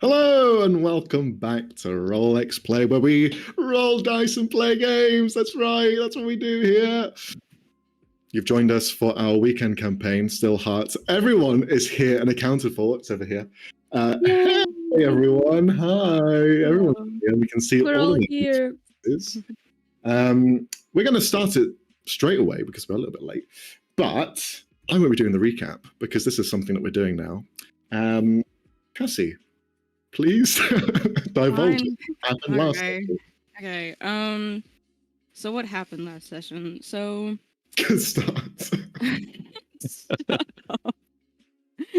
Hello and welcome back to Roll X Play, where we roll dice and play games. That's right, that's what we do here. You've joined us for our weekend campaign, Still Hearts. Everyone is here and accounted for. It's over here. Hey everyone, hi. Everyone's here. We can see We're all all of here. faces. We're going to start it straight away because we're a little bit late. But I won't be doing the recap because this is something that we're doing now. Cassie, please divulge what happened last session. Okay. So what happened last session? So Good start. Shut up.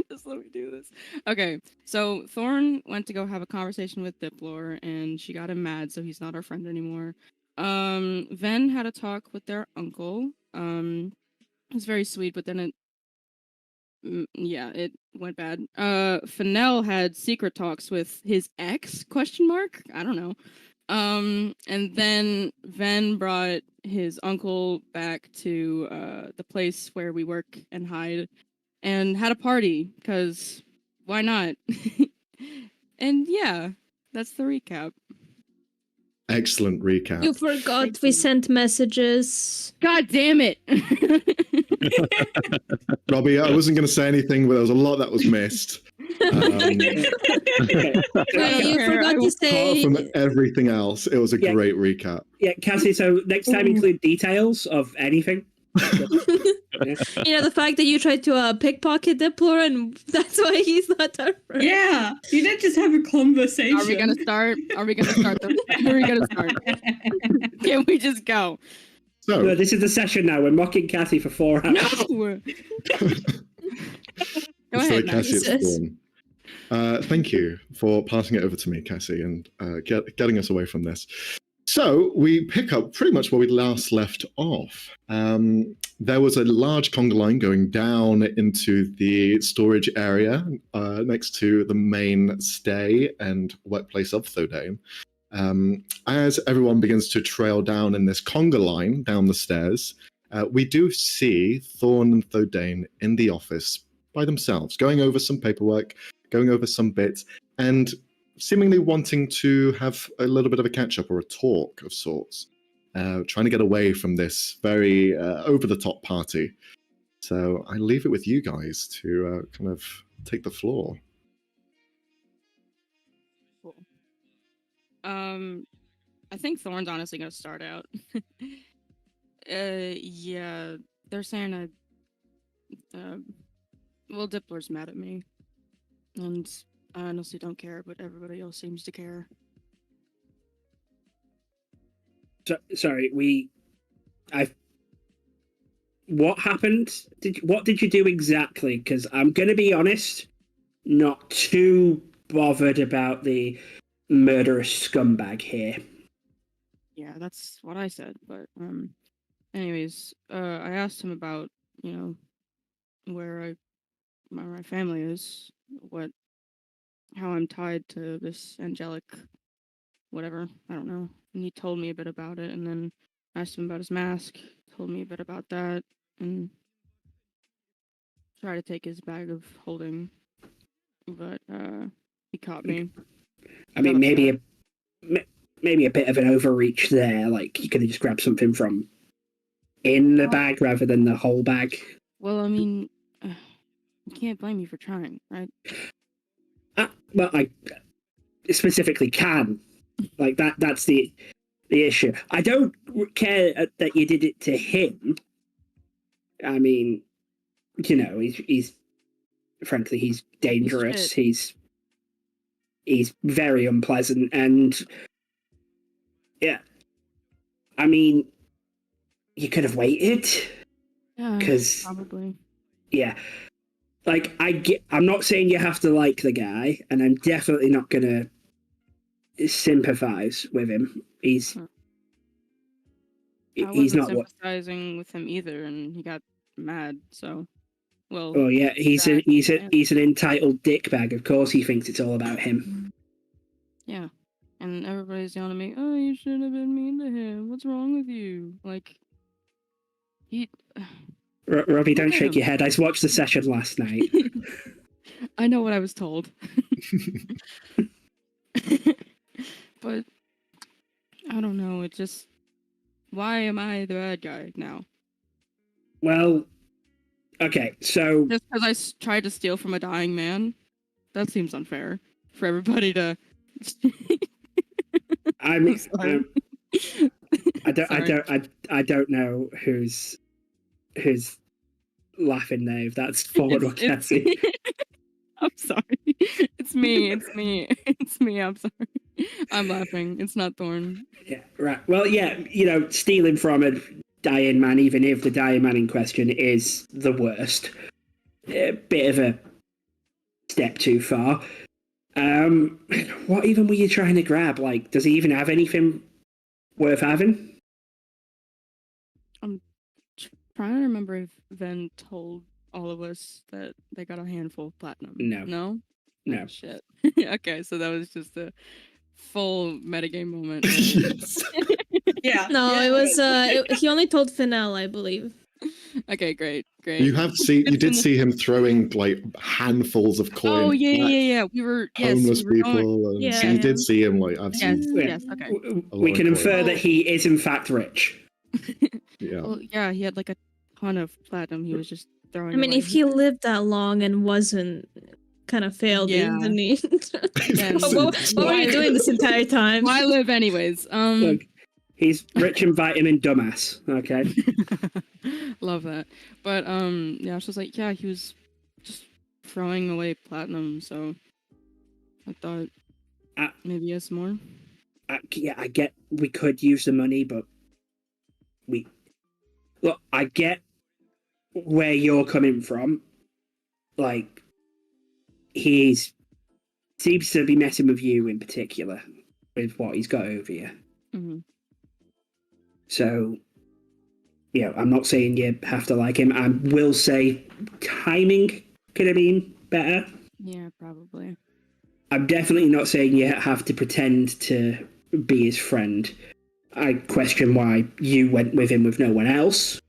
Just let me do this. Okay. So Thorn went to go have a conversation with Diplor, and she got him mad, so he's not our friend anymore. Ven had a talk with their uncle. It was very sweet, but then it went bad. Fennel had secret talks with his ex, ? I don't know. And then Ven brought his uncle back to the place where we work and hide and had a party, because why not? And yeah, that's the recap. Excellent recap. You forgot we sent messages. God damn it! Robbie, I wasn't going to say anything, but there was a lot that was missed. You forgot to say... Apart from everything else, it was a great recap. Yeah, Cassie, so next time include details of anything. You know, the fact that you tried to pickpocket Diplor, and that's why he's not our friend. Yeah, you didn't just have a conversation. Are we gonna start? Are we gonna start? Can we just go? So, No, this is the session now. We're mocking Cassie for 4 hours. No! Go so ahead, Cassie, Max. it's Dawn. Thank you for passing it over to me, Cassie, and getting us away from this. So we pick up pretty much where we last left off. There was a large conga line going down into the storage area next to the main stay and workplace of Thodane. As everyone begins to trail down in this conga line down the stairs, we do see Thorn and Thodane in the office by themselves, going over some paperwork, going over some bits, and seemingly wanting to have a little bit of a catch-up or a talk of sorts, trying to get away from this very over-the-top party. So I leave it with you guys to kind of take the floor. Cool. I think Thorn's honestly gonna start out. Yeah, they're saying well, Diplor's mad at me, and I honestly don't care, but everybody else seems to care. Sorry, what happened? What did you do exactly? Because I'm going to be honest, not too bothered about the murderous scumbag here. Yeah, that's what I said, but anyways, I asked him about, where my family is, how I'm tied to this angelic whatever, I don't know. And he told me a bit about it, and then asked him about his mask, told me a bit about that, and tried to take his bag of holding, but he caught me. I mean, maybe a bit of an overreach there. Like, you could have just grabbed something from in the bag rather than the whole bag. Well, I mean, you can't blame me for trying, right? Well, I specifically can. Like, that's the issue. I don't care that you did it to him. I mean, he's frankly, he's dangerous. He's very unpleasant, and yeah, I mean, you could have waited. Yeah, because probably. Yeah, like I'm not saying you have to like the guy, and I'm definitely not gonna sympathize with him. He's not sympathizing with him either, and he got mad. So, well. Oh yeah, he's an entitled dickbag. Of course, he thinks it's all about him. Yeah, and everybody's yelling at me. Oh, you shouldn't have been mean to him. What's wrong with you? Like, he. Robbie, don't shake your head. I watched the session last night. I know what I was told. But I don't know. It just. Why am I the bad guy now? Well, okay, so Just because I tried to steal from a dying man? That seems unfair for everybody to. I'm sorry. I don't know who's laughing there. If that's Ford or Cassie. I'm sorry. It's me. It's me. It's me. I'm sorry. I'm laughing. It's not Thorn. Yeah, right. Well, yeah, stealing from a dying man, even if the dying man in question is the worst, a bit of a step too far. What even were you trying to grab? Like, does he even have anything worth having? I'm trying to remember if Ven told all of us that they got a handful of platinum. No. No? No. Oh, shit. Okay, so that was just a full metagame moment. Right? Yeah. No, yeah. it was he only told Fennel, I believe. Okay, great. You did see him throwing like handfuls of coins. Oh yeah, at yeah. We were homeless we were going. people, and so Yeah. you did see him like I've Yes, seen. yes, okay. We can infer coins. that he is in fact rich. Yeah. Well, yeah, he had like a ton of platinum. He was just throwing. I mean, away. if he lived that long and wasn't kind of failed, Yeah. didn't he? Then what were you doing this entire time? why live anyways? Look, he's rich in vitamin dumbass. Okay. Love that. But yeah, I was just like, yeah, he was just throwing away platinum, so I thought maybe he has more. Yeah, I get we could use the money, but I get where you're coming from. Like, he seems to be messing with you in particular with what he's got over you. Mm-hmm. So, I'm not saying you have to like him. I will say timing could have been better. Yeah, probably. I'm definitely not saying you have to pretend to be his friend. I question why you went with him with no one else.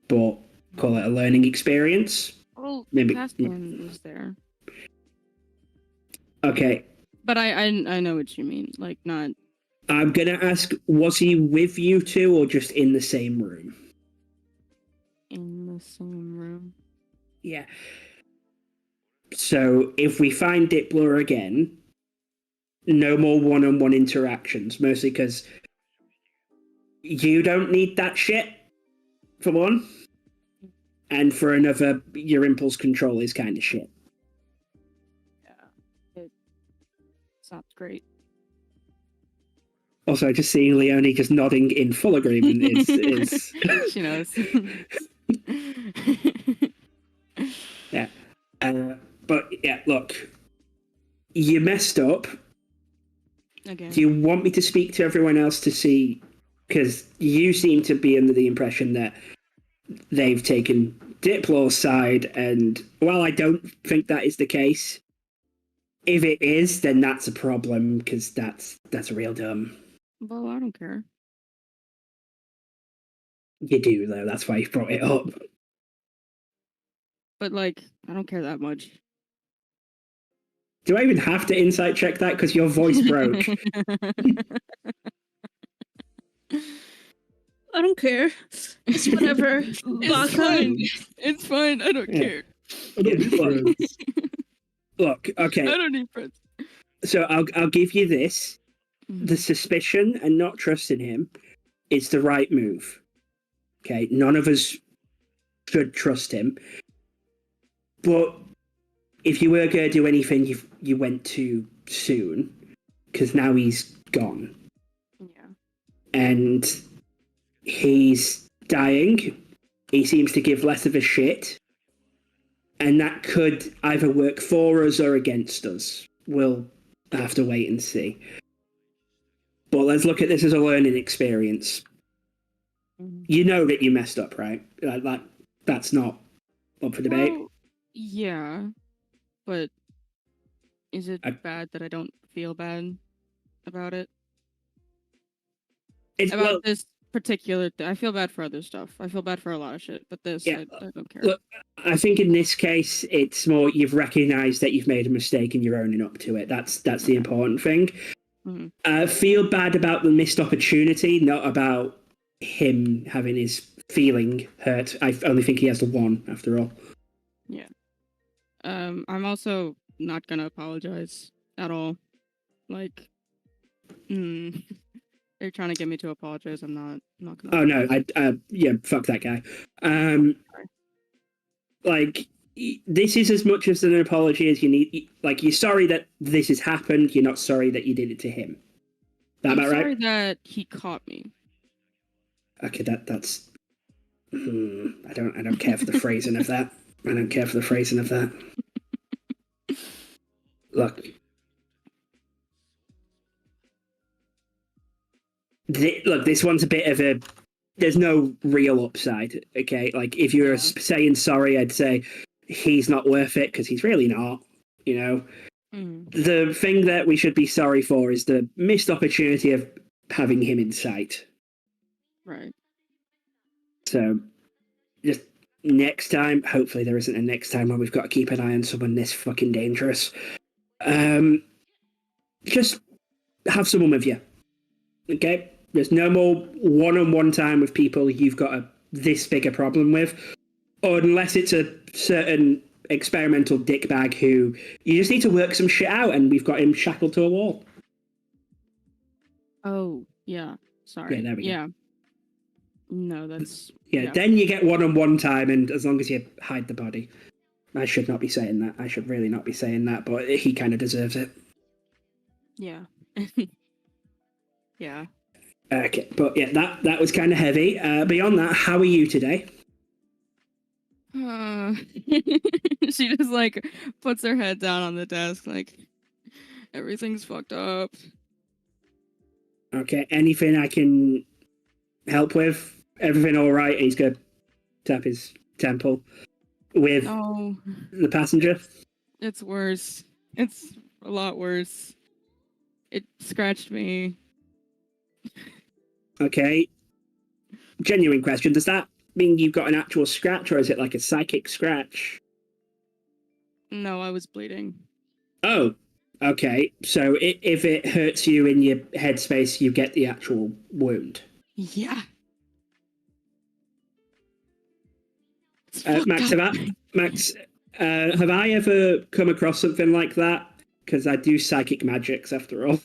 But call it a learning experience. Oh, Maybe. Caspian was there. Okay. But I know what you mean. Like, not... I'm going to ask, was he with you two or just in the same room? In the same room. Yeah. So if we find Dipler again, no more one-on-one interactions, mostly because you don't need that shit, for one. And for another, your impulse control is kind of shit. Yeah. It's not great. Also, just seeing Leonie just nodding in full agreement is... She knows. Yeah. But, yeah, look. You messed up. Okay. Do you want me to speak to everyone else to see... Because you seem to be under the impression that they've taken Diplor's side, and while I don't think that is the case, if it is, then that's a problem, because that's real dumb. Well, I don't care. You do, though. That's why you brought it up. But, like, I don't care that much. Do I even have to insight check that? Because your voice broke. I don't care. It's whatever. It's fine. It's fine. I don't care. I don't need friends. Look, okay. I don't need friends. So I'll give you this. Mhm. The suspicion and not trusting him is the right move. Okay, none of us should trust him. But if you were going to do anything, you went too soon, because now he's gone. Yeah. And he's dying. He seems to give less of a shit. And that could either work for us or against us. We'll have to wait and see. But let's look at this as a learning experience. Mhm. You know that you messed up, right? That's not up for debate. Well, yeah. But is it bad that I don't feel bad about it? It's, About this particular. I feel bad for other stuff. I feel bad for a lot of shit, but this, Yeah. I don't care. Look, I think in this case, it's more you've recognised that you've made a mistake and you're owning up to it. That's the important thing. Feel bad about the missed opportunity, not about him having his feeling hurt. I only think he has the one, after all. Yeah. I'm also not gonna apologize at all. Like, they're trying to get me to apologize. I'm not gonna. Oh no, yeah, fuck that guy. Like, this is as much as an apology as you need. Like, you're sorry that this has happened. You're not sorry that you did it to him. That I'm about sorry right? that he caught me. Okay, that's. I don't care for the phrasing of that. I don't care for the phrasing of that. Look. Look, this one's a bit of a. There's no real upside, okay? Like, if you were saying sorry, I'd say he's not worth it, because he's really not, you know? The thing that we should be sorry for is the missed opportunity of having him in sight. Right. So, just next time, hopefully there isn't a next time where we've got to keep an eye on someone this fucking dangerous. Just have someone with you, okay? There's no more one-on-one time with people you've got this big a problem with, unless it's a certain experimental dickbag who you just need to work some shit out, and we've got him shackled to a wall. Oh, yeah. Sorry. Yeah, there we go. Yeah. No, that's... Yeah, then you get one-on-one time, and as long as you hide the body. I should not be saying that. I should really not be saying that, but he kind of deserves it. Yeah. Yeah. Okay, but yeah, that was kind of heavy. Beyond that, how are you today? She just, like, puts her head down on the desk, like, everything's fucked up. Okay, anything I can help with? Everything all right? He's going to tap his temple with the passenger. It's worse. It's a lot worse. It scratched me. Okay. Genuine question. Does that mean you've got an actual scratch, or is it like a psychic scratch? No, I was bleeding. Oh, okay. So if it hurts you in your headspace, you get the actual wound. Yeah. Max, have I ever come across something like that? Because I do psychic magics, after all.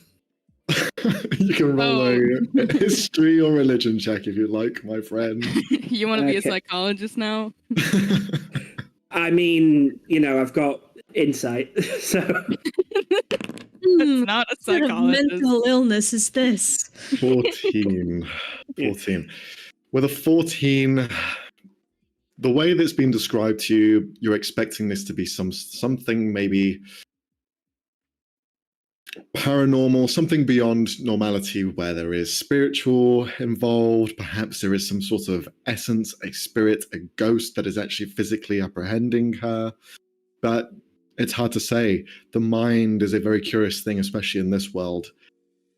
You can roll a history or religion check if you like, my friend. You want to be a psychologist now? I mean, you know, I've got insight, so... It's not a psychologist. What kind of mental illness is this? 14. 14. With a 14, the way that's been described to you, you're expecting this to be something maybe paranormal, something beyond normality, where there is spiritual involved. Perhaps there is some sort of essence, a spirit, a ghost that is actually physically apprehending her. But it's hard to say. The mind is a very curious thing, especially in this world.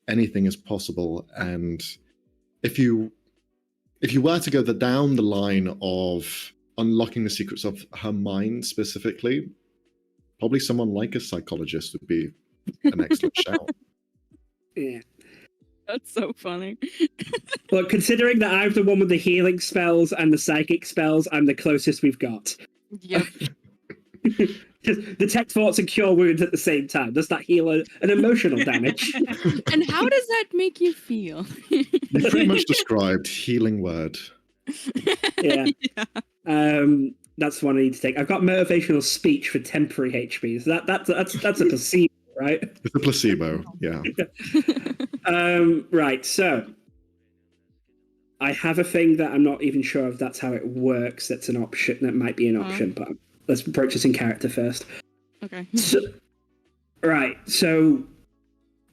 Anything is possible. And if you were to go down the line of unlocking the secrets of her mind specifically, probably someone like a psychologist would be an excellent shout. Yeah. That's so funny. Well, considering that I'm the one with the healing spells and the psychic spells, I'm the closest we've got. Yep. Just detect thoughts and cure wounds at the same time. Does that heal an emotional damage? And how does that make you feel? You pretty much described healing word. Yeah. That's one I need to take. I've got motivational speech for temporary HP. So that's a placebo, right? It's a placebo, yeah. Right, so I have a thing that I'm not even sure if that's how it works. That's an option. That might be an option, but let's approach this in character first. Okay. So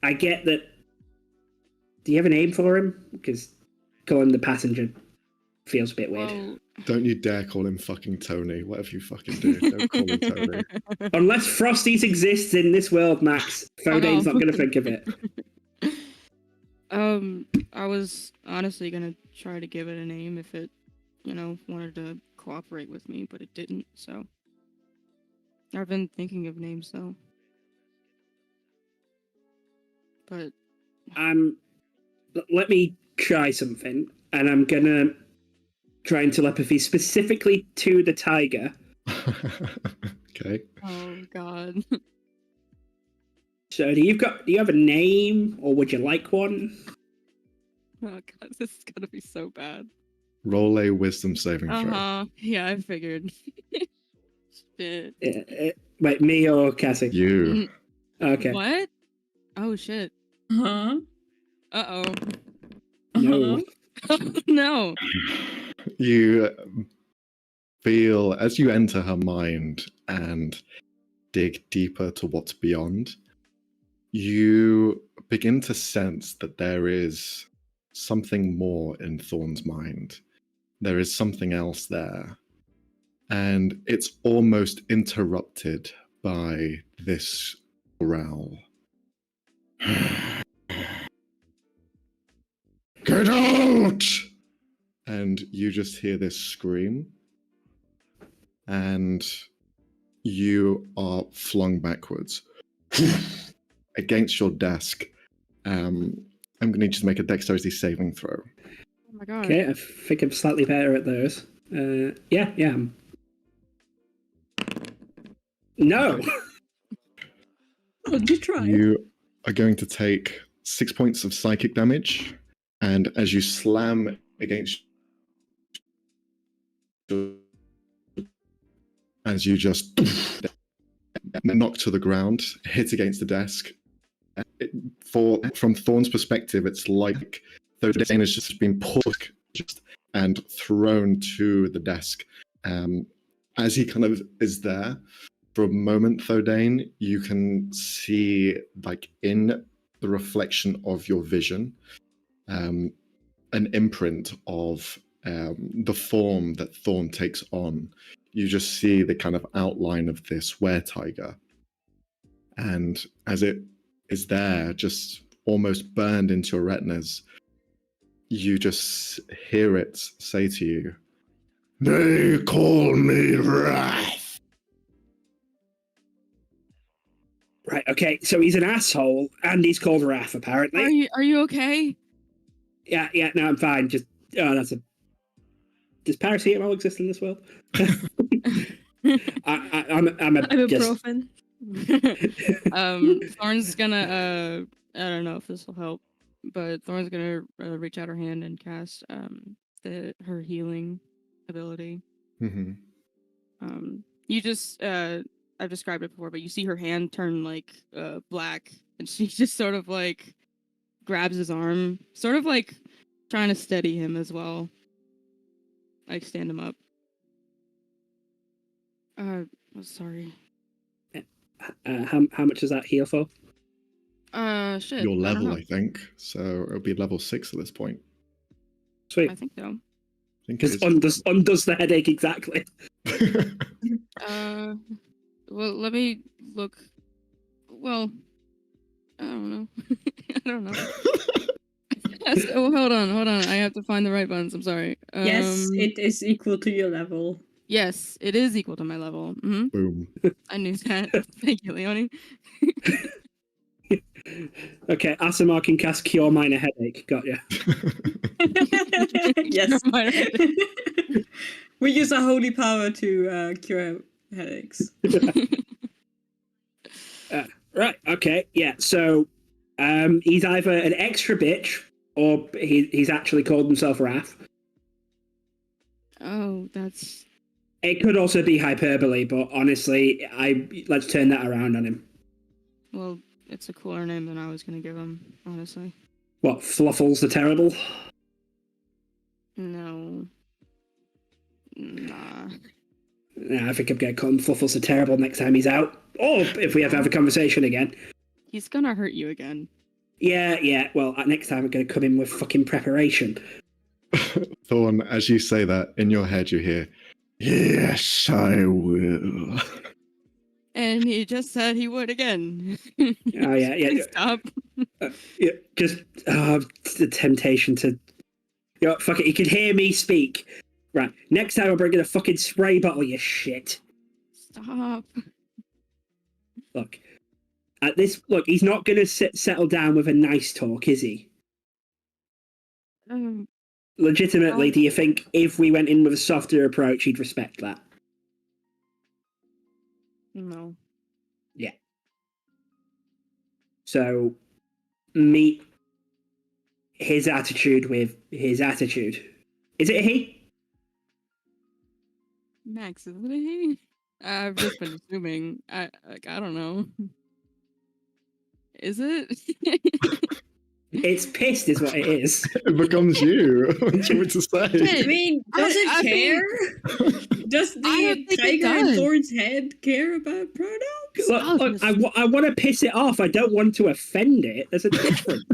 I get that. Do you have a name for him? Because calling the passenger feels a bit weird. Well, Don't you dare call him fucking Tony. Whatever you fucking do, don't call him Tony. Unless Frosties exists in this world, Max, Fodane's not going to think of it. I was honestly gonna try to give it a name if it, wanted to cooperate with me, but it didn't. So I've been thinking of names though. But let me try something, and I'm gonna try and telepathy specifically to the tiger. Okay. oh god. So do you have a name, or would you like one? Oh god, this is gonna be so bad. Roll a wisdom saving throw. Yeah, I figured. Shit. Wait, me or Cassie? You. Okay. What? Oh shit. Huh? Uh No. oh. No. You feel as you enter her mind and dig deeper to what's beyond, you begin to sense that there is something more in Thorn's mind. There is something else there. And it's almost interrupted by this growl. Get out! And you just hear this scream. And you are flung backwards against your desk. I'm going to need you to make a dexterity saving throw. Oh my god. Okay, I think I'm slightly better at those. Yeah. No. Oh, did you try? You are going to take 6 points of psychic damage, and as you slam against, as you just knock to the ground, hit against the desk. From Thorn's perspective, it's like Thordain has just been pushed and thrown to the desk. As he kind of is there for a moment, Thordain, you can see, like, in the reflection of your vision, an imprint of the form that Thorn takes on. You just see the kind of outline of this were-tiger. And as it is there, just almost burned into your retinas, you just hear it say to you, "They call me Wrath." Right, okay, so he's an asshole, and he's called Wrath, apparently. Are you okay? Yeah, no, I'm fine. Does paracetamol exist in this world? I'm a just... Ibuprofen. Thorn's gonna I don't know if this will help, but Thorn's gonna reach out her hand and cast her healing ability. Mm-hmm. You just I've described it before, but you see her hand turn like black, and she just sort of like grabs his arm, sort of like trying to steady him as well, like stand him up. Sorry. How much does that heal for? Shit. Your level, I I think. So it'll be level 6 at this point. Sweet. think so. I think This undoes the headache exactly. Well, let me look. Well, I don't know. I don't know. Oh, hold on. I have to find the right buttons. I'm sorry. Yes, it is equal to your level. Yes, it is equal to my level. Mm-hmm. Boom. I knew that. Thank you, Leonie. Okay, Asimar can cast Cure Minor Headache. Got ya. Yes. Minor headache. We use our holy power to cure headaches. Right, okay, yeah, so he's either an extra bitch or he's actually called himself Wrath. Oh, that's... It could also be hyperbole, but honestly, let's turn that around on him. Well, it's a cooler name than I was going to give him, honestly. What, Fluffles the Terrible? No. Nah. Nah, I think I'm going to call him Fluffles the Terrible next time he's out. Or if we have to have a conversation again. He's going to hurt you again. Yeah, well, next time I'm going to come in with fucking preparation. Thorn, as you say that, in your head you hear, "Yes, I will." And he just said he would again. Oh, yeah. Please stop. Yeah, just the temptation to You know, fuck it, you can hear me speak. Right, next time I'm bringing a fucking spray bottle, you shit. Stop. Look, he's not going to settle down with a nice talk, is he? Legitimately, do you think if we went in with a softer approach, he'd respect that? No. Yeah. So, meet his attitude with his attitude. Is it a he? Max, is it a he? I've just been assuming. I don't know. Is it? It's pissed, is what it is. It becomes you. What do you want me to say? I mean, does it I care? Does I the don't think it tiger in does. Thorn's head care about pronouns? Look, I want to piss it off. I don't want to offend it. There's a difference.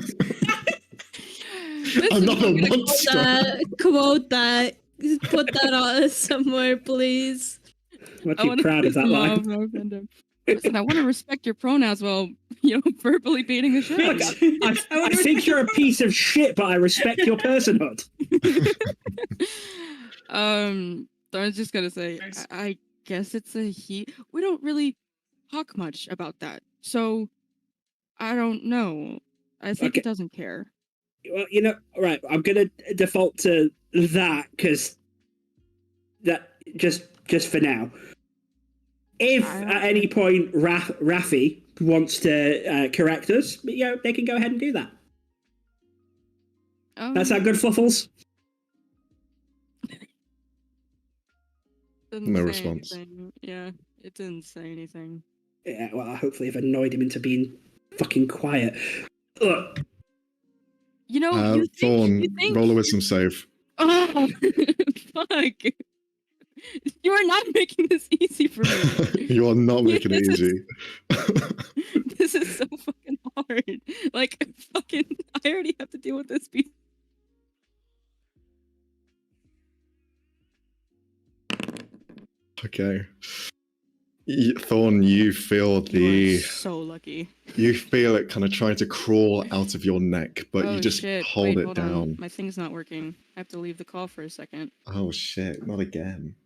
I'm not a Quote monster. quote that. Put that on somewhere, please. I'm I actually want to proud of that line. Listen, I want to respect your pronouns while verbally beating the shit out Look, of you. I think you're a piece of shit, but I respect your personhood. So I was just gonna say, I guess it's a he. We don't really talk much about that, so I don't know. I think Okay. it doesn't care. Well, right, I'm going to default to that because that just for now. If at any point Rafi wants to correct us, they can go ahead and do that. That sound good, Fluffles? Didn't No say response. anything. Yeah, it didn't say anything. Yeah, well, hopefully I've annoyed him into being fucking quiet. Look. You Thorn, think... roll a wisdom save. Oh, fuck. You are not making this easy for me. You are not making it easy. This is so fucking hard. Like, fucking, I already have to deal with this. Okay. Thorn, you feel You are so lucky. You feel it kind of trying to crawl out of your neck, but you just hold it down. On. My thing's not working. I have to leave the call for a second. Oh shit, not again.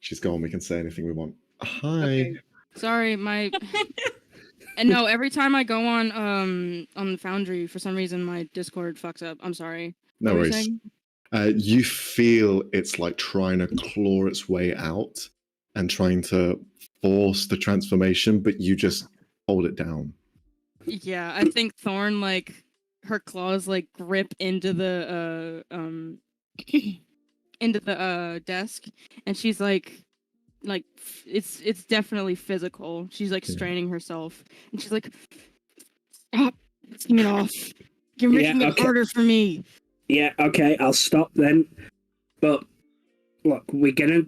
She's gone, we can say anything we want. Hi. Okay. Sorry, my... And no, every time I go on the Foundry, for some reason my Discord fucks up. I'm sorry. No worries. You feel it's like trying to claw its way out and trying to force the transformation, but you just hold it down. Yeah, I think Thorn, like, her claws like grip into the into the desk, and she's like it's definitely physical. She's like straining herself, and she's like, "Stop taking it off. You're making it harder for me." Yeah, okay, I'll stop then. But look, we're gonna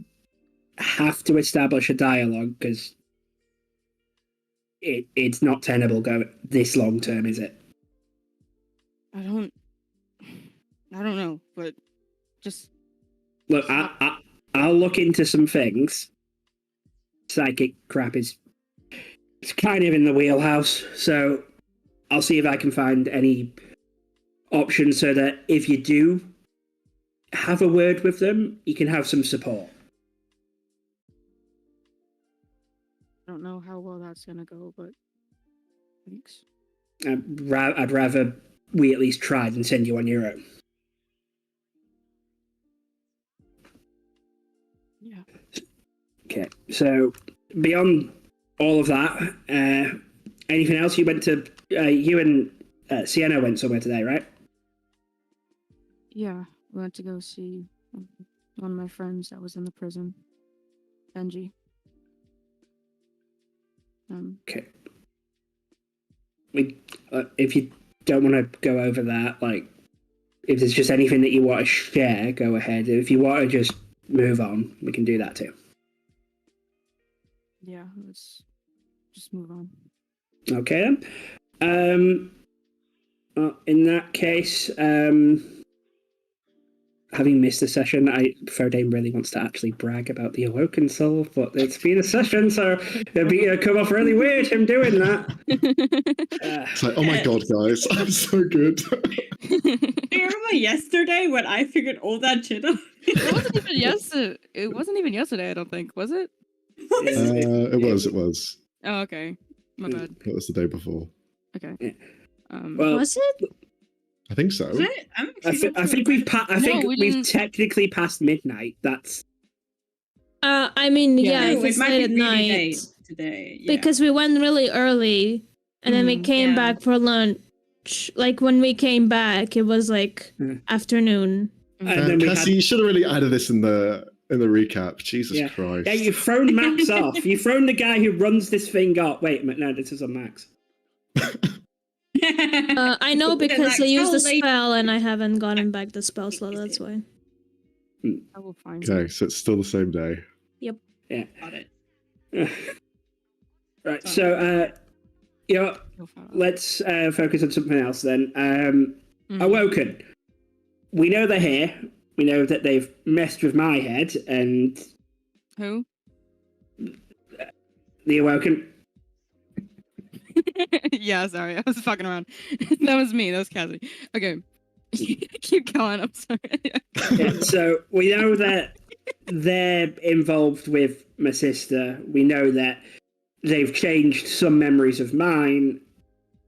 have to establish a dialogue because it's not tenable going this long term, is it? I don't know, but just look. I'll look into some things. Psychic crap it's kind of in the wheelhouse, so I'll see if I can find any options so that if you do have a word with them, you can have some support. I don't know how well that's gonna go, but thanks. I'd rather we at least tried and send you on your own. Yeah. Okay, so beyond all of that, anything else? You went to you and Sienna went somewhere today, right? Yeah, we went to go see one of my friends that was in the prison, Benji. Okay. If you don't want to go over that, like, if there's just anything that you want to share, go ahead. If you want to just move on, we can do that too. Yeah, let's just move on. Okay then. Well, in that case, having missed a session, Fodane really wants to actually brag about the Awoken Soul, but it's been a session, so it'll come off really weird him doing that. It's like, oh my god, guys, I'm so good. Do you remember yesterday when I figured all that shit out? It wasn't even yesterday. It wasn't even yesterday. I don't think. Was it? It was. Oh, okay. My bad. It was the day before. Okay. Yeah. Well, Was it? I think so. Was it? I'm I think we've we we've didn't- technically passed midnight. That's I mean, yeah, No, if it it's might late be at really night. late today. Yeah. Because we went really early, and then we Mhm, came yeah. back for lunch. Like, when we came back, it was like afternoon. and then we Cassie, had. you should have really added this in the recap. Jesus Yeah. Christ. Yeah, you've thrown Max off. You've thrown the guy who runs this thing off. Wait, no, this is on Max. I know because like, I used how the late- spell and I haven't gotten back the spell slot, that's why. I will find. Okay, so it's still the same day. Yeah. Got it. Right. So, let's focus on something else then. Awoken. We know they're here. We know that they've messed with my head and Who? the Awoken. Yeah, sorry, I was fucking around. That was me. That was Cassie. Okay, keep going. I'm sorry. Yeah, so we know that they're involved with my sister. We know that they've changed some memories of mine.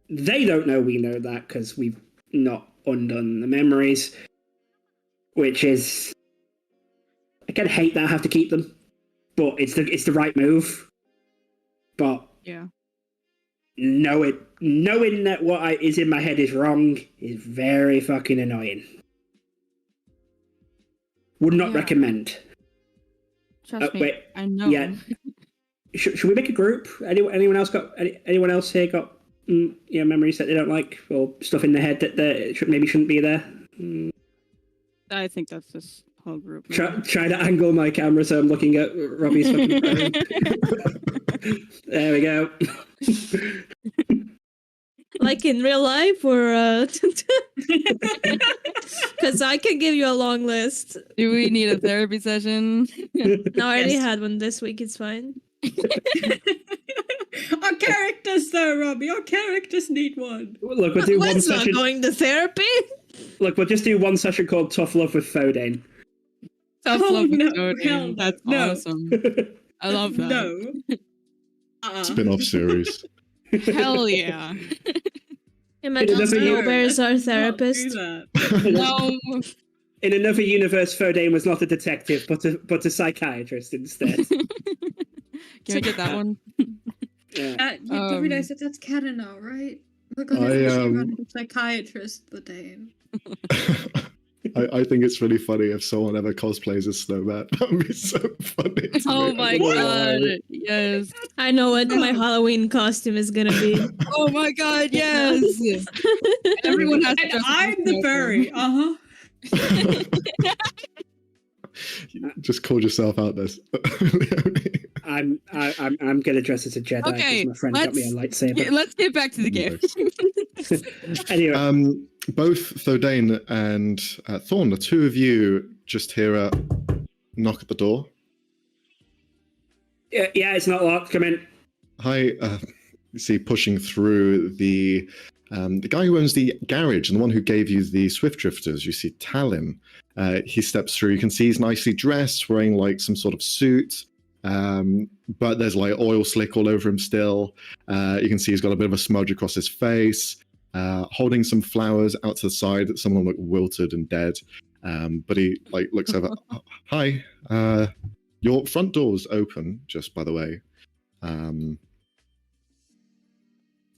They don't know we know that because we've not undone the memories, which is, I kind of hate that I have to keep them, but it's the right move. But Yeah. knowing that what is in my head is wrong is very fucking annoying. Would not Yeah. recommend. Trust me. Wait, I know. yeah. Should we make a group? Anyone else anyone else here got memories that they don't like, or stuff in their head that maybe shouldn't be there? I think that's this whole group. Try to angle my camera so I'm looking at Robbie's fucking phone. There we go. Like in real life, or because I can give you a long list. Do we need a therapy session? No, I already Yes. had one this week. It's fine. Our characters, though, Robbie. Our characters need one. Look, we'll do one Let's not session. going to therapy. Look, we'll just do one session called Tough Love with Fodane. Tough Oh, love with no, Odin. hell That's no. awesome. I love that. No. Spin-off series. Hell yeah. Imagine Another year. Snowbear's our Can't do therapist. that. No. In another universe, Fodane was not a detective, but a psychiatrist instead. Can we get that one? Yeah. You do realize that that's canon now, right? We're gonna run a psychiatrist, but Dane. I think it's really funny if someone ever cosplays as Snowman. That would be so funny. to Oh me. my god. Yes. I know what my Halloween costume is gonna be. Oh my god, yes. Everyone has to And dress as I'm the Snowman. furry. You just called yourself out there. I'm gonna dress as a Jedi because Okay, my friend got me a lightsaber. Yeah, let's get back to the game. Anyway, Both Thodane and Thorn, the two of you just hear a knock at the door. yeah, it's not locked. Come in. Hi, you see pushing through the guy who owns the garage and the one who gave you the Swift Drifters. You see Talim. He steps through. You can see he's nicely dressed, wearing like some sort of suit, but there's like oil slick all over him still. You can see he's got a bit of a smudge across his face, holding some flowers out to the side. Some of them look wilted and dead, but he like looks over. Hi, your front door's open, just by the way.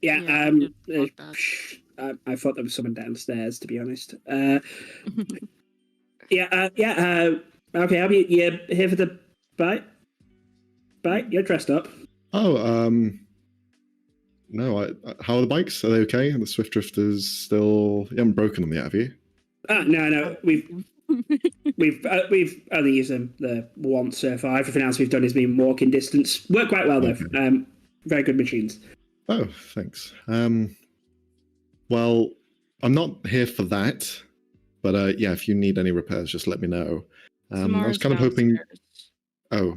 Yeah, Yeah, we did lock that. I thought there was someone downstairs, to be honest. Okay, Abby, you here for the bite? Bite? You're dressed up. Oh, no. How are the bikes? Are they okay? And the Swift Drifters still? You haven't broken them yet, have you? No, we've only used them the once so far. Everything else we've done has been walking distance. Work quite well though. Okay. Very good machines. Oh, thanks. Well, I'm not here for that. But yeah, if you need any repairs, just let me know. I was Samara's kind of hoping. downstairs. Oh,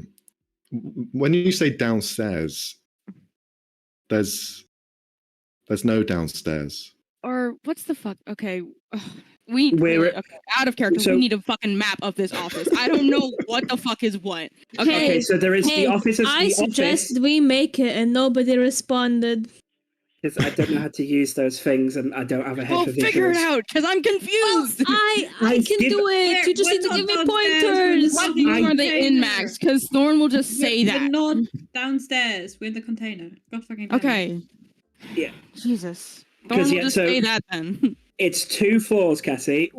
when you say downstairs, there's no downstairs. Or what's the fuck? Okay, we We're- really, okay, out of character. so- We need a fucking map of this office. I don't know what the fuck is what. Hey, Okay, so there is hey, the office. I suggest we make it, and nobody responded. Because I don't know how to use those things, and I don't have a head Well, for visuals. figure it out, because I'm confused. I Guys, can give- do it. You just need to give me pointers. What room are they in, Max? Because Thorn will just say We're that. not downstairs. We're in the container. God fucking damn it. Okay. Yeah. Jesus. Thorn 'Cause, will yeah, just so- say that then. It's 2 floors, Cassie.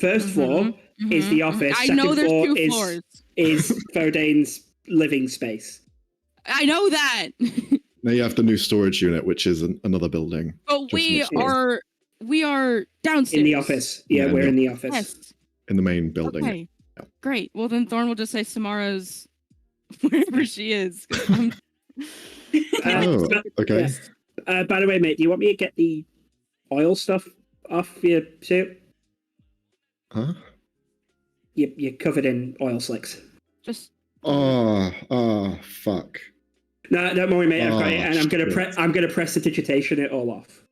First floor is the office. I Second know there's floor 2 floors. is Fodane's living space. I know that. Now you have the new storage unit, which is another building. But we next door. are downstairs. In the office. Yeah, Yeah, we're in in the office. Yes. In the main building. Okay. Yeah. Great. Well, then Thorn will just say Samara's wherever she is. 'Cause I'm- Oh, okay. By the way, mate, do you want me to get the oil stuff off your suit? Huh? You're covered in oil slicks. just Oh, fuck. No, don't worry, mate. I've got Oh, it, and shit. I'm gonna press the digitation it all off.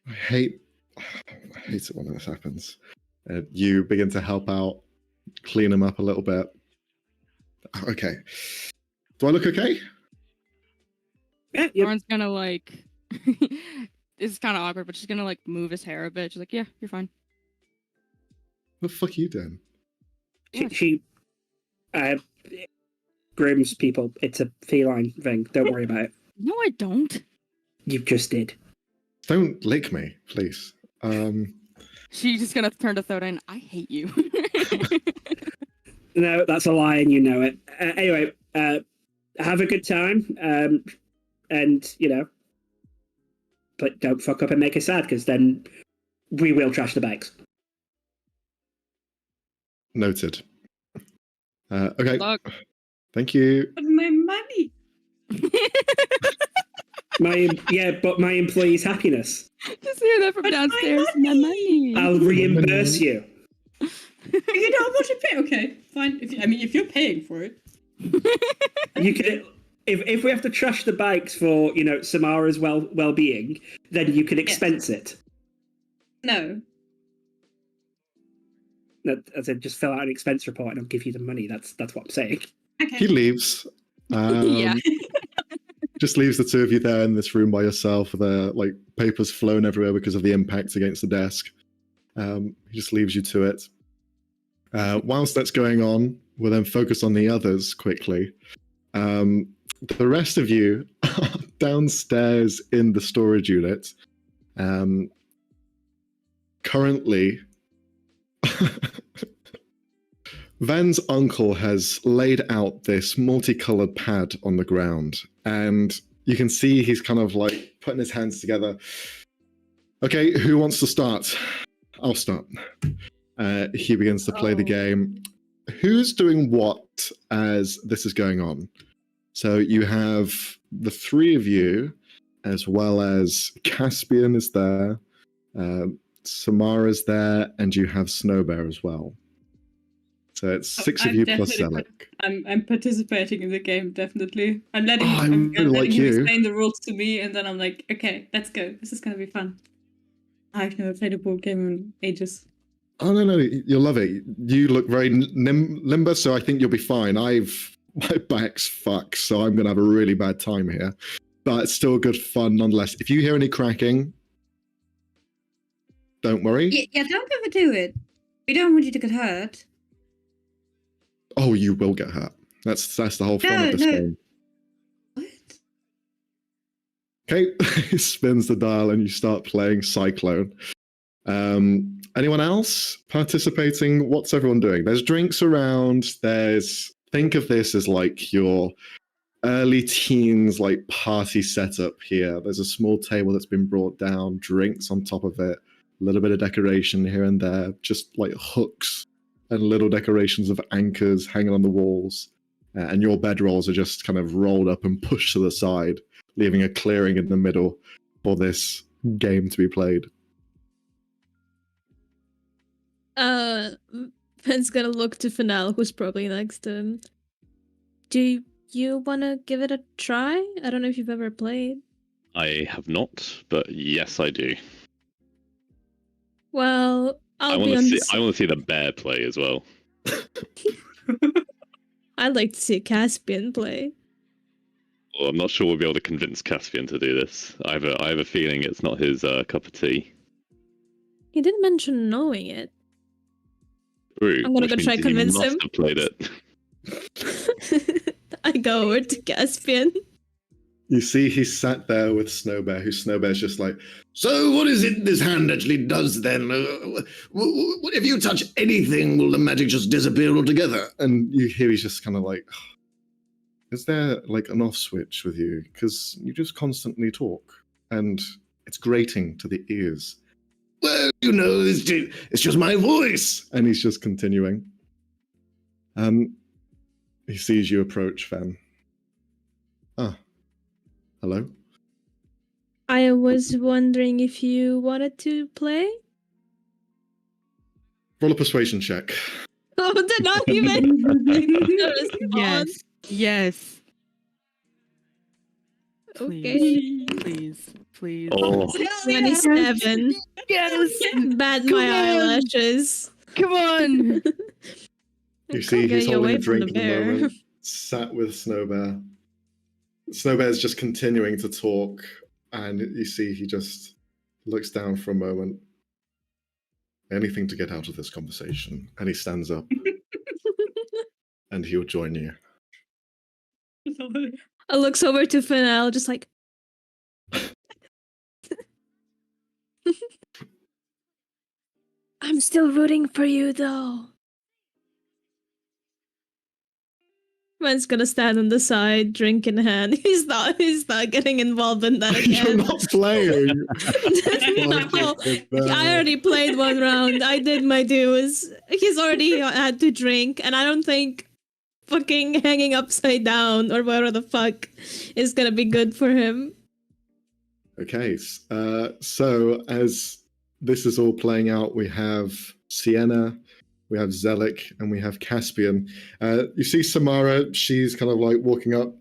I hate it when this happens. You begin to help out, clean them up a little bit. Okay. Do I look okay? Yeah, yep. Thorn's gonna like. It's kind of awkward, but she's gonna like move his hair a bit. She's like, "Yeah, you're fine." What the fuck are you doing? She grooms people. It's a feline thing. Don't worry about it. No, I don't. You just did. Don't lick me, please. She's just gonna turn to Thodine. I hate you. No, that's a lie, and you know it. Anyway, have a good time, and but don't fuck up and make us sad, because then we will trash the bags. Noted. Okay. Look. Thank you. But my money. But my employees' happiness. Just hear that from But my downstairs. My money. I'll reimburse you. You don't want to pay. Okay, fine. If you're paying for it. You can. If we have to trash the bikes for Samara's well-being, then you can expense it. No. As in, just fill out an expense report and I'll give you the money. That's what I'm saying. Okay. He leaves. Yeah. Just leaves the two of you there in this room by yourself. The papers flown everywhere because of the impact against the desk. He just leaves you to it. Whilst that's going on, we'll then focus on the others quickly. The rest of you are downstairs in the storage unit. Currently, Van's uncle has laid out this multicolored pad on the ground, and you can see he's kind of putting his hands together. Okay, who wants to start? I'll start. He begins to play the game. Who's doing what as this is going on? So you have the three of you, as well as Caspian is there, Samara's there, and you have Snowbear as well. So it's six of I'm you plus definitely Zelek. I'm participating in the game, definitely. I'm letting Oh, I I'm really letting like him you. explain the rules to me, and then I'm like, okay, let's go. This is gonna be fun. I've never played a board game in ages. Oh no, you'll love it. You look very limber, so I think you'll be fine. My back's fucked, so I'm gonna have a really bad time here. But it's still good fun nonetheless. If you hear any cracking, don't worry. Yeah, don't overdo it. We don't want you to get hurt. Oh, you will get hurt. That's the whole fun of this game. What? Okay, he spins the dial and you start playing Cyclone. Anyone else participating? What's everyone doing? There's drinks around. Think of this as your early teens party setup here. There's a small table that's been brought down, drinks on top of it, a little bit of decoration here and there, just hooks and little decorations of anchors hanging on the walls. And your bedrolls are just kind of rolled up and pushed to the side, leaving a clearing in the middle for this game to be played. Ben's gonna look to Finale, who's probably next to him. Do you want to give it a try? I don't know if you've ever played. I have not, but yes, I do. Well, I I'll want be to on see. this. I want to see the bear play as well. I'd like to see Caspian play. Well, I'm not sure we'll be able to convince Caspian to do this. I have a feeling it's not his cup of tea. He didn't mention knowing it. True, I'm gonna which go try means to he convince must him. have played it. I go over to Caspian. You see, he's sat there with Snowbear, who Snowbear's just like, so what is it this hand actually does then? If you touch anything, will the magic just disappear altogether? And you hear he's just kind of like, is there like an off switch with you? Because you just constantly talk, and it's grating to the ears. Well, you know, it's just my voice. And he's just continuing. He sees you approach, Fen. Ah. Hello? I was wondering if you wanted to play? Roll a persuasion check. Oh, did not even respond. Yes. Yes. Okay. Please. Oh, 27. Yes. Bad Come my on. eyelashes. Come on. You see, Can't he's get you holding away a from drink the at the bear. moment, sat with Snowbear. Snowbear's just continuing to talk, and you see he just looks down for a moment. Anything to get out of this conversation. And he stands up, and he'll join you. I looks over to Finale, just like, I'm still rooting for you, though. Man's gonna stand on the side, drink in hand. He's not getting involved in that You're again. not playing. No, I already played one round. I did my dues. He's already had to drink, and I don't think fucking hanging upside down or whatever the fuck is gonna be good for him. Okay, so as this is all playing out, we have Sienna, we have Zelik, and we have Caspian. You see Samara, she's kind of like walking up.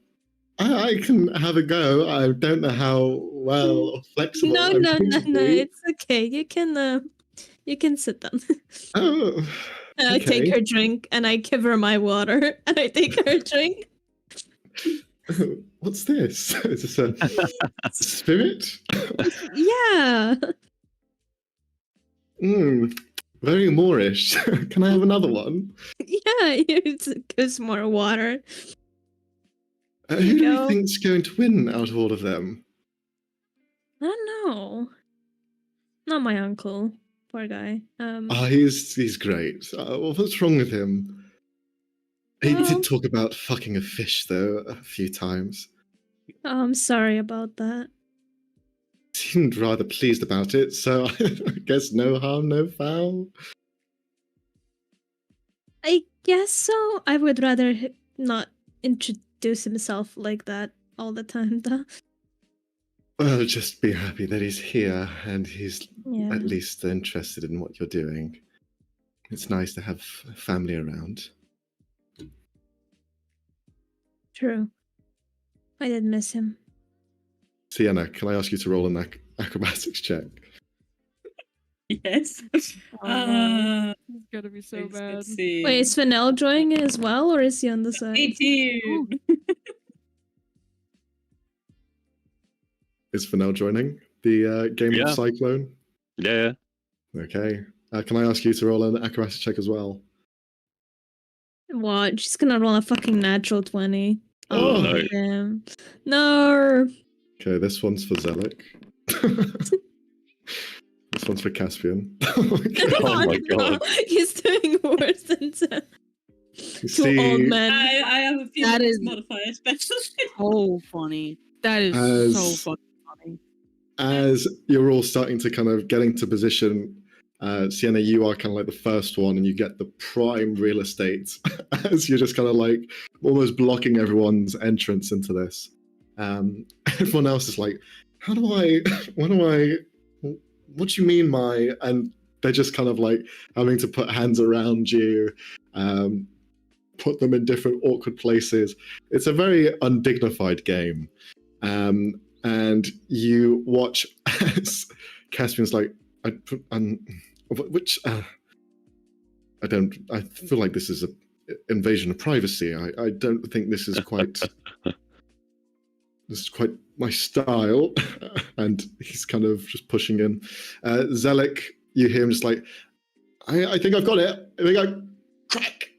I can have a go. I don't know how well or flexible. No, I'm no, going no, to no. be. It's okay. You can sit down. Oh, And I take okay. her drink, and I give her my water, and I take her drink. What's this? Is this a spirit? Yeah. Very Moorish. Can I have another one? Yeah, here's more water. Who you do you go. think's going to win out of all of them? I don't know. Not my uncle. Poor guy. He's great. What's wrong with him? He Well- did talk about fucking a fish, though, a few times. I'm sorry about that. Seemed rather pleased about it, so I guess no harm, no foul. I guess so. I would rather not introduce himself like that all the time, though. Well, just be happy that he's here and he's Yeah. at least interested in what you're doing. It's nice to have family around. True. I did miss him. Sienna, can I ask you to roll an acrobatics check? Yes. Oh, no. It's gonna be so Let's bad. see. Wait, is Fennel joining it as well, or is he on the side? 18. Is Fennel joining the game Yeah. of Cyclone? yeah. Okay. Can I ask you to roll an acrobatics check as well? What? She's gonna roll a fucking natural 20. Oh, no. Damn. No. Okay, this one's for Zelik. This one's for Caspian. Oh my God. Oh my God. He's doing worse than Zen. You Two old see, men. I have a feeling That it's is- modifier especially. So funny. That is As- so fucking funny. as you're all starting to kind of get into position, Sienna, you are kind of like the first one, and you get the prime real estate as you're just kind of like almost blocking everyone's entrance into this. Everyone else is like, what do you mean my, and they're just kind of like having to put hands around you, put them in different awkward places. It's a very undignified game. And you watch as Caspian's like, I feel like this is an invasion of privacy. I don't think this is quite my style. And he's kind of just pushing in. Zelik, you hear him just like, I think I've got it. I think I crack.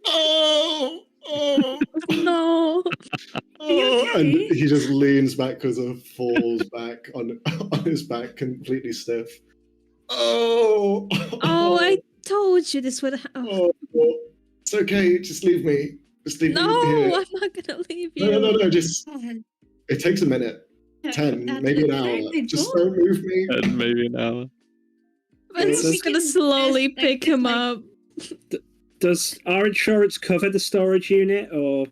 Oh. No. Oh, and he just leans backwards and falls back on his back, completely stiff. Oh, I told you this would happen. oh, it's okay. Just leave me. Just leave No, me here. I'm not gonna leave you. No. Just it takes a minute, 10, maybe an hour. Just don't move me. And maybe an hour. Ben's just gonna slowly pick him up. Does our insurance cover the storage unit, or?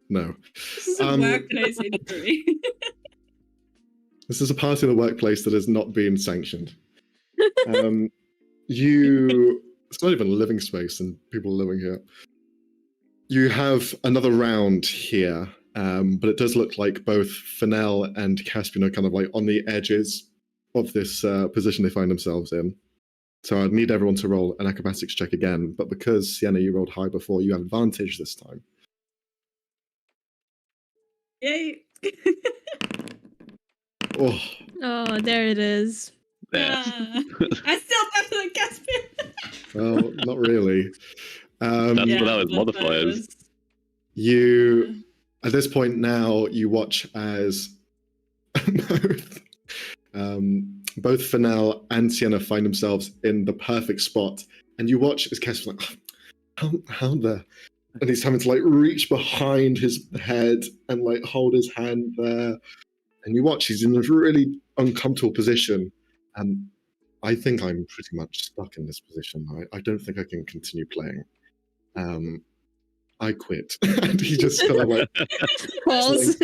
No. This is a workplace injury. This is a part of the workplace that has not been sanctioned. It's not even a living space and people are living here. You have another round here, but it does look like both Fennel and Caspian are kind of like on the edges of this position they find themselves in. So I'd need everyone to roll an acrobatics check again, but because Sienna, you rolled high before, you have advantage this time. Yay. Oh, There it is. There. I still better than Caspian. well, not really. That was modifiers. You, at this point now, you watch as both Fennel and Sienna find themselves in the perfect spot, and you watch as Caspian's like, how the... And he's having to like reach behind his head and like hold his hand there. And you watch, he's in a really uncomfortable position. And I think I'm pretty much stuck in this position. I don't think I can continue playing. I quit. And he just kind of like... Pause.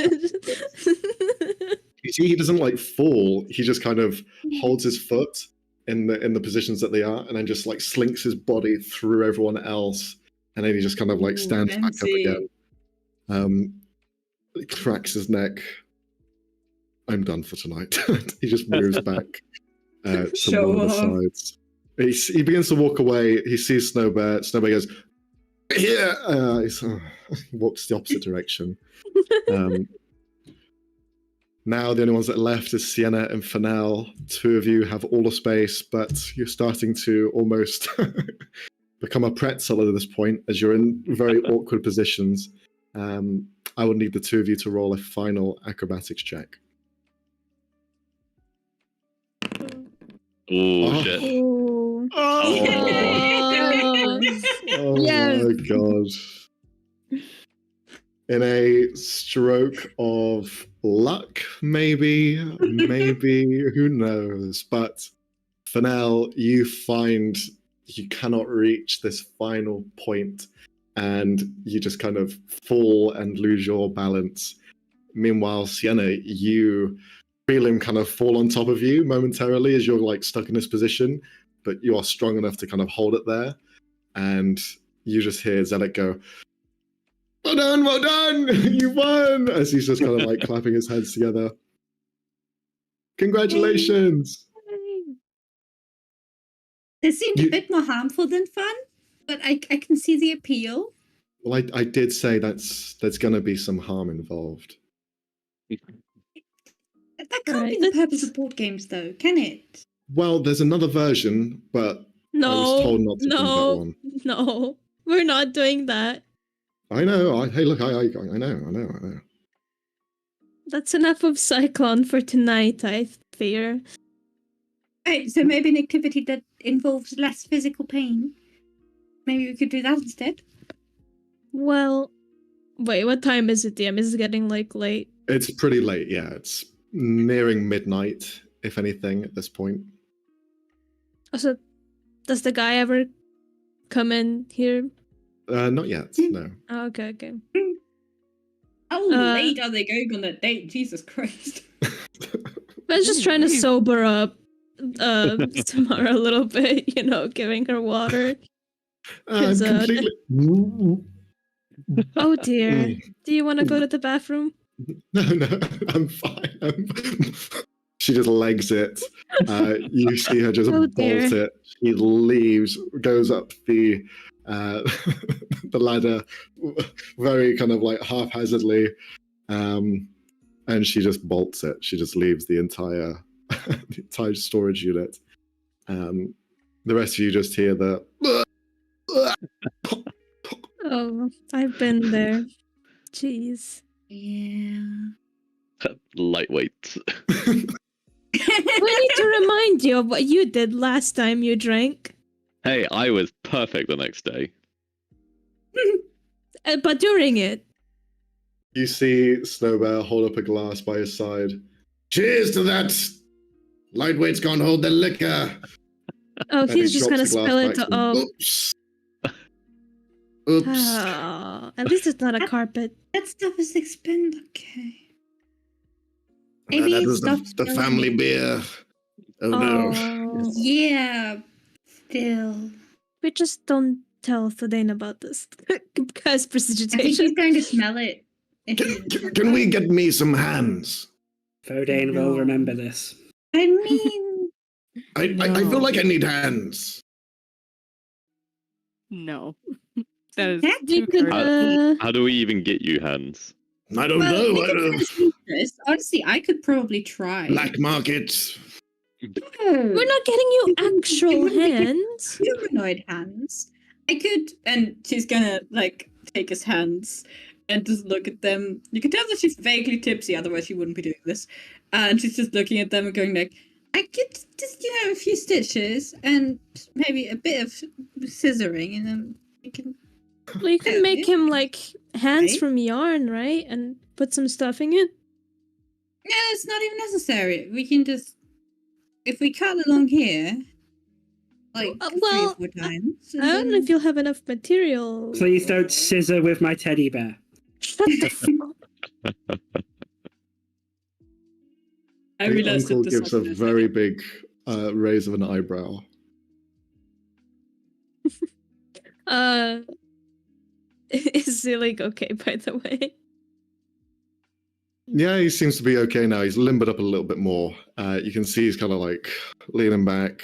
You see, he doesn't like fall. He just kind of holds his foot in the positions that they are, and then just like slinks his body through everyone else. And then he just kind of like stands back up again. He cracks his neck. I'm done for tonight. He just moves back to one of the sides. He begins to walk away. He sees Snowbear. Snowbear goes, here! He walks the opposite direction. Now the only ones that are left is Sienna and Fennel. Two of you have all the space, but you're starting to almost... become a pretzel at this point, as you're in very awkward positions. I would need the two of you to roll a final acrobatics check. Oh, shit. Oh. Oh Yes. my god. In a stroke of luck, maybe, who knows? But Fennel, you find you cannot reach this final point, and you just kind of fall and lose your balance. Meanwhile, Sienna, you feel him kind of fall on top of you momentarily as you're like stuck in this position, but you are strong enough to kind of hold it there. And you just hear Zelik go, well done, you won! As he's just kind of like clapping his hands together. Congratulations! This seemed a bit more harmful than fun, but I can see the appeal. Well, I did say there's going to be some harm involved. That can't be the purpose of board games, though, can it? Well, there's another version, but I was told not to think that one. No, we're not doing that. I know. Hey, look, I know. That's enough of Cyclone for tonight, I fear. Right, so maybe an activity that involves less physical pain. Maybe we could do that instead. Well, wait, what time is it, DM? Is it getting like late? It's pretty late, yeah. It's nearing midnight, if anything, at this point. Also, does the guy ever come in here? Not yet, no. Oh, okay. How late are they going on that date? Jesus Christ. was just trying to sober up Tamara a little bit, giving her water. I'm 'Cause, completely. Oh dear. Do you want to go to the bathroom? No, I'm fine. She just legs it. You see her just Oh, bolt dear. it. She leaves, goes up the the ladder, very kind of like haphazardly, and she just bolts it. She just leaves the entire storage unit. The rest of you just hear the. Oh, I've been there. Jeez. Yeah. Lightweight. We need to remind you of what you did last time you drank. Hey, I was perfect the next day. But during it. You see Snowbear hold up a glass by his side. Cheers to that! Lightweight's can't hold the liquor. Oh, And he's he just drops gonna the glass spill back it. to him. Oops. Oops. Oh, at least it's not a carpet. That stuff is expended. Okay. That Maybe it was stops the smelling family it. beer. Oh no. Oh, Yeah. Still. we just don't tell Thudane about this because I think precipitation. he's going to smell it. Can we get me some hands? Fodane will remember this. I mean, I No. feel like I need hands. No. That is That We too could, courteous. How do we even get you hands? I don't well, know. we I can don't... find some interest. Honestly, I could probably try. Black market. we're not getting you actual hands. Humanoid hands. I could, and she's gonna like take his hands and just look at them. You can tell that she's vaguely tipsy, otherwise she wouldn't be doing this. And she's just looking at them and going like, I could just, a few stitches and maybe a bit of scissoring, and then you can. Well, you can make him like hands Right? from yarn, right? And put some stuffing in. No, it's not even necessary. We can just, if we cut along here, like well, 3 or 4 times. I don't know if you'll have enough material. Please don't scissor with my teddy bear. Shut the fuck up. I The realized uncle that this gives a was very big raise of an eyebrow. Is Zelig okay, by the way? Yeah, he seems to be okay now. He's limbered up a little bit more. You can see he's kind of like leaning back.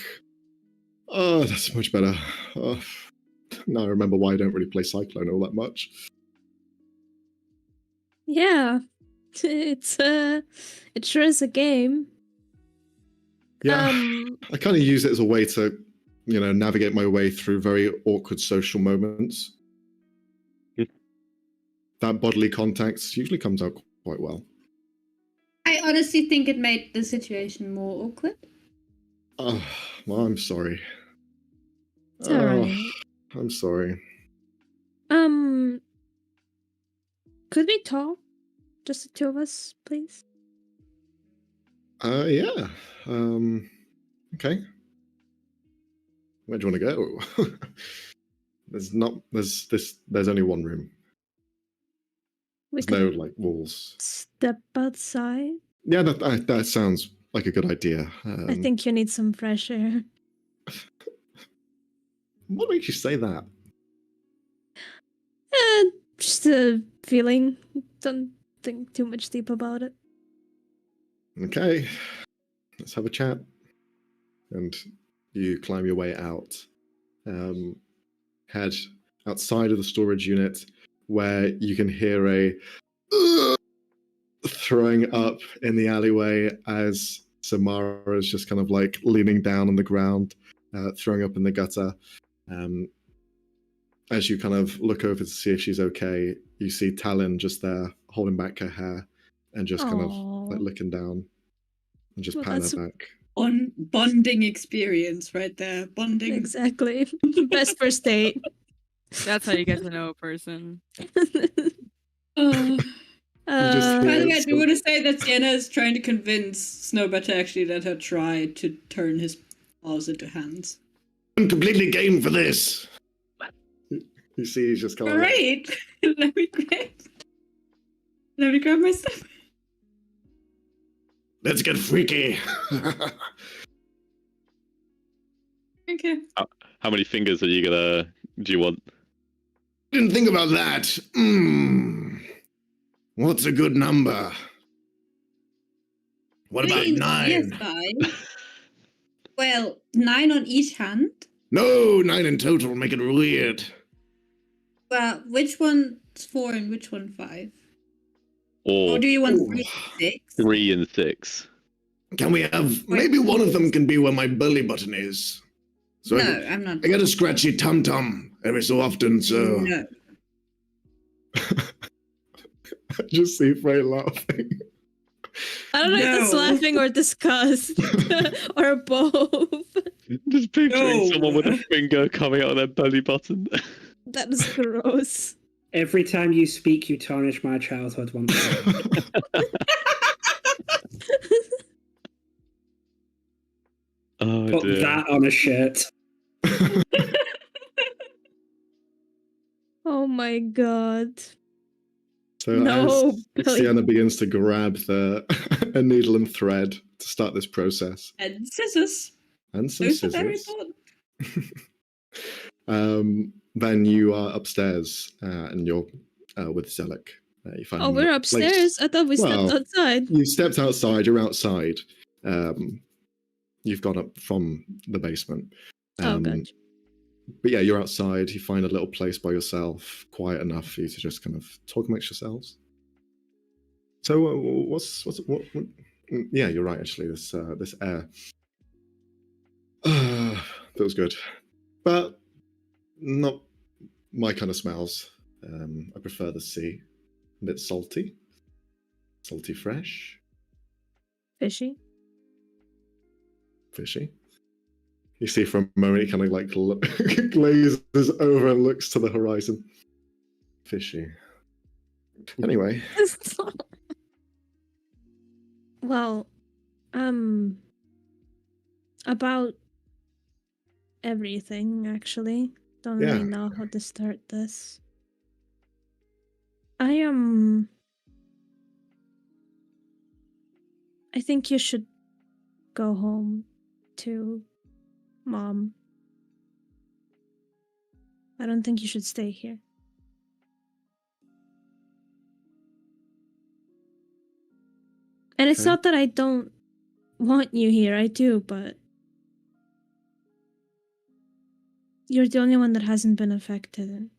Oh, that's much better. Oh, now I remember why I don't really play Cyclone all that much. Yeah. It's it sure is a game. Yeah, I kind of use it as a way to, navigate my way through very awkward social moments. That bodily contact usually comes out quite well. I honestly think it made the situation more awkward. Oh, well, I'm sorry. It's alright. I'm sorry. Could we talk? Just the two of us, please? Yeah. Okay. Where do you want to go? There's only one room. We There's could no walls. step outside. Yeah, that sounds like a good idea. I think you need some fresh air. What makes you say that? Just a feeling. Don't think too much deep about it. Okay, let's have a chat. And you climb your way out. Head outside of the storage unit, where you can hear a throwing up in the alleyway as Samara is just kind of like leaning down on the ground, throwing up in the gutter. As you kind of look over to see if she's okay, you see Talon just there holding back her hair and just kind of like Aw. looking down and just Well, patting that's- her back. Bonding experience right there. Bonding. Exactly. Best first date. That's how you get to know a person. Oh. By the way, I Yes. do want to say that Sienna is trying to convince Snowbat to actually let her try to turn his paws into hands. I'm completely game for this. You see, he's just kind of like, Great! Let me grab my stuff. Let's get freaky. Okay. How many fingers do you want? Didn't think about that. What's a good number? What I about mean, 9? yes, 5. Well, 9 on each hand. No, 9 in total. Make it weird. Well, which one's 4 and which one 5? Or do you want 3 and 6? 3 and 6. Can we have maybe one of them can be where my belly button is? So No, I'm not. I get a scratchy tum tum every so often. So No. I just see Frey laughing. I don't know if that's No. laughing or disgust or both. Just picturing No. someone with a finger coming out of their belly button. That is gross. Every time you speak, you tarnish my childhood once again. Oh Put dear. that on a shirt. Oh my god. So No, as Billy. Sienna begins to grab a needle and thread to start this process, And scissors. and some Those are very scissors. important. Then you are upstairs and you're with Zelik. You find Oh, him we're in a place- upstairs. I thought we Well, stepped outside. You stepped outside. You're outside. You've gone up from the basement. Oh, gotcha. But yeah, you're outside. You find a little place by yourself, quiet enough for you to just kind of talk amongst yourselves. So, what? Yeah, you're right. Actually, this air feels good, but not my kind of smells. I prefer the sea. A bit salty, fresh, Fishy. fishy. You see for a moment he kind of like glazes over and looks to the horizon. Fishy. Anyway. Well, about everything, actually. Don't Yeah. really know how to start this. I think you should go home to Mom. I don't think you should stay here. And it's Okay. not that I don't want you here, I do, but you're the only one that hasn't been affected. And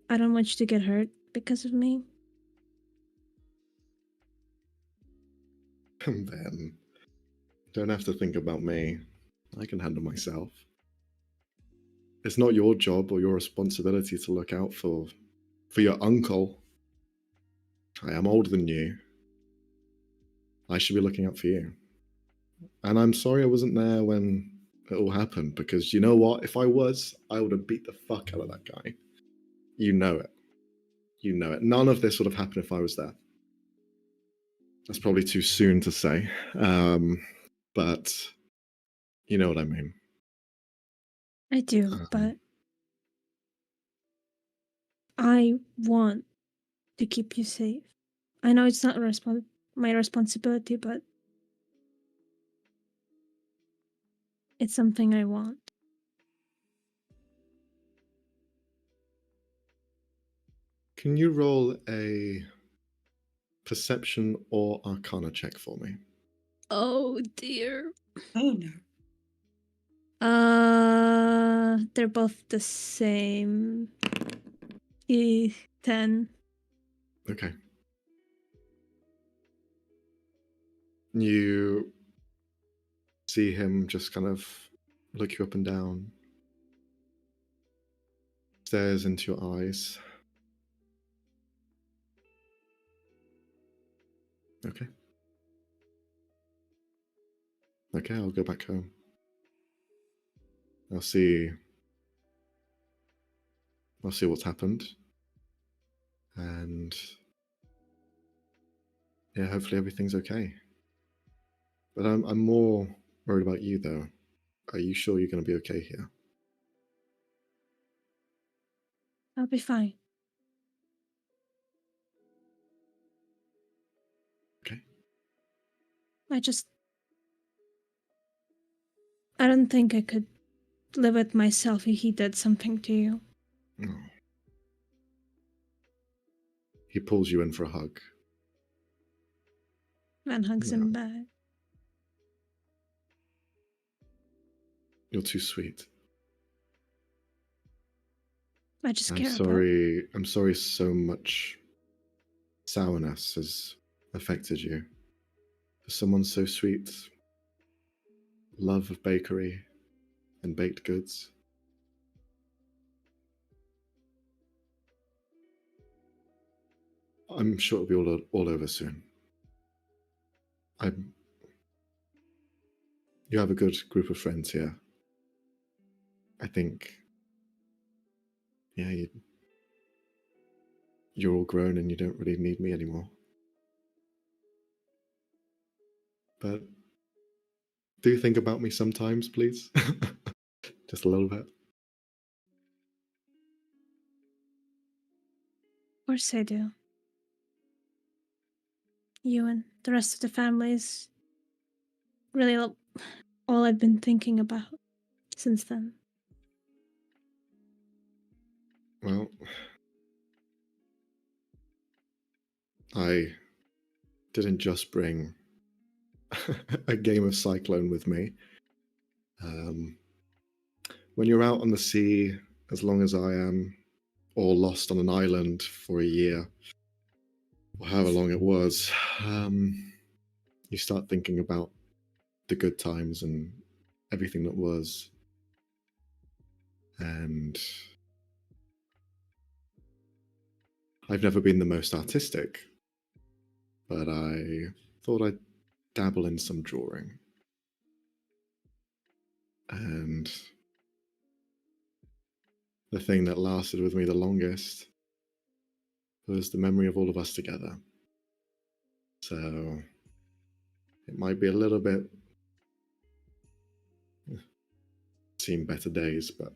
I don't want you to get hurt because of me. And then, don't have to think about me. I can handle myself. It's not your job or your responsibility to look out for your uncle. I am older than you. I should be looking out for you. And I'm sorry I wasn't there when it all happened, because you know what? If I was, I would have beat the fuck out of that guy. You know it. You know it. None of this would have happened if I was there. That's probably too soon to say. But you know what I mean. I do, but I want to keep you safe. I know it's not my responsibility, but it's something I want. Can you roll a perception or arcana check for me? Oh dear. Oh no. They're both the same. 10. Okay. You see him just kind of look you up and down, stares into your eyes. Okay. Okay, I'll go back home. I'll see what's happened. And yeah, hopefully everything's okay. But I'm more worried about you though. Are you sure you're going to be okay here? I'll be fine. Okay. I don't think I could live with myself if he did something to you. Oh. He pulls you in for a hug. And hugs No. him back. You're too sweet. I just I'm care sorry. I'm sorry so much sourness has affected you. For someone so sweet, love of bakery and baked goods. I'm sure it'll be all over soon. You have a good group of friends here. I think, yeah, you're all grown and you don't really need me anymore. But do think about me sometimes, please. Just a little bit. Of course I do. You and the rest of the family is really all I've been thinking about since then. Well, I didn't just bring a game of Cyclone with me. When you're out on the sea, as long as I am, or lost on an island for a year, or however long it was, you start thinking about the good times and everything that was. And I've never been the most artistic, but I thought I'd dabble in some drawing. And the thing that lasted with me the longest was the memory of all of us together. So it might be a little bit seen better days, but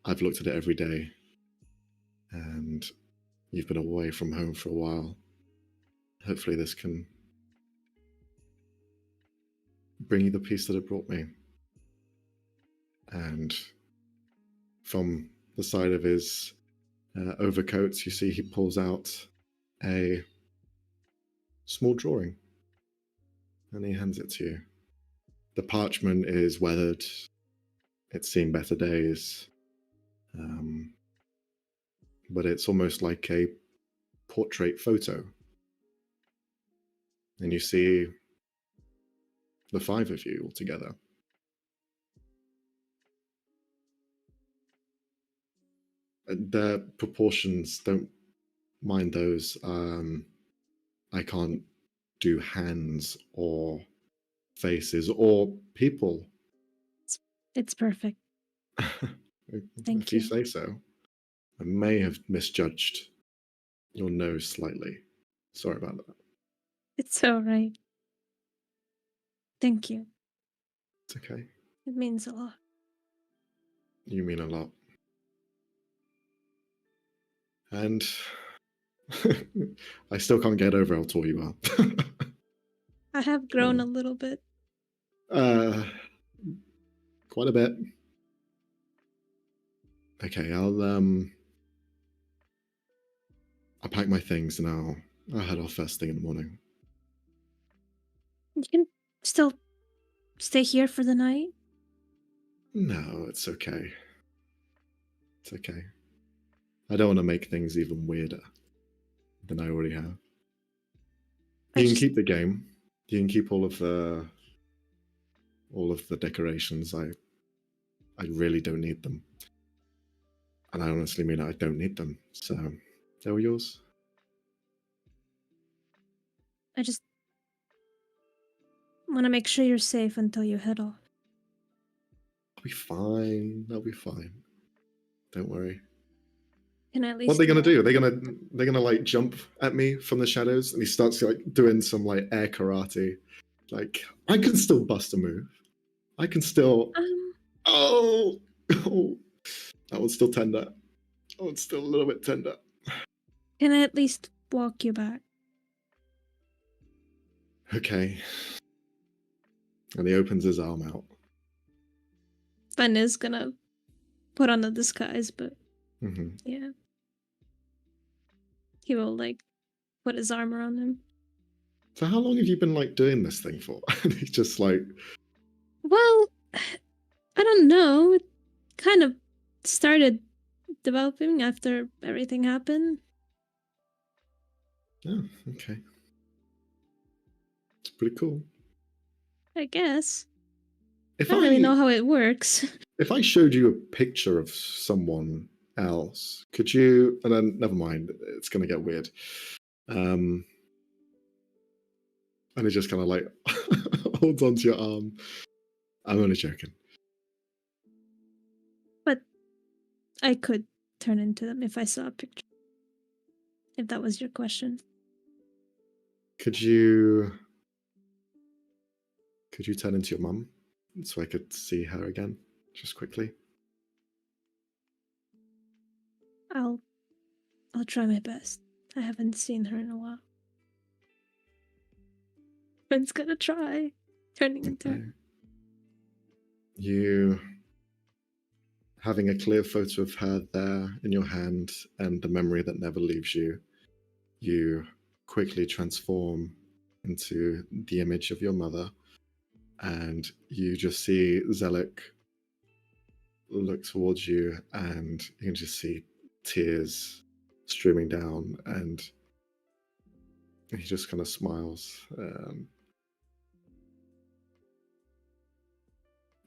I've looked at it every day, and you've been away from home for a while. Hopefully this can bring you the peace that it brought me. And from the side of his overcoats, you see he pulls out a small drawing and he hands it to you. The parchment is weathered. It's seen better days. But it's almost like a portrait photo. And you see the 5 of you all together. The proportions, don't mind those. I can't do hands or faces or people. It's perfect. Thank If you you. say so. I may have misjudged your nose slightly. Sorry about that. It's all right. Thank you. It's okay. It means a lot. You mean a lot. And I still can't get over how tall you are. I have grown a little bit. Quite a bit. Okay, I'll pack my things and I'll head off first thing in the morning. You can still stay here for the night. No, it's okay. It's okay. I don't want to make things even weirder than I already have. You can keep the game. You can keep all of the decorations. I really don't need them. And I honestly mean I don't need them. So they're all yours. I just want to make sure you're safe until you head off. I'll be fine. I'll be fine. Don't worry. Can I at least What are they gonna do? They're gonna like jump at me from the shadows, and he starts like doing some like air karate. Like I can still bust a move. I can still. Oh, that one's still tender. Oh, it's still a little bit tender. Can I at least walk you back? Okay. And he opens his arm out. Fen is gonna put on the disguise, but Hmm. yeah. He will, like, put his arm around him. So how long have you been like doing this thing for? And he's just like, Well, I don't know. It kind of started developing after everything happened. oh, okay. It's pretty cool. I guess. If I don't really know how it works. if I showed you a picture of someone else, could you? And then never mind, it's gonna get weird. And he just kind of like holds onto your arm. I'm only joking. But I could turn into them if I saw a picture. If that was your question. Could you turn into your mum so I could see her again, just quickly? I'll try my best. I haven't seen her in a while. Ben's gonna try turning into her. Okay. You having a clear photo of her there in your hand and the memory that never leaves you, you quickly transform into the image of your mother, and you just see Zelik look towards you, and you can just see tears streaming down, and he just kind of smiles.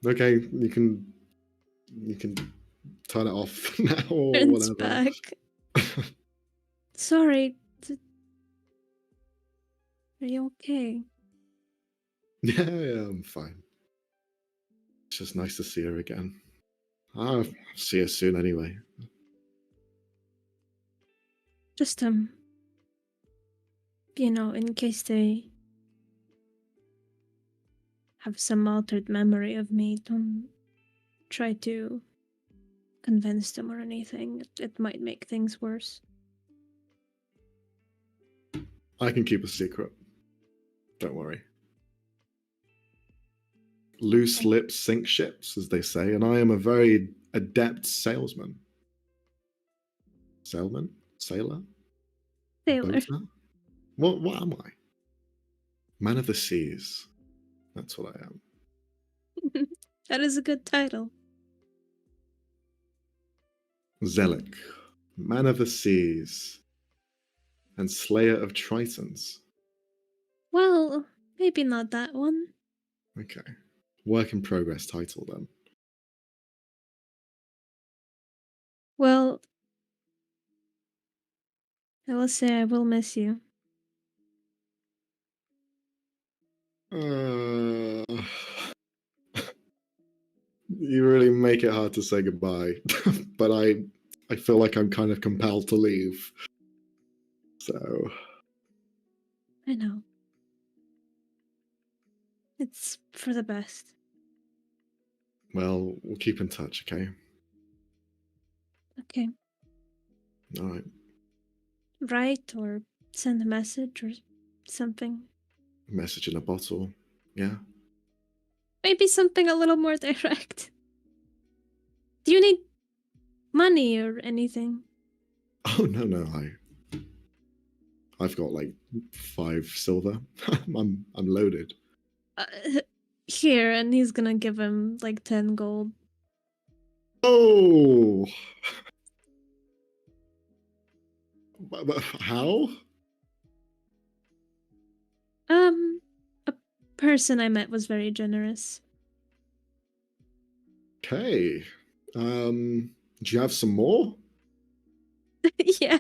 Okay, you can turn it off now or Turns whatever. back. Sorry. Are you okay? Yeah, I'm fine. It's just nice to see her again. I'll see her soon anyway. Just in case they have some altered memory of me, don't try to convince them or anything. It might make things worse. I can keep a secret. Don't worry. Loose lips sink ships, as they say, and I am a very adept salesman. Sailman? Sailor? Sailor. Boater? What am I? Man of the seas. That's what I am. That is a good title. Zelik, man of the seas, and slayer of Tritons. Well, maybe not that one. Okay. Work in progress title then. Well, I will say I will miss you. You really make it hard to say goodbye, but I feel like I'm kind of compelled to leave. So I know. It's for the best. well, we'll keep in touch, okay? Okay. All right. Write or send a message or something. Message in a bottle. Yeah. Maybe something a little more direct. Do you need money or anything? Oh no, I've got like 5 silver. I'm loaded. Uh, here, and he's gonna give him like 10 gold. Oh. But how? A person I met was very generous. Okay. Do you have some more? Yeah.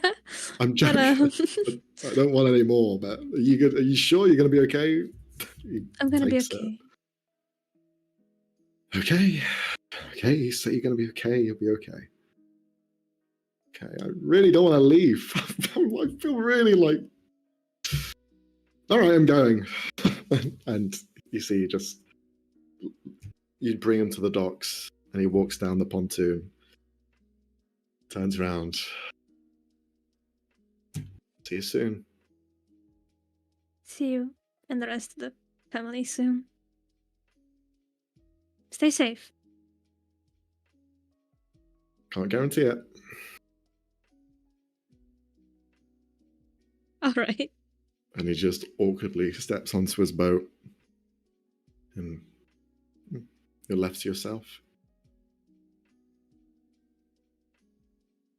I'm But, joking. I don't want any more, but are you good? Are you sure you're gonna be okay? He I'm gonna be takes it. okay. Okay. Okay, you say you're gonna be okay, you'll be okay. Okay, I really don't want to leave. I feel really like, all right, I'm going. And you see, you bring him to the docks, and he walks down the pontoon, turns around. See you soon. See you and the rest of the family soon. Stay safe. Can't guarantee it. All right. And he just awkwardly steps onto his boat. And you're left to yourself.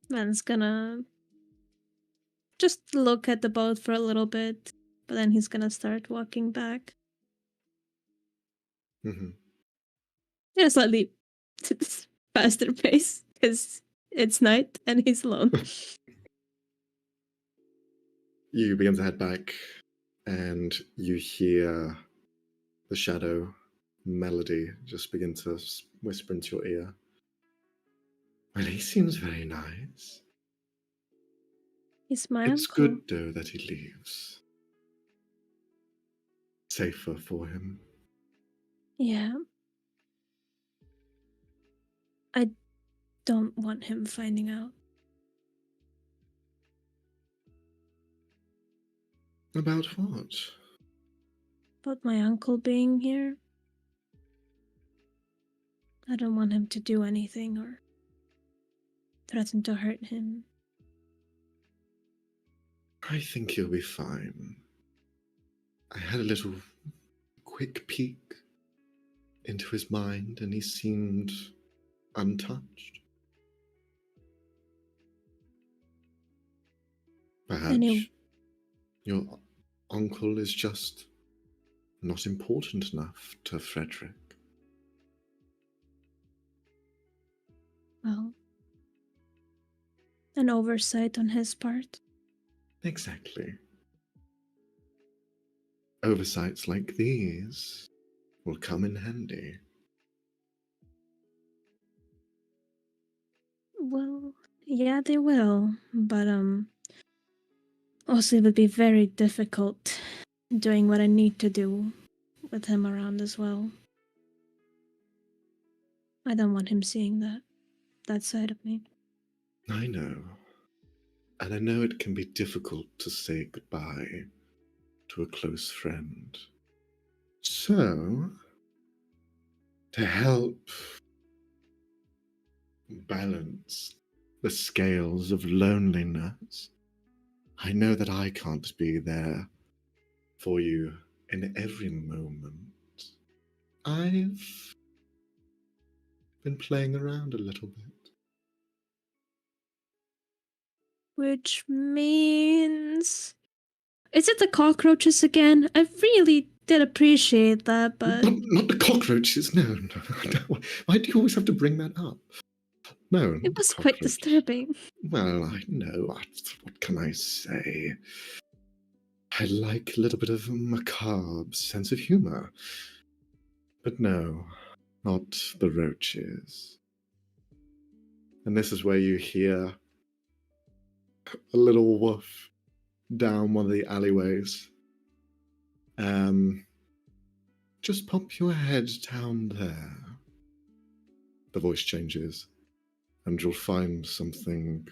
Man's gonna just look at the boat for a little bit, but then he's gonna start walking back. Mm-hmm. In a slightly faster pace, because it's night and he's alone. You begin to head back, and you hear the shadow melody just begin to whisper into your ear. Well, he seems very nice. He's my It's uncle. good, though, that he leaves. Safer for him. Yeah. I don't want him finding out. About what? About my uncle being here. I don't want him to do anything or threaten to hurt him. I think he'll be fine. I had a little quick peek into his mind, and he seemed untouched. Perhaps your uncle is just not important enough to Frederick. Well, an oversight on his part. Exactly. Oversights like these will come in handy. Well, yeah, they will, but also it would be very difficult doing what I need to do with him around as well. I don't want him seeing that side of me. I know. And I know it can be difficult to say goodbye to a close friend. So, to help balance the scales of loneliness, I know that I can't be there for you in every moment. I've been playing around a little bit. Which means... Is it the cockroaches again? I really did appreciate that, but... Not the cockroaches, no. Why do you always have to bring that up? No, It was quite disturbing. Well, I know. What can I say? I like a little bit of macabre sense of humor. But no, not the roaches. And this is where you hear a little woof down one of the alleyways. Just pop your head down there. The voice changes, and you'll find something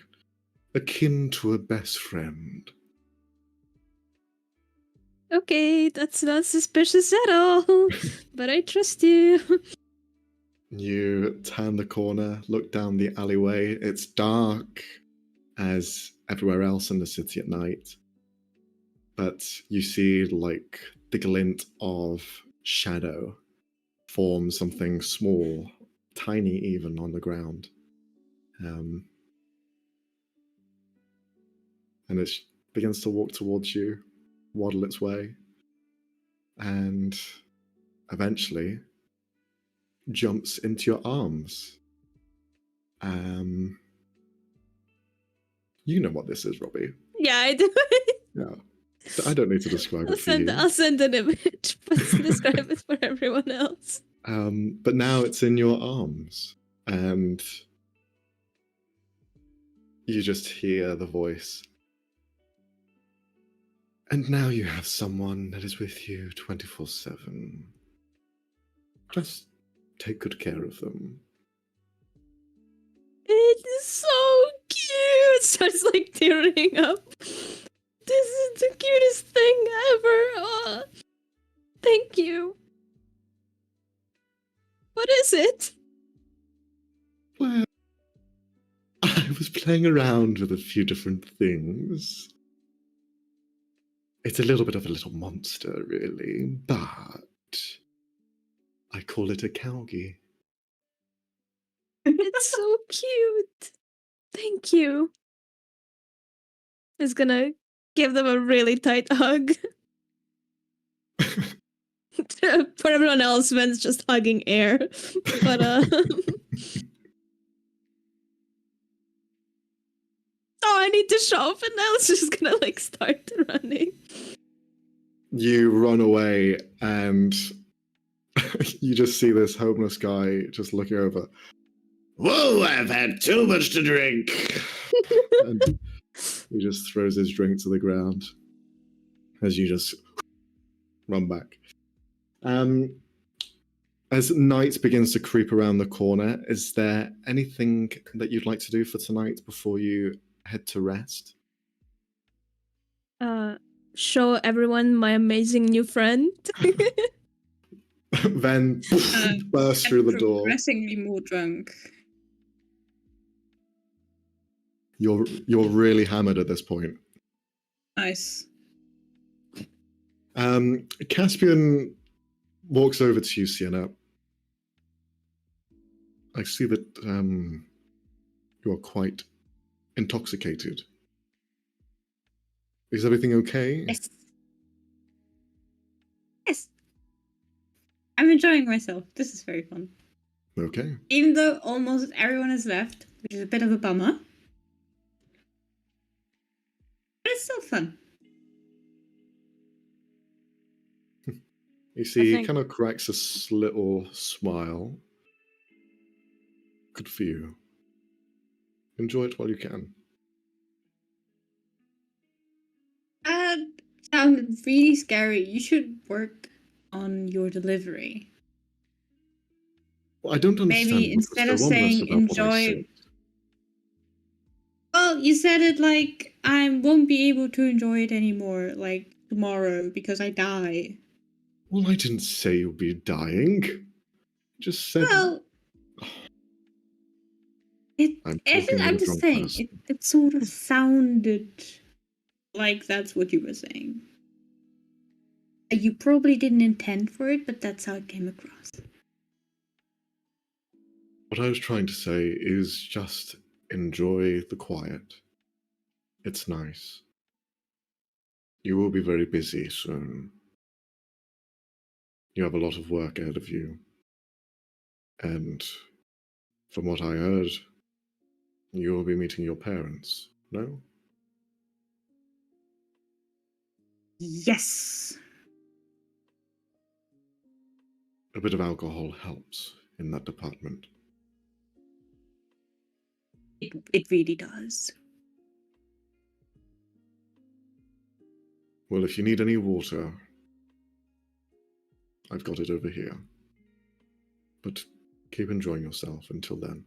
akin to a best friend. Okay, that's not suspicious at all, but I trust you. You turn the corner, look down the alleyway. It's dark as everywhere else in the city at night. But you see, like, the glint of shadow form something small, tiny even, on the ground. And it begins to walk towards you, waddle its way, and eventually jumps into your arms. You know what this is, Robbie. Yeah, I do. Yeah. I don't need to describe it for you. I'll send an image, but describe it for everyone else. But now it's in your arms, and you just hear the voice. And now you have someone that is with you 24/7. Just take good care of them. It is so cute. Starts like tearing up. This is the cutest thing ever. it? Well, I was playing around with a few different things. It's a little bit of a little monster, really, but I call it a cowgie. It's so cute. Thank you. It's gonna give them a really tight hug. For everyone else, Ven's just hugging air. But oh, I need to show up, and now it's just gonna like start running. You run away, and you just see this homeless guy just looking over. Whoa, I've had too much to drink. And he just throws his drink to the ground as you just run back. As night begins to creep around the corner, is there anything that you'd like to do for tonight before you head to rest? Show everyone my amazing new friend. Then burst through the door. Progressively more drunk. You're really hammered at this point. Nice. Caspian walks over to you, Sienna. I see that you are quite intoxicated. Is everything okay? Yes. Yes. I'm enjoying myself. This is very fun. Okay. Even though almost everyone has left, which is a bit of a bummer. But it's still fun. You see, he think- kind of cracks a little smile. Good for you. Enjoy it while you can. Sounds really scary. You should work on your delivery. Well, I don't understand. Maybe what instead was of so ominous saying about what I enjoy. said. Well, you said it like I won't be able to enjoy it anymore, like tomorrow, because I die. Well, I didn't say you'll be dying. Just said. Well, I'm talking with I'm a just drunk saying, person. it sort of sounded like that's what you were saying. You probably didn't intend for it, but that's how it came across. What I was trying to say is just enjoy the quiet. It's nice. You will be very busy soon. You have a lot of work ahead of you. And from what I heard, you will be meeting your parents, no? Yes. A bit of alcohol helps in that department. It really does. Well, if you need any water, I've got it over here. But keep enjoying yourself until then.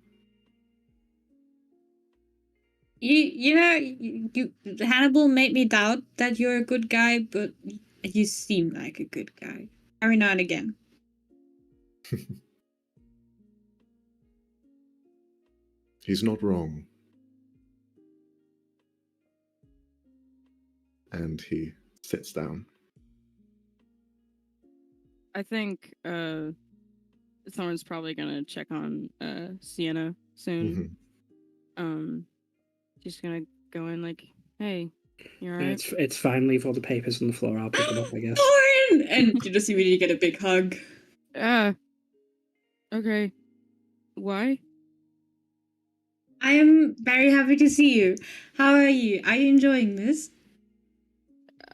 You know, you Hannibal made me doubt that you're a good guy, but you seem like a good guy every now and again. He's not wrong. And he sits down. I think Thorn's probably gonna check on Sienna soon. Mhm. She's gonna go in like, hey, you alright? It's fine. Leave all the papers on the floor. I'll pick them up, I guess. Thorn! And you just immediately get a big hug. Okay. Why? I am very happy to see you. How are you? Are you enjoying this?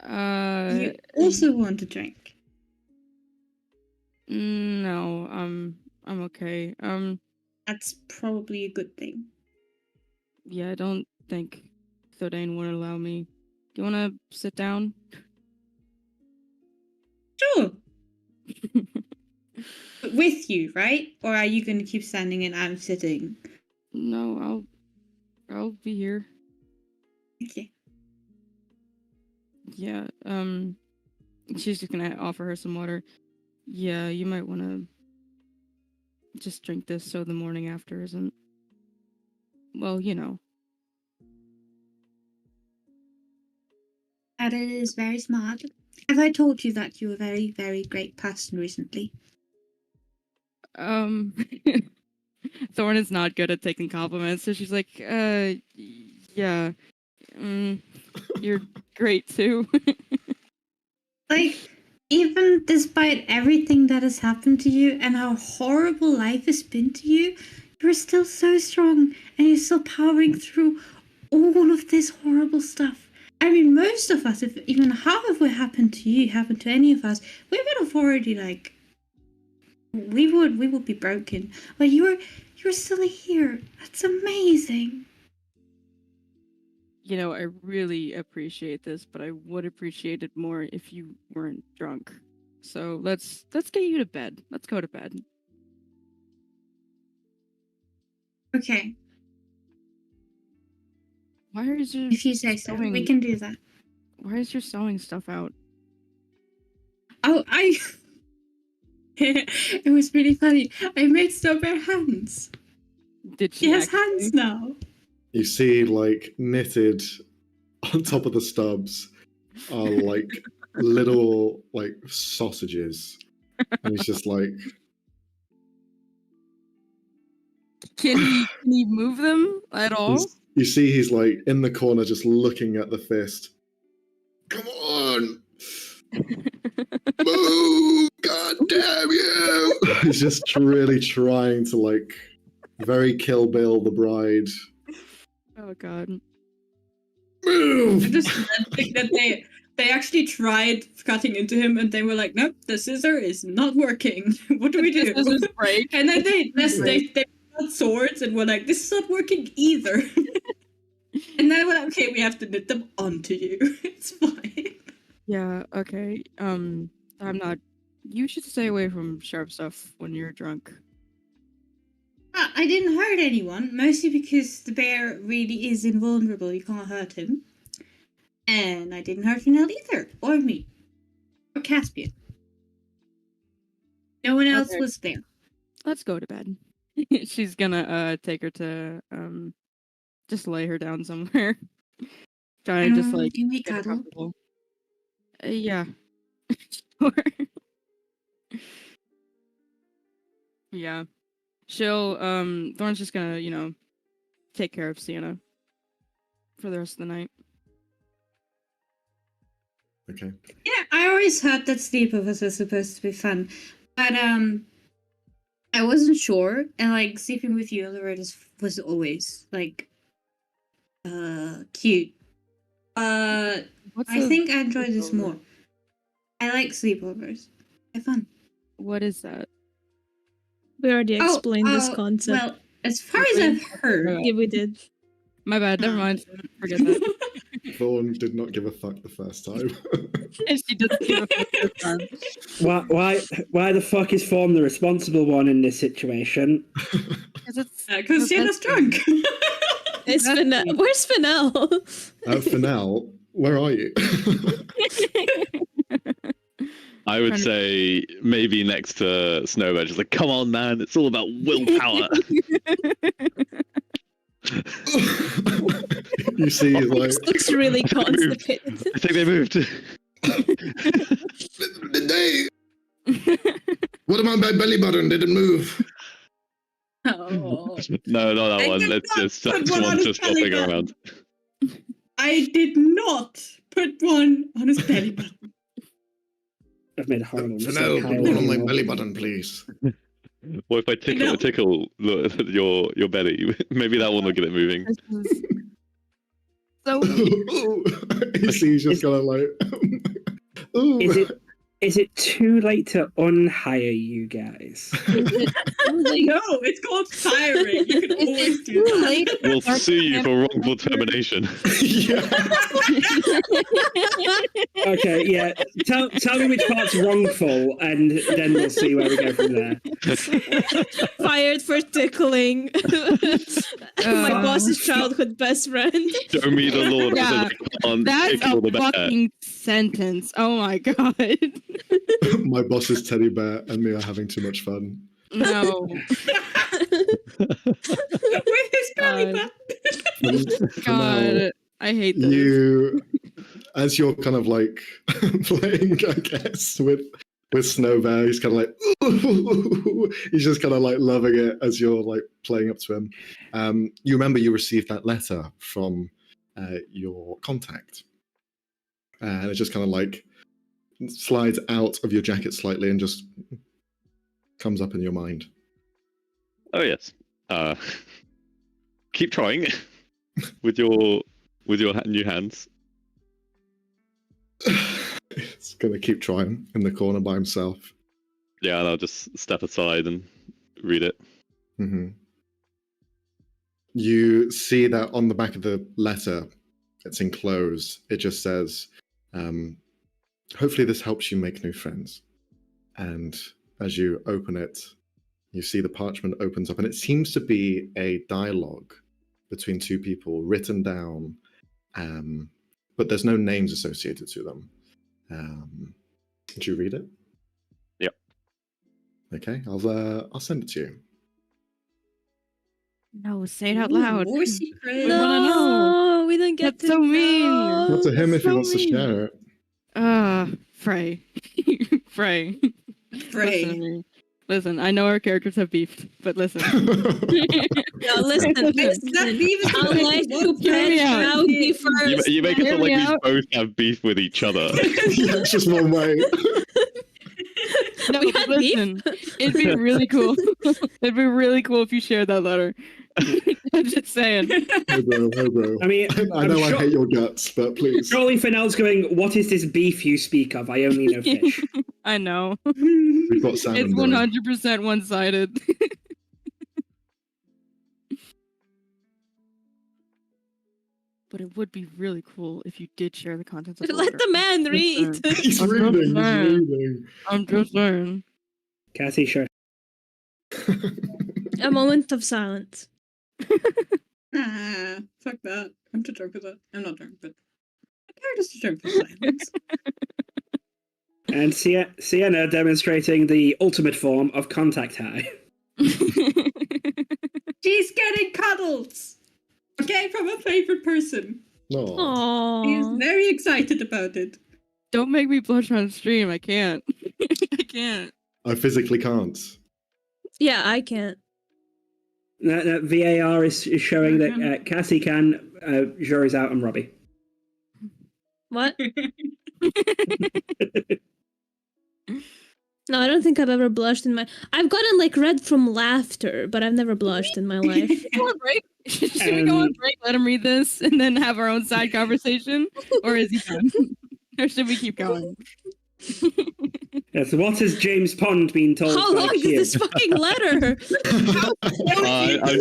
Do you also want to drink? No, I'm okay. That's probably a good thing. Yeah, I don't think Thordain would allow me. Do you wanna sit down? Sure. But with you, right? Or are you going to keep standing and I'm sitting? No, I'll be here. Okay. Yeah, she's just gonna offer her some water. Yeah, you might just drink this so the morning after isn't, well, you know. That is very smart. Have I told you that you're a very, very great person recently? Thorn is not good at taking compliments, so she's like, yeah, you're great too. Like, even despite everything that has happened to you and how horrible life has been to you, you're still so strong and you're still powering through all of this horrible stuff. I mean, most of us, if even half of what happened to you happened to any of us, we would have already like we would be broken. But you're still here. That's amazing. You know, I really appreciate this, but I would appreciate it more if you weren't drunk. So let's get you to bed. Let's go to bed. Okay, Why is your if you say so, we sewing- can do that. Why is your sewing stuff out? Oh, it was really funny. I made Snowbear hands. Did She has hands actually? now. You see, like, knitted on top of the stubs are like little like sausages, and he's just like, Can he move them at all? you see, he's like in the corner, just looking at the fist. Come on, move! God damn you! He's just really trying to like very Kill Bill the bride. Oh god. Move! I just think that they actually tried cutting into him and they were like, nope, the scissor is not working. What do we do? This is break. And then they got swords and were like, this is not working either. And then we're like, okay, we have to knit them onto you. It's fine. Yeah, okay. I'm not. You should stay away from sharp stuff when you're drunk. I didn't hurt anyone, mostly because the bear really is invulnerable. You can't hurt him. And I didn't hurt Fennel either, or me, or Caspian. No one else Okay. was there. Let's go to bed. She's gonna take her to just lay her down somewhere. Try to just like Can we get her cuddle? comfortable. Yeah. Sure. Yeah. She'll Thorn's just gonna, you know, take care of Sienna for the rest of the night. Okay. Yeah, I always heard that sleepovers were supposed to be fun, but I wasn't sure, and like sleeping with you, Loretta, was always like cute. What's I a think I enjoy this sleepover? more. I like sleepovers. They're fun. What is that? We already explained this concept. Well, as far as I've heard, Yeah, we did. My bad, never mind. Forget that. Thorn did not give a fuck the first time. She doesn't give a fuck this time. Why the fuck is Form the responsible one in this situation? because Sienna's drunk. It's Fennel. Where's Fennel? Fennel, where are you? I would say maybe next to Snowbird, just like, come on, man, it's all about willpower. You see, he's like, This looks really constipated. I think they moved. did they? What about my belly button? Did it move? Oh. No, not that I one. did It's not just put one on someone his just belly flopping button. around. I did not put one on his belly button. I've made a horrible Fennel, mistake. put one on my belly button, please. What if I tickle your belly? Maybe that one will get it moving. This is so You see, he's just gonna like. Ooh. Is it too late to unhire you guys? No, it's called tiring. You can always do too that. late? We'll sue you for wrongful termination. Yeah. Okay, yeah. Tell me which part's wrongful, and then we'll see where we go from there. Fired for tickling. My boss's childhood best friend. Show me the law that Yeah, says I can't That's tickle the a bear. fucking sentence. Oh my god. My boss's teddy bear and me are having too much fun. No. With his belly God. button. God, I hate this. You, as you're kind of like playing, I guess, with Snow Bear, he's kind of like, he's just kind of like loving it as you're like playing up to him. You remember you received that letter from your contact, and it just kind of like slides out of your jacket slightly and just comes up in your mind. Oh yes. Keep trying with your new hands. It's gonna keep trying in the corner by himself. Yeah, and I'll just step aside and read it. Mm-hmm. You see that on the back of the letter, it's enclosed. It just says, hopefully this helps you make new friends. And as you open it, you see the parchment opens up, and it seems to be a dialogue between two people written down, but there's no names associated to them. Did you read it? Yep. Okay, I'll send it to you. No, say it out loud. More secrets. We wanna know. No, we didn't get That's to so mean. know. Not to him if he so wants to mean. share it. Frey. Frey. Frey. Listen to me. Listen, I know our characters have beefed, but listen. No, listen. It's not even I'll let you Hear me out. Rowdy first. You make it Hear sound like me we out. both have beef with each other. Yeah, it's just one way. No, We but had beef? listen, it'd be really cool. It'd be really cool if you shared that letter. I'm just saying. Hey bro. I mean, I know I hate your guts, but please. surely Fennell's going, what is this beef you speak of? I only know fish. I know. We've got salmon. It's bro. 100% one-sided. But it would be really cool if you did share the contents of the Let letter. the man read. He's I'm reading. He's saying. reading. I'm just saying. Cassie, sure. A moment of silence. Fuck that. I'm too drunk for that. I'm not drunk, but my character's too drunk for silence. And Sienna demonstrating the ultimate form of contact high. She's getting cuddles! Okay, from a favorite person. No. He is Aww. very excited about it. Don't make me blush on stream. I can't. I can't. I physically can't. Yeah, I can't. VAR is showing that Cassie can, Jury's out, and Robbie. What? No, I don't think I've ever blushed in my. I've gotten like red from laughter, but I've never blushed in my life. Go on break. Should we go on break? Let him read this and then have our own side conversation, or is he done? Or should we keep going? Yes, what has James Pond been told? How by long is Q? this fucking letter? I'm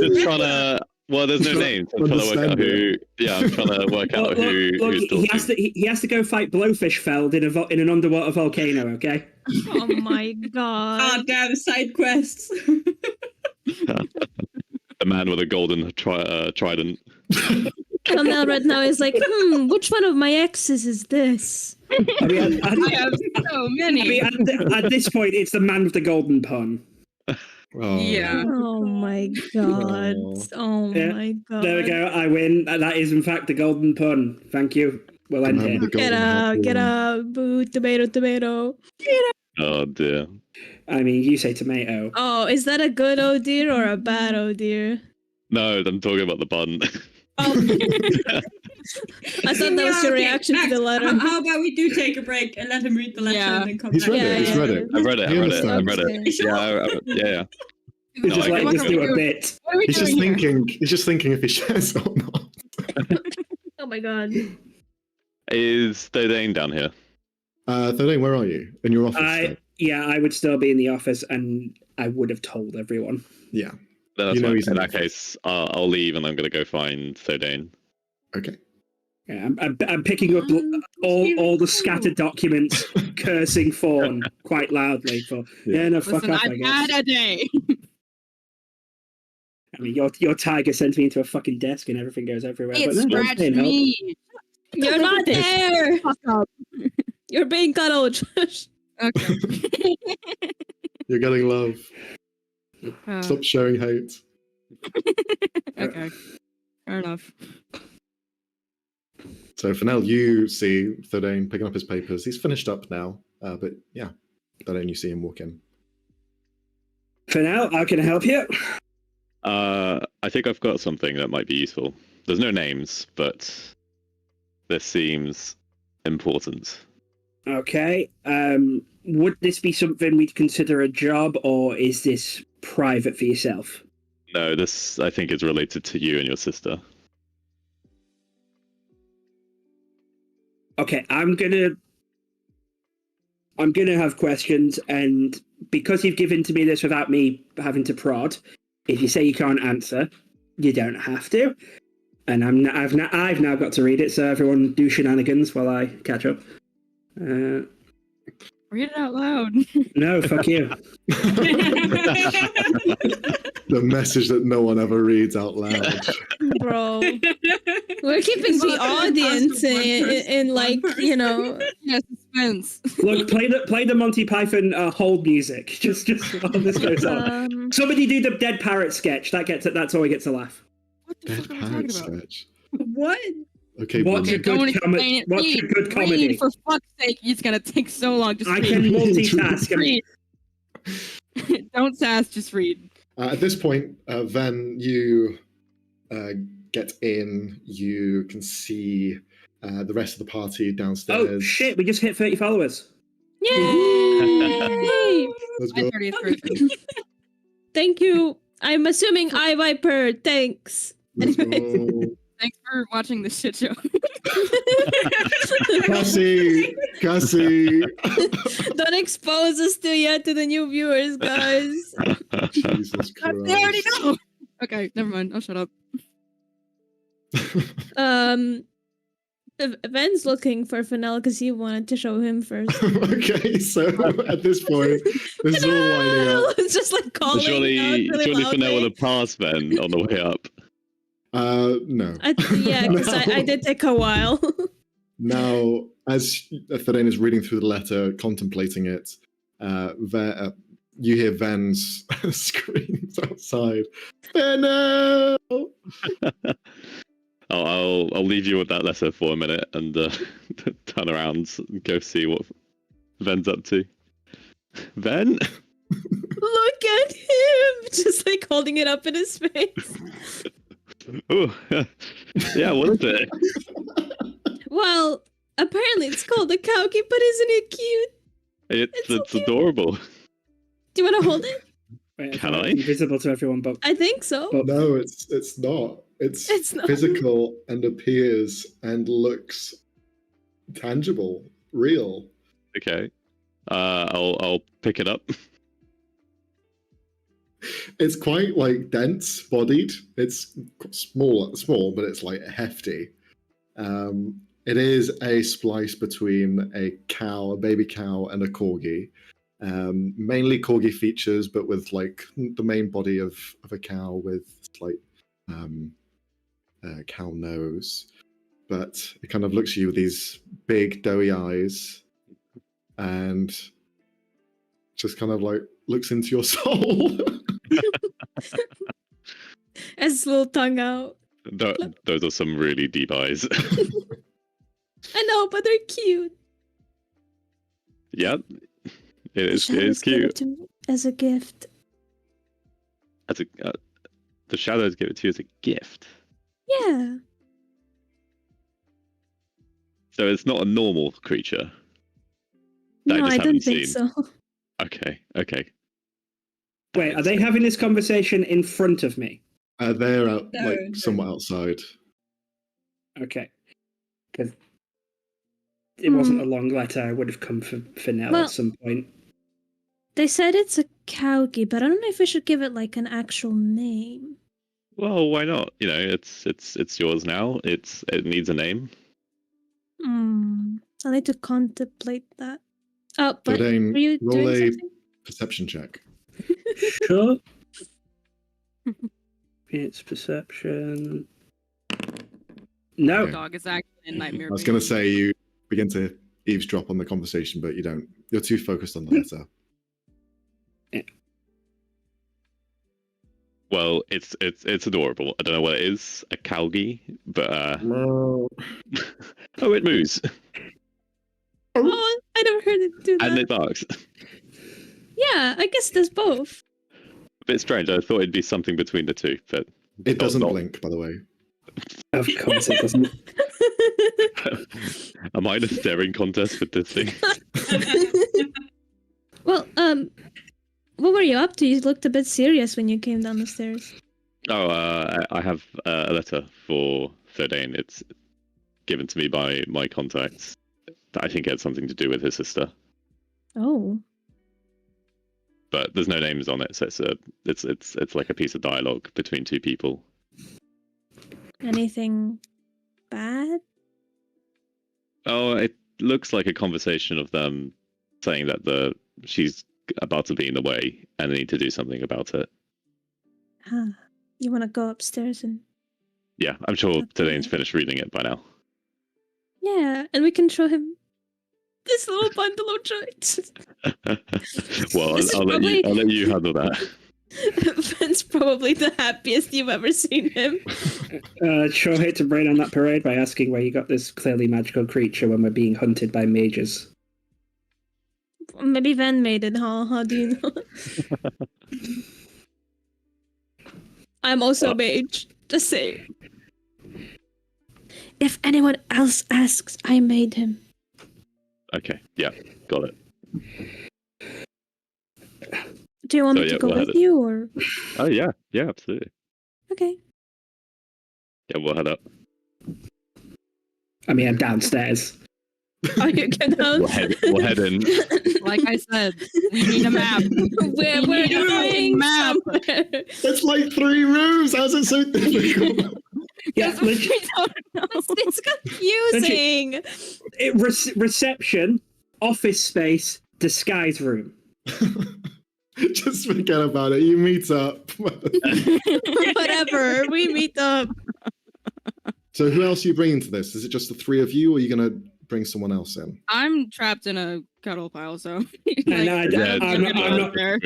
just trying to. Well, there's no names. I'm trying to work out who. Yeah, I'm trying to work out who. Look, who's he has talking. to. He has to go fight Blowfishfeld in an underwater volcano. Okay. Oh my Ah, god. damn, side quests. The man with a golden trident. Thumbnail right now is like, which one of my exes is this? I mean, I have so many. at this point, it's the man with the golden pun. Oh. Yeah. Oh my god. Oh Yeah, my god. There we go. I win. That is, in fact, the golden pun. Thank you. We'll end here. Get out, boo, tomato. Oh dear. I mean, you say tomato. Oh, is that a good oh dear or a bad oh dear? No, I'm talking about the bun. Oh. I thought that was your reaction to the letter. How about we do take a break and let him read the letter Yeah. and then come He's back? read it. Yeah, He's yeah, read yeah. it. I read it. He I understands. read it. Yeah. It's No, just I like, get just it. do a bit. What are we He's just doing here? thinking. He's just thinking if he shares it or not. Oh my god. Is Dodane down here? Thordain, where are you? In your office? still? I would still be in the office, and I would have told everyone. Yeah. No, that's You know fine. he's In in that the case, I'll leave and I'm going to go find Dodane. Okay. Yeah, I'm picking up all the scattered documents, cursing Fawn quite loudly. For no, fuck Listen, off. I I've guess. had a day. I mean, your tiger sends me into a fucking desk and everything goes everywhere. It but no, I'm scratched staying home. me. You're not there! Fuck up. You're being cuddled. Okay. You're getting love. Stop showing hate. Okay. Fair enough. So Fennel, you see Thordain picking up his papers. He's finished up now, but yeah, Thordain, you see him walk in. For now, how can I help you? I think I've got something that might be useful. There's no names, but this seems important. Okay. Would this be something we'd consider a job, or is this private for yourself? No, this I think is related to you and your sister. Okay, I'm gonna have questions, and because you've given to me this without me having to prod, if you say you can't answer, you don't have to. And I've now got to read it, so everyone do shenanigans while I catch up. Read it out loud. No, fuck you. The message that no one ever reads out loud. Bro. We're keeping the audience in like, you know. Yeah, suspense. Look, play the Monty Python hold music. Just while this goes on. Somebody do the dead parrot sketch. That's all he gets a laugh. What the Dead fuck are we talking parrot about? sketch. What? Okay, What's a Blumen. good comedy? What's a good comedy? Read, for fuck's sake, it's gonna take so long. Just I read. can multitask. Read. Don't sass, just read. At this point, Ven, you get in. You can see the rest of the party downstairs. Oh shit! We just hit 30 followers. Yay! Let's My go. 30th birthday. Thank you. I'm assuming iViper. Thanks. Let's go. Thanks for watching this shit show. Cassie. Don't expose us to the new viewers, guys. Jesus They already Christ. know. Okay, never mind. I'll shut up. Ven's looking for Fennel because he wanted to show him first. Okay, so at this point, this is all winding up. It's just like calling Surely, out really Fennel would loudly. have passed Ben on the way up. No. Yeah, because I did take a while. Now, as Thordain is reading through the letter, contemplating it, you hear Ven's screams outside. Venno! I'll leave you with that letter for a minute and turn around and go see what Ven's up to. Ven? Look at him! Just like holding it up in his face. Oh, yeah, what is it? Well, apparently it's called a Kauki, but isn't it cute? It's so cute. adorable. Do you want to hold it? Wait, Can thought I? it's invisible to everyone, but I think so. No, it's not. It's not. physical and appears and looks tangible, real. Okay. I'll pick it up. It's quite like dense bodied. It's small, but it's like hefty. It is a splice between a baby cow, and a corgi. Mainly corgi features, but with like the main body of a cow with slight cow nose. But it kind of looks at you with these big doughy eyes, and just kind of like looks into your soul. Has his little tongue out. Those are some really deep eyes. I know, but they're cute. Yeah, it is Shadows gave cute. it to me as a gift. The shadows give it to you as a gift. Yeah. So it's not a normal creature. that No, just I don't haven't think seen. so. Okay. wait, are they having this conversation in front of me? They're out, No, like no. somewhat outside. Okay. Because it wasn't a long letter. I would have come for Nell Well- at some point. They said it's a Kauki, but I don't know if we should give it like an actual name. Well, why not? You know, it's yours now. It needs a name. I'll need to contemplate that. Oh, but Dane, are you roll doing a something? perception check. Sure. It's perception. No. Okay. Dog is actually a nightmare. I was going to say you begin to eavesdrop on the conversation, but you don't. You're too focused on the letter. Well, it's adorable. I don't know what it is, a calgi, but No. oh, it moves Oh, I never heard it do and that. it barks. Yeah, I guess there's both. A bit strange. I thought it'd be something between the two, but It doesn't not. blink, by the way. Of course it doesn't. Am I in a staring contest with this thing? Well, what were you up to? You looked a bit serious when you came down the stairs. Oh, I have a letter for Therdane. It's given to me by my contacts. I think it had something to do with his sister, Oh. but there's no names on it, so it's like a piece of dialogue between two people. Anything bad? Oh, it looks like a conversation of them saying that she's about to be in the way and they need to do something about it. Huh. You want to go upstairs and... Yeah, I'm sure Okay. Terdane's finished reading it by now. Yeah, and we can show him this little bundle of joints. Well, This is I'll let you handle that. Ben's probably the happiest you've ever seen him. Sure hate to brain on that parade by asking where you got this clearly magical creature when we're being hunted by mages. Maybe Van made it, huh? How do you know? I'm also a mage. Just say. If anyone else asks, I made him. Okay, yeah, got it. Do you want So, me to yeah, go we'll with head it. you, or Oh yeah, absolutely. okay? Yeah, we'll head up. I mean, I'm downstairs. Oh, you can help. We'll head in. Like I said, we need a map. We're need a going map. somewhere. It's like 3 rooms. How's it so difficult? Yeah, Because we don't know. It's confusing. reception, office space, disguise room. Just forget about it. You meet up. Whatever. We meet up. So who else are you bringing to this? Is it just the 3 of you, or are you going to bring someone else in? I'm trapped in a cuddle pile, so. And I'm not- there.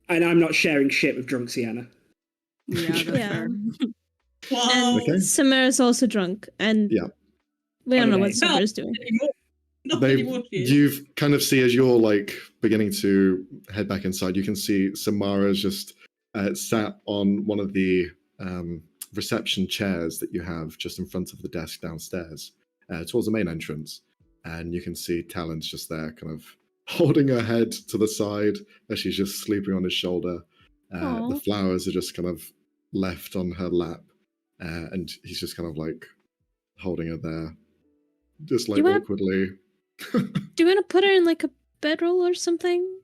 And I'm not sharing shit with drunk Sienna. Yeah, that's Yeah. fair. Wow. And Okay. Samara's also drunk, and Yeah. we don't know Okay. what Samara's doing. Not They, anymore. you've kind of see as you're like beginning to head back inside, you can see Samara's just sat on one of the reception chairs that you have just in front of the desk downstairs towards the main entrance. And you can see Talon's just there kind of holding her head to the side as she's just sleeping on his shoulder. Aw. The flowers are just kind of left on her lap. And he's just kind of like holding her there, just like You wanna- awkwardly. Do you want to put her in like a bedroll or something?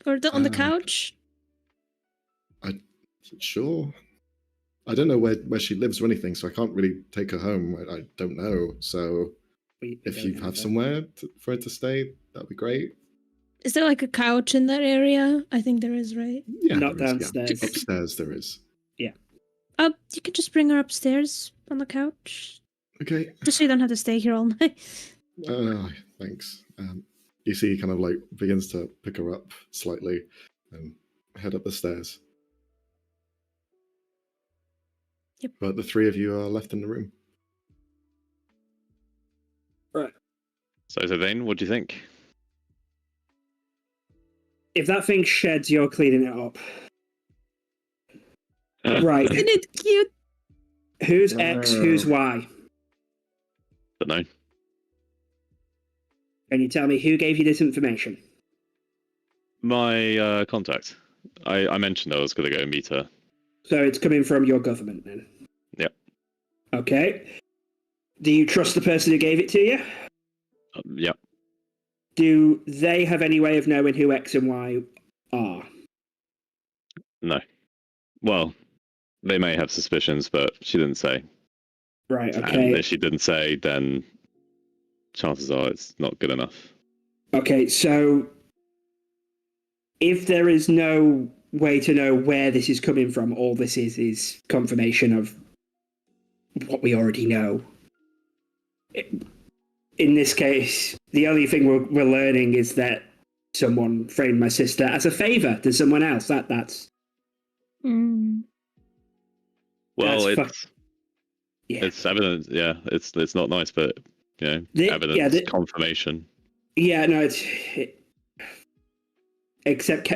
Or on the Uh, couch? Sure. I don't know where she lives or anything, so I can't really take her home. I don't know. So if you have somewhere for her to stay, that'd be great. Is there like a couch in that area? I think there is, right? Yeah, Not there is, yeah. downstairs. Upstairs there is. You can just bring her upstairs on the couch. Okay. Just so you don't have to stay here all night. Thanks. You see, he kind of like begins to pick her up slightly and head up the stairs. Yep. But the 3 of you are left in the room. So Therdane, what do you think? If that thing sheds, you're cleaning it up. Right. Isn't it cute? Who's X, who's Y? Don't know. Can you tell me who gave you this information? My contact. I mentioned I was going to go meet her. So it's coming from your government then? Yep. Okay. Do you trust the person who gave it to you? Yep. Do they have any way of knowing who X and Y are? No. Well, they may have suspicions, but she didn't say. Right, And okay. if she didn't say, then chances are it's not good enough. Okay, so if there is no way to know where this is coming from, all this is confirmation of what we already know. In this case, the only thing we're learning is that someone framed my sister as a favor to someone else. That's Mm. Well, That's Yeah. it's evidence. Yeah, it's not nice, but evidence confirmation. Yeah, no, except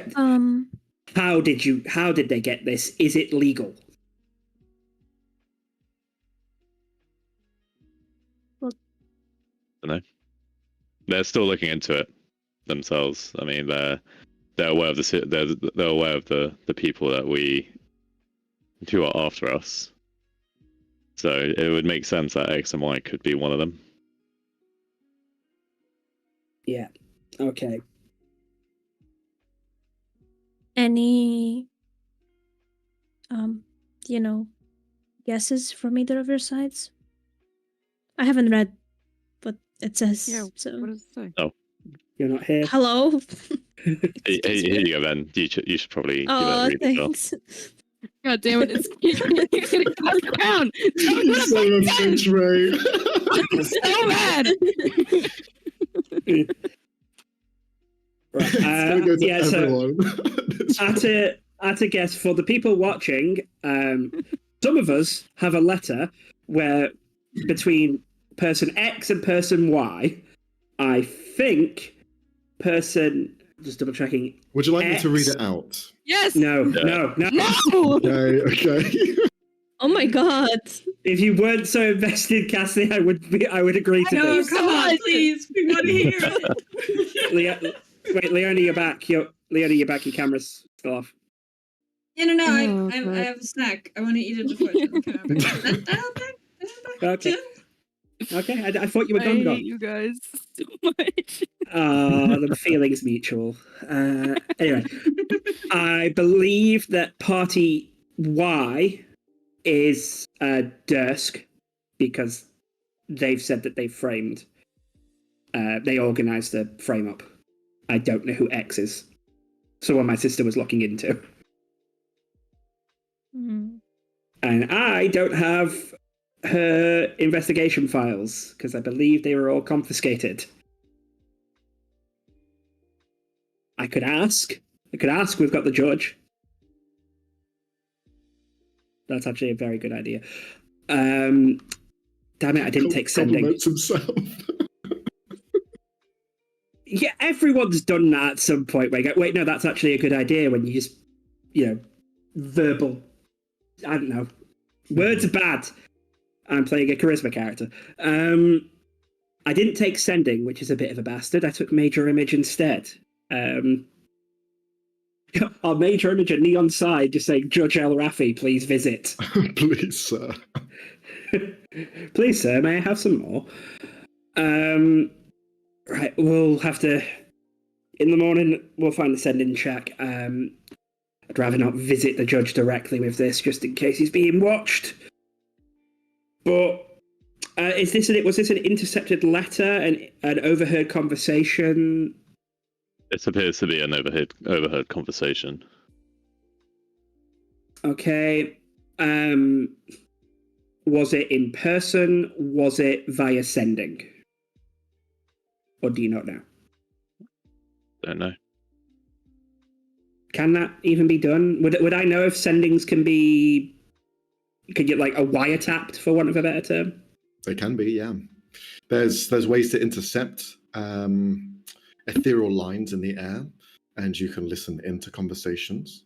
how did they get this? Is it legal? I don't know. They're still looking into it themselves. I mean, they're aware of they're aware of the people who are after us. So it would make sense that X and Y could be one of them. Yeah. Okay. Any, guesses from either of your sides? I haven't read what it says. Yeah, So. what does it say? You're not here. Hello. Here you go, Ben. You should probably give it a read as well. Thanks. God damn it! It's getting passed around. So much right. I'm so mad. It's gonna go to everyone. At a guess for the people watching, some of us have a letter where between person X and person Y, I think person just double checking. Would you like X, me to read it out? Yes. No. Okay. Oh my god. If you weren't so invested, Cassie, I would agree to No, this. come on, please. We want to hear it. Wait, Leona, you're back. Your camera's still off. No. Oh, I God. have a snack. I want to eat it before Okay. Okay, I thought you were I gone. hate you guys so much. The feeling's mutual. Anyway, I believe that party Y is Dursk because they've said that they framed. They organised the frame up. I don't know who X is. Someone my sister was looking into. Mm. And I don't have her investigation files because I believe they were all confiscated. I could ask. We've got the judge. That's actually a very good idea. Damn it, I didn't take sending. Compliments himself. Yeah, everyone's done that at some point where you go, wait, no, that's actually a good idea when you just, verbal. I don't know. Words are bad. I'm playing a charisma character. I didn't take sending, which is a bit of a bastard. I took major image instead. Our major image at neon side just saying, Judge El Rafi, please visit. Please, sir. Please, sir, may I have some more? Right, we'll have to... In the morning, we'll find the send-in check. I'd rather not visit the judge directly with this, just in case he's being watched. But was this an intercepted letter, an overheard conversation? This appears to be an overheard conversation. Okay. Was it in person? Was it via sending? Or do you not know? Don't know. Can that even be done? Would I know if sendings could get like a wiretapped, for want of a better term? They can be, yeah. There's ways to intercept ethereal lines in the air, and you can listen into conversations.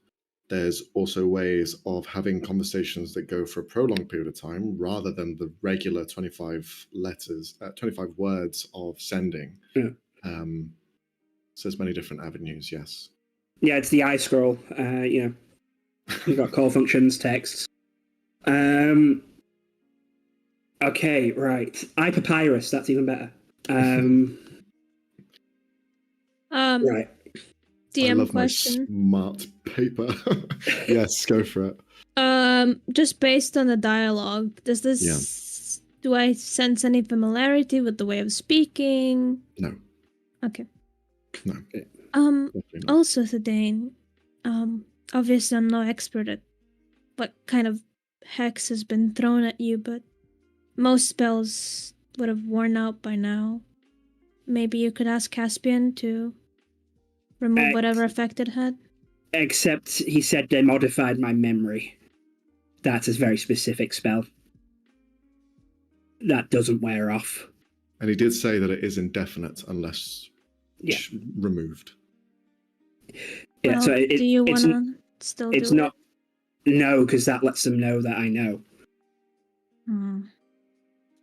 There's also ways of having conversations that go for a prolonged period of time rather than the regular 25 words of sending. Yeah. So there's many different avenues, yes. Yeah, it's the eye scroll. You've got call functions, texts. Okay, right. iPapyrus, that's even better. Right. DM I love question. my smart paper. Yes, go for it. Just based on the dialogue, does this do I sense any familiarity with the way of speaking? No. Okay. No. Definitely not. Also, Thadane, obviously I'm no expert at what kind of hex has been thrown at you, but most spells would have worn out by now. Maybe you could ask Caspian to remove whatever effect it had. Except he said they modified my memory. That's a very specific spell. That doesn't wear off. And he did say that it is indefinite unless removed. Yeah, Well, so do you want it's, to still do it's not. No, because that lets them know that I know. it?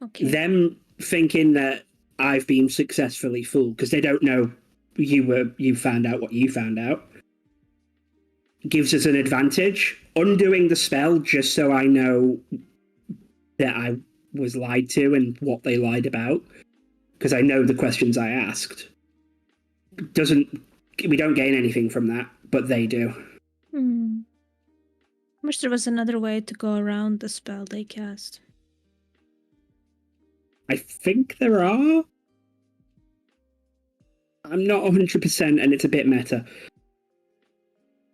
Okay. Them thinking that I've been successfully fooled because they don't know you found out what you found out gives us an advantage. Undoing the spell just so I know that I was lied to and what they lied about, because I know the questions I asked. We don't gain anything from that, but they do. Wish there was another way to go around the spell they cast. I think there are. I'm not 100%, and it's a bit meta.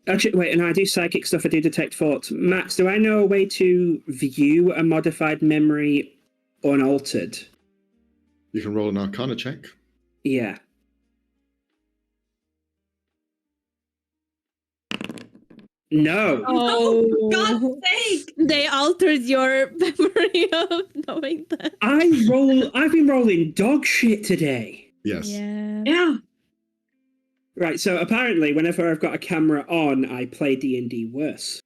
Actually, wait, and I do psychic stuff, I do detect thoughts. Max, do I know a way to view a modified memory unaltered? You can roll an Arcana check. Yeah. No. Oh, for God's sake! They altered your memory of knowing that. I've been rolling dog shit today. Yes. Yeah. Yeah. Right, so apparently whenever I've got a camera on, I play D&D worse.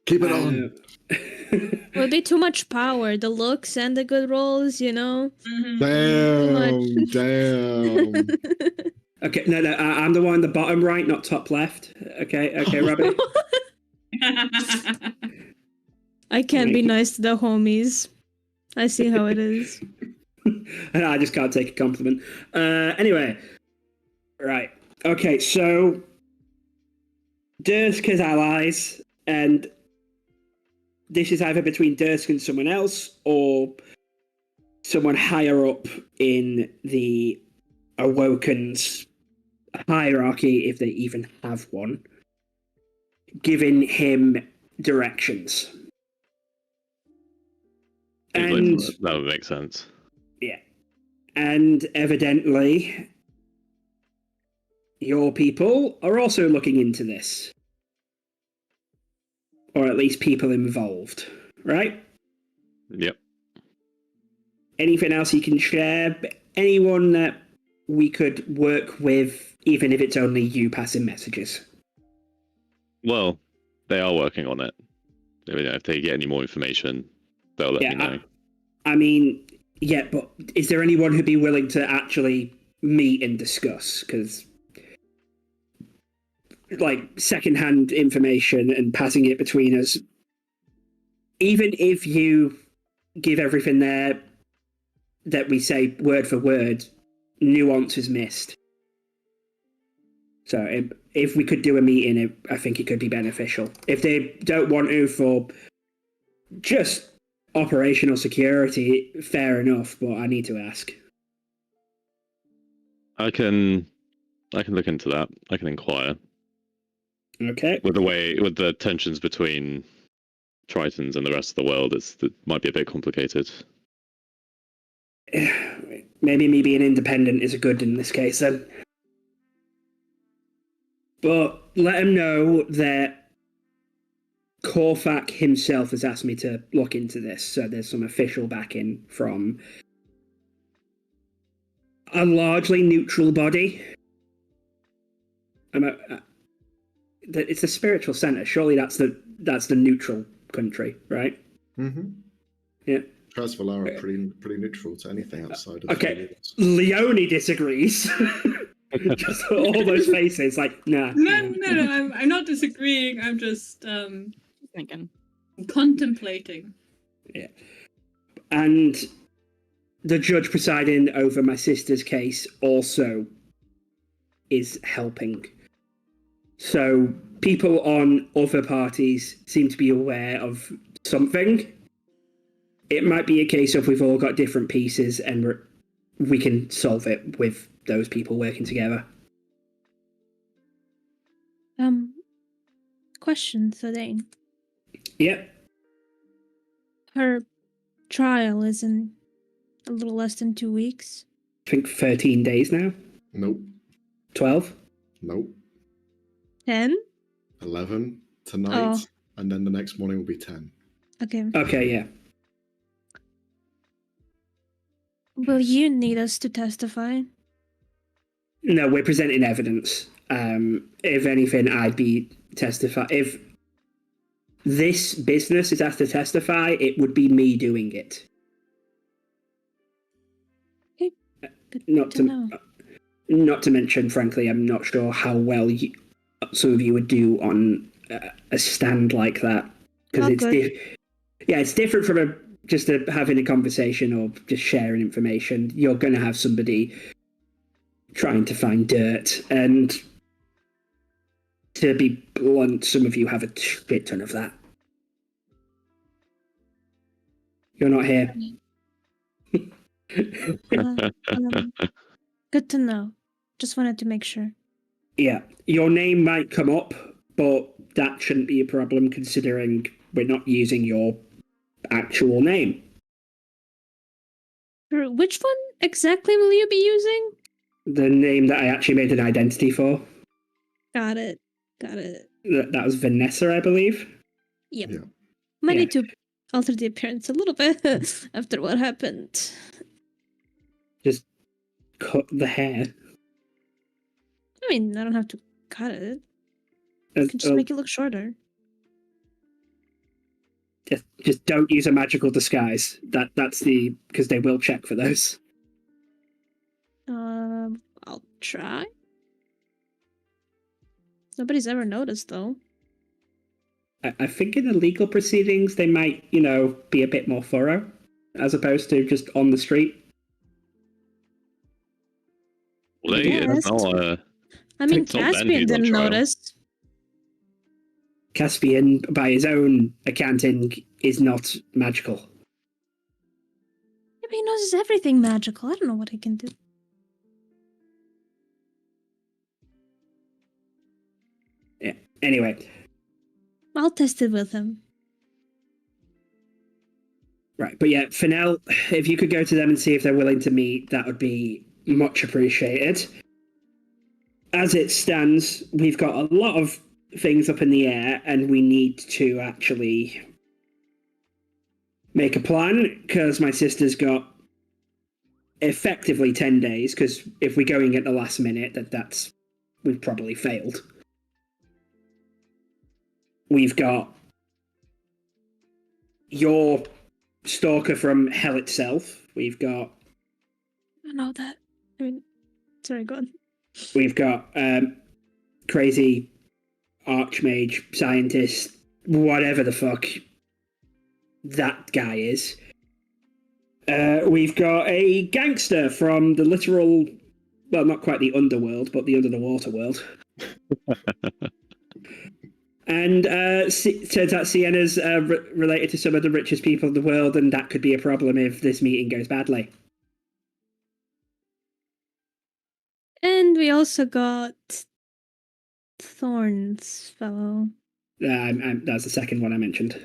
Keep it on. Would be too much power. The looks and the good rolls, you know? Damn. Damn. Okay, no, I'm the one on the bottom right, not top left. Okay, Robbie. I can't be nice to the homies. I see how it is. I just can't take a compliment. Anyway, right. Okay, so Dursk has allies, and this is either between Dursk and someone else, or someone higher up in the Awoken's hierarchy, if they even have one, giving him directions. And that would make sense. yeah. And evidently, your people are also looking into this. Or at least people involved, right? Yep. Anything else you can share? Anyone that we could work with, even if it's only you passing messages? Well, they are working on it. If they get any more information, they'll let me know. I mean, yeah, but is there anyone who'd be willing to actually meet and discuss? Because, like, secondhand information and passing it between us, even if you give everything there that we say word for word, nuance is missed. So if we could do a meeting, I think it could be beneficial. If they don't want to for just operational security, fair enough, but I need to ask. I can look into that. I can inquire. Okay. With the tensions between Tritons and the rest of the world, it might be a bit complicated. Maybe me being independent is good in this case then. But let him know that Korfak himself has asked me to look into this, so there's some official backing from a largely neutral body. It's the spiritual center. Surely that's the neutral country, right? Mm-hmm. Yeah. Trasvalar are pretty neutral to anything outside of Okay. Leone disagrees. Just all those faces, like, nah. No, I'm not disagreeing. I'm just Thinking. contemplating. Yeah. And the judge presiding over my sister's case also is helping. So people on other parties seem to be aware of something. It might be a case of we've all got different pieces and we can solve it with those people working together. Question, Thadane. Yep. Her trial is in a little less than 2 weeks. I think 13 days now. Nope. 12. Nope. 10? 11 tonight, Oh. and then the next morning will be 10. Okay. Okay, yeah. Will you need us to testify? No, we're presenting evidence. If anything, I'd be testify. If this business is asked to testify, it would be me doing it. Okay. Good Not to to know. not to mention, frankly, I'm not sure how well some of you would do on a stand like that, because Not good. it's different from just having a conversation or just sharing information. You're going to have somebody trying to find dirt, and to be blunt, some of you have a shit ton of that. You're not here. Good to know. Just wanted to make sure. Yeah, your name might come up, but that shouldn't be a problem considering we're not using your actual name. Which one exactly will you be using? The name that I actually made an identity for. Got it. Got it. That was Vanessa, I believe. Yep. Yeah. Might Yeah. need to alter the appearance a little bit after what happened. Just cut the hair. I mean, I don't have to cut it. I can just make it look shorter. Just don't use a magical disguise. That's because they will check for those. I'll try. Nobody's ever noticed, though. I think in the legal proceedings they might, be a bit more thorough, as opposed to just on the street. Well, Yes. I mean, It's not Ben Caspian who's on didn't trial. notice. Caspian, by his own accounting, is not magical. Yeah, but he knows everything magical. I don't know what he can do. Yeah. Anyway, I'll test it with him. right. But yeah, Fennel, if you could go to them and see if they're willing to meet, that would be much appreciated. As it stands, we've got a lot of things up in the air, and we need to actually make a plan, because my sister's got effectively 10 days, because if we're going at the last minute, we've probably failed. We've got your stalker from hell itself. We've got... I know that. I mean, sorry, go on. We've got crazy archmage, scientist, whatever the fuck that guy is. We've got a gangster from the literal, well, not quite the underworld, but the under the water world. And turns out Sienna's related to some of the richest people in the world, and that could be a problem if this meeting goes badly. And we also got Thorn's fellow. That's the second one I mentioned.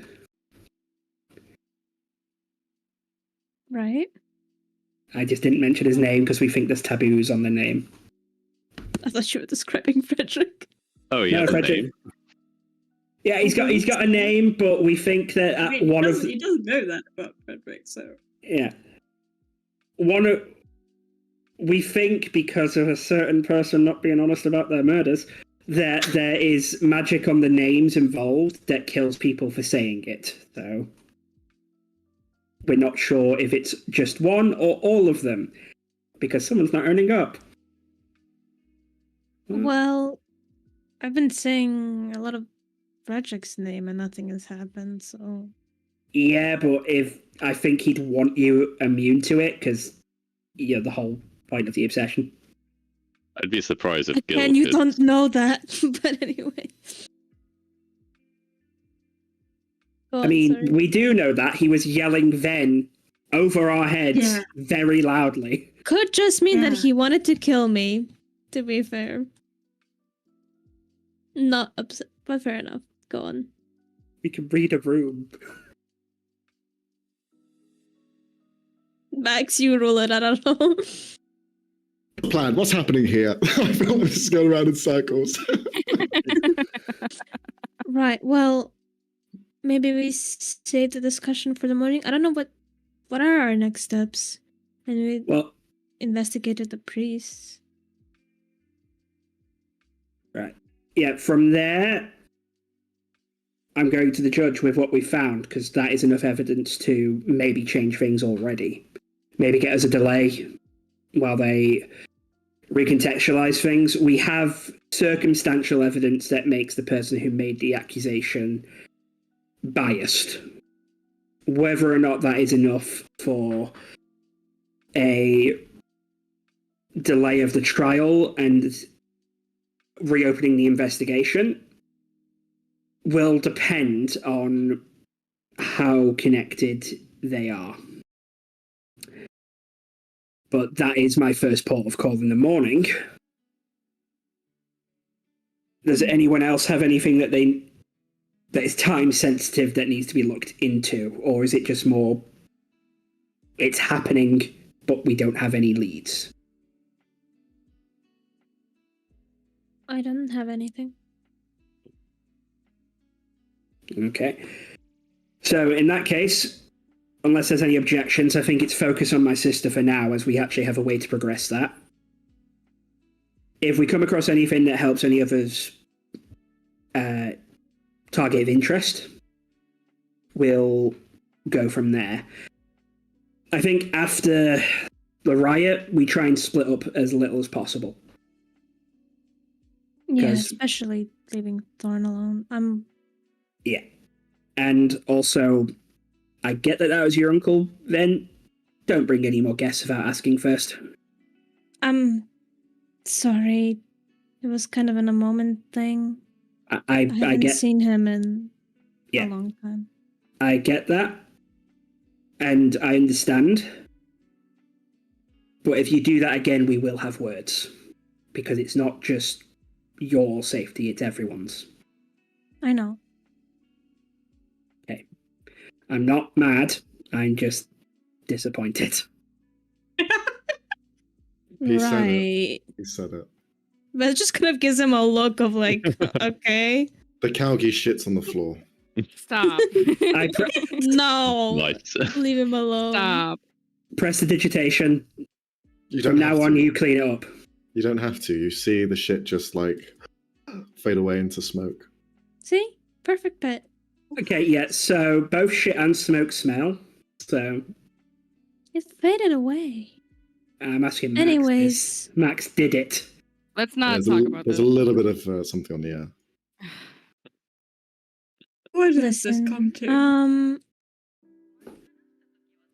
Right? I just didn't mention his name because we think there's taboos on the name. I thought you were describing Frederick. Oh, yeah, No, the Frederick. name. Yeah, he's got a name, but we think that He doesn't know that about Frederick, so yeah, we think because of a certain person not being honest about their murders, that there is magic on the names involved that kills people for saying it. So we're not sure if it's just one or all of them, because someone's not earning up. Well, I've been saying a lot of Frederick's name and nothing has happened, so... Yeah, but I think he'd want you immune to it, because you're the whole point of the obsession. I'd be surprised if Gil Again, you could- don't know that, but anyway. Go on, I mean, sorry. we do know that. He was yelling then over our heads Yeah. very loudly. Could just mean that Yeah. he wanted to kill me, to be fair. Not upset, but fair enough. Go on. We can read a room. Max, you rule it, I don't know. Plan. What's happening here? I feel like this is going around in circles. Right. Well, maybe we save the discussion for the morning. I don't know what are our next steps. And we Well, investigated the priests. right. Yeah, from there, I'm going to the judge with what we found, because that is enough evidence to maybe change things already. Maybe get us a delay while they recontextualize things. We have circumstantial evidence that makes the person who made the accusation biased. Whether or not that is enough for a delay of the trial and reopening the investigation will depend on how connected they are. But that is my first port of call in the morning. Does anyone else have anything that is time sensitive that needs to be looked into, or is it just more it's happening but we don't have any leads? I don't have anything. Okay. So in that case, unless there's any objections, I think it's focus on my sister for now, as we actually have a way to progress that. If we come across anything that helps any others target of interest, we'll go from there. I think after the riot, we try and split up as little as possible. Yeah, 'Cause- especially leaving Thorn alone. Yeah. And also, I get that was your uncle, then don't bring any more guests without asking first. I'm sorry. It was kind of a moment thing. I I haven't get seen him in Yeah. a long time. I get that, and I understand. But if you do that again, we will have words. Because it's not just your safety, it's everyone's. I know. Okay. I'm not mad, I'm just disappointed. He said it. Right. He said it. But it just kind of gives him a look of like, okay. The Calgi shits on the floor. Stop. I No. Nice. Leave him alone. Stop. press the digitation. You From don't now have on, to. you clean it up. You don't have to. You see the shit just like fade away into smoke. See? Perfect pet. Okay, yeah, so both shit and smoke smell. So It faded away. I'm asking Max. Anyways. This. Max did it. Let's not There's, talk a, about there's this. a little bit of something on the air. Where did this Listen, come to?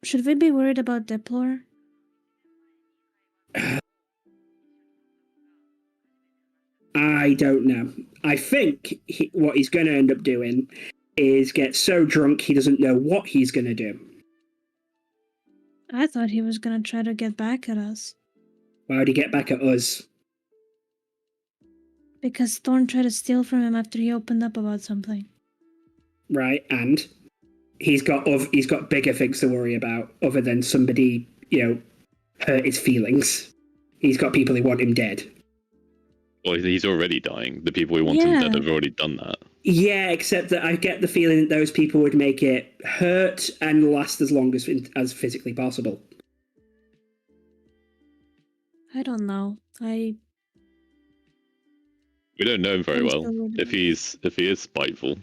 should we be worried about Diplor? I don't know. I think what he's going to end up doing is get so drunk he doesn't know what he's going to do. I thought he was gonna try to get back at us. Why would he get back at us? Because Thorn tried to steal from him after he opened up about something. Right, and he's got bigger things to worry about other than somebody, hurt his feelings. He's got people who want him dead. Well, he's already dying. The people who want him dead have already done that. Yeah, except that I get the feeling that those people would make it hurt and last as long as physically possible. I don't know. We don't know him very I'm well. still worried. If he is spiteful,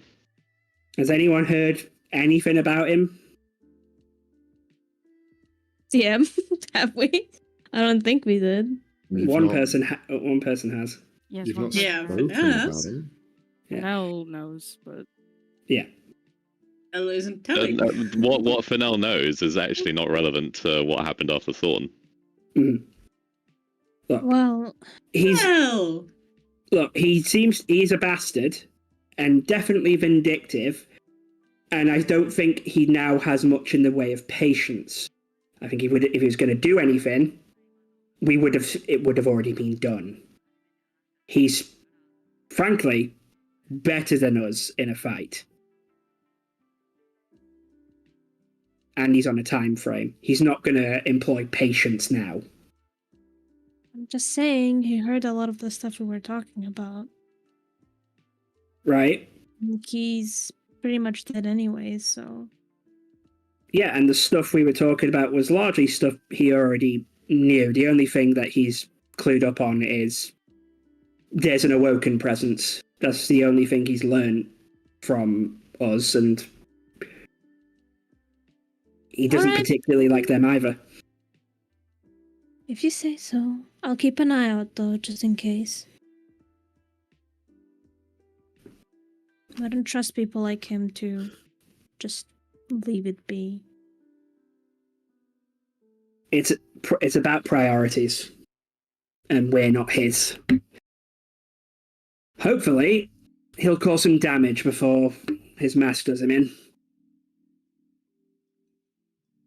Has anyone heard anything about him? DM, have we? I don't think we did. You've One not- person has. Yes, You've one not person. Yeah, spoken yes. about him. Yeah. Nell knows, but Yeah. Ella isn't telling. what Fennel knows is actually not relevant to what happened after Thorn. Mm. Look, Well, Well, he's a bastard and definitely vindictive, and I don't think he now has much in the way of patience. I think if he was going to do anything, it would have already been done. He's, frankly, better than us in a fight. And he's on a time frame. He's not going to employ patience now. I'm just saying he heard a lot of the stuff we were talking about. right? He's pretty much dead anyway, so. Yeah, and the stuff we were talking about was largely stuff he already knew. The only thing that he's clued up on is there's an awoken presence. That's the only thing he's learned from us, and he doesn't Alright. particularly like them either. If you say so. I'll keep an eye out though, just in case. I don't trust people like him to just leave it be. It's about priorities, and we're not his. Hopefully, he'll cause some damage before his mask does him in.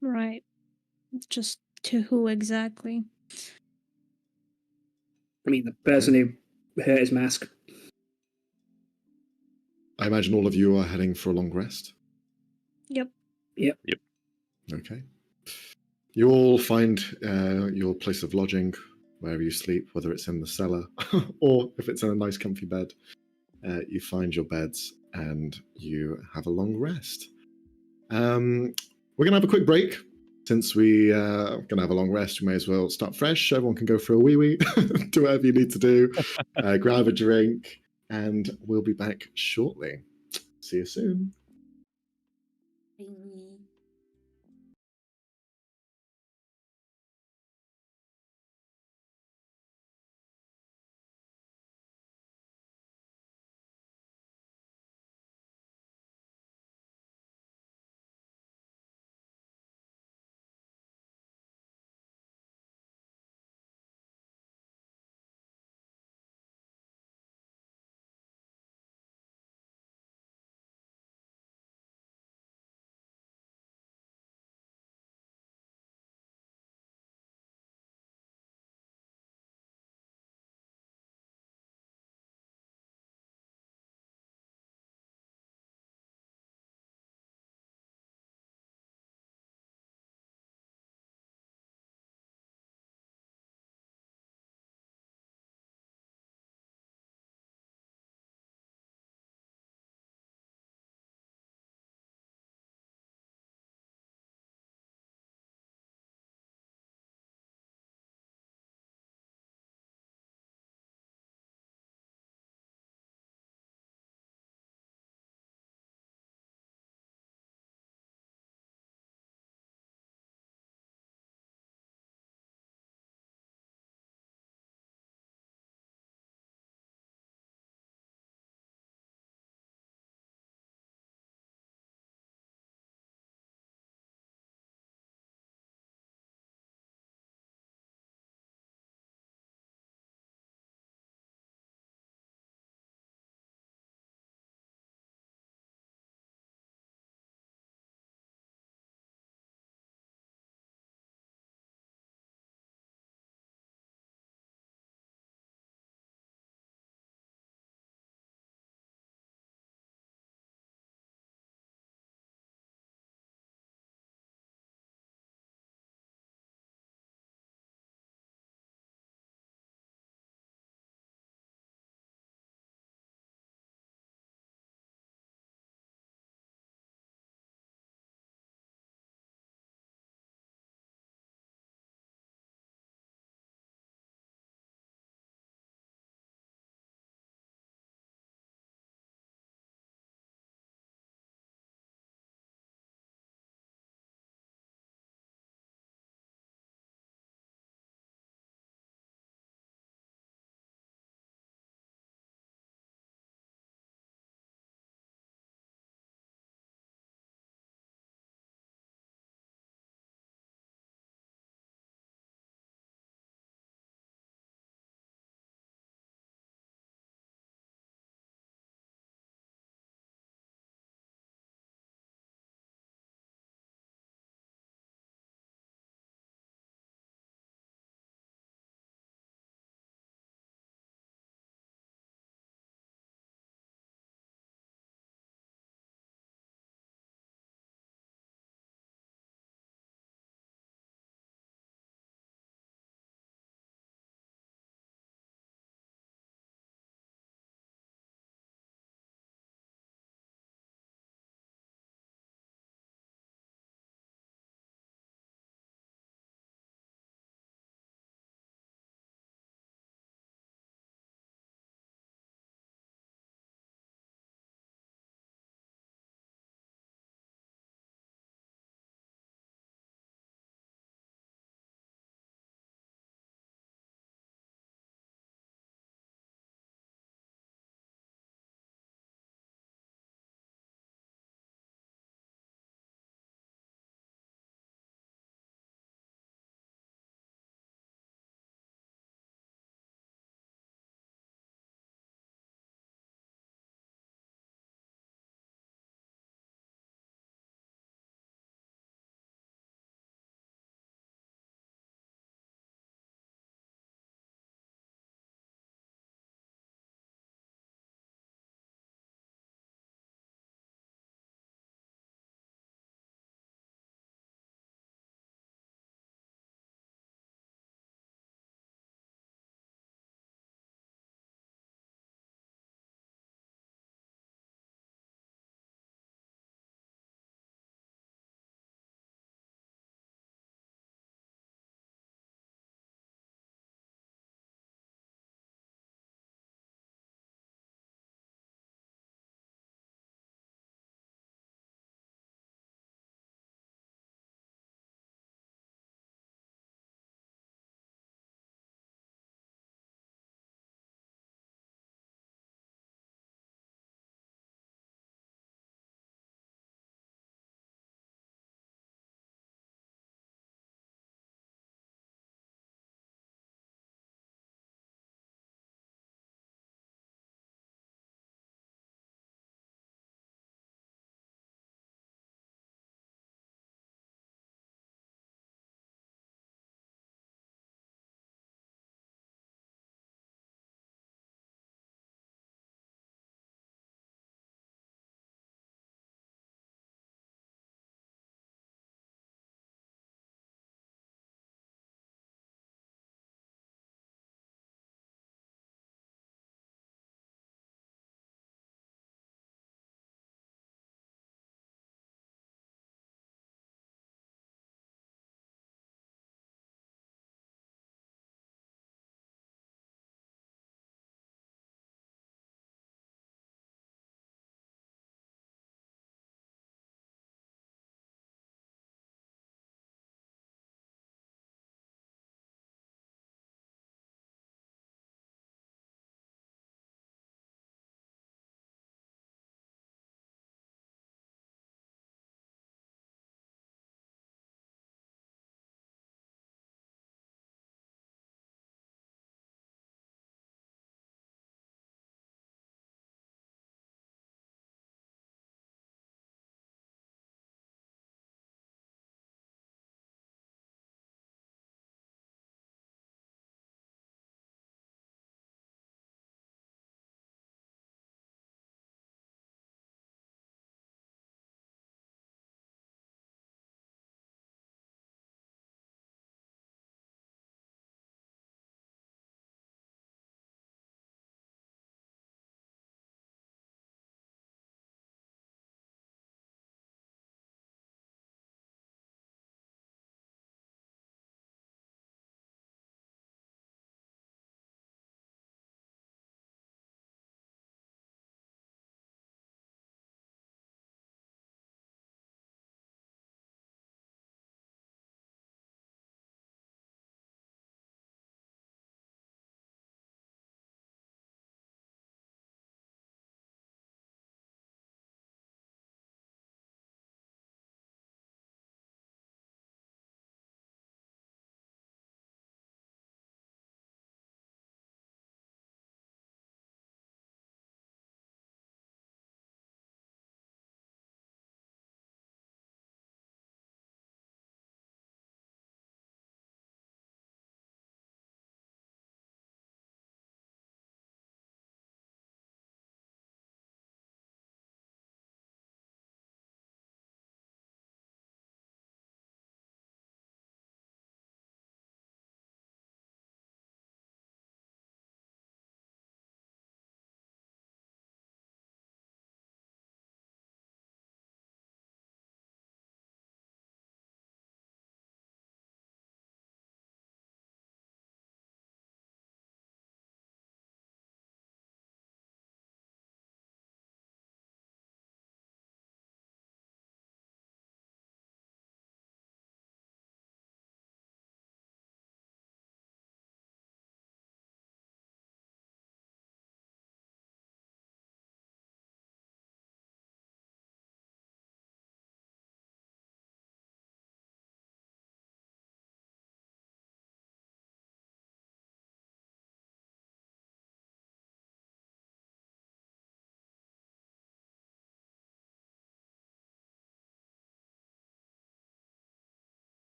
Right. Just to who exactly? I mean, the person who hurt his mask. I imagine all of you are heading for a long rest. Yep. Okay. You all find your place of lodging, wherever you sleep, whether it's in the cellar or if it's in a nice comfy bed. You find your beds and you have a long rest. We're going to have a quick break. Since we are going to have a long rest, we may as well start fresh. Everyone can go for a wee-wee, do whatever you need to do, grab a drink, and we'll be back shortly. See you soon. Bye.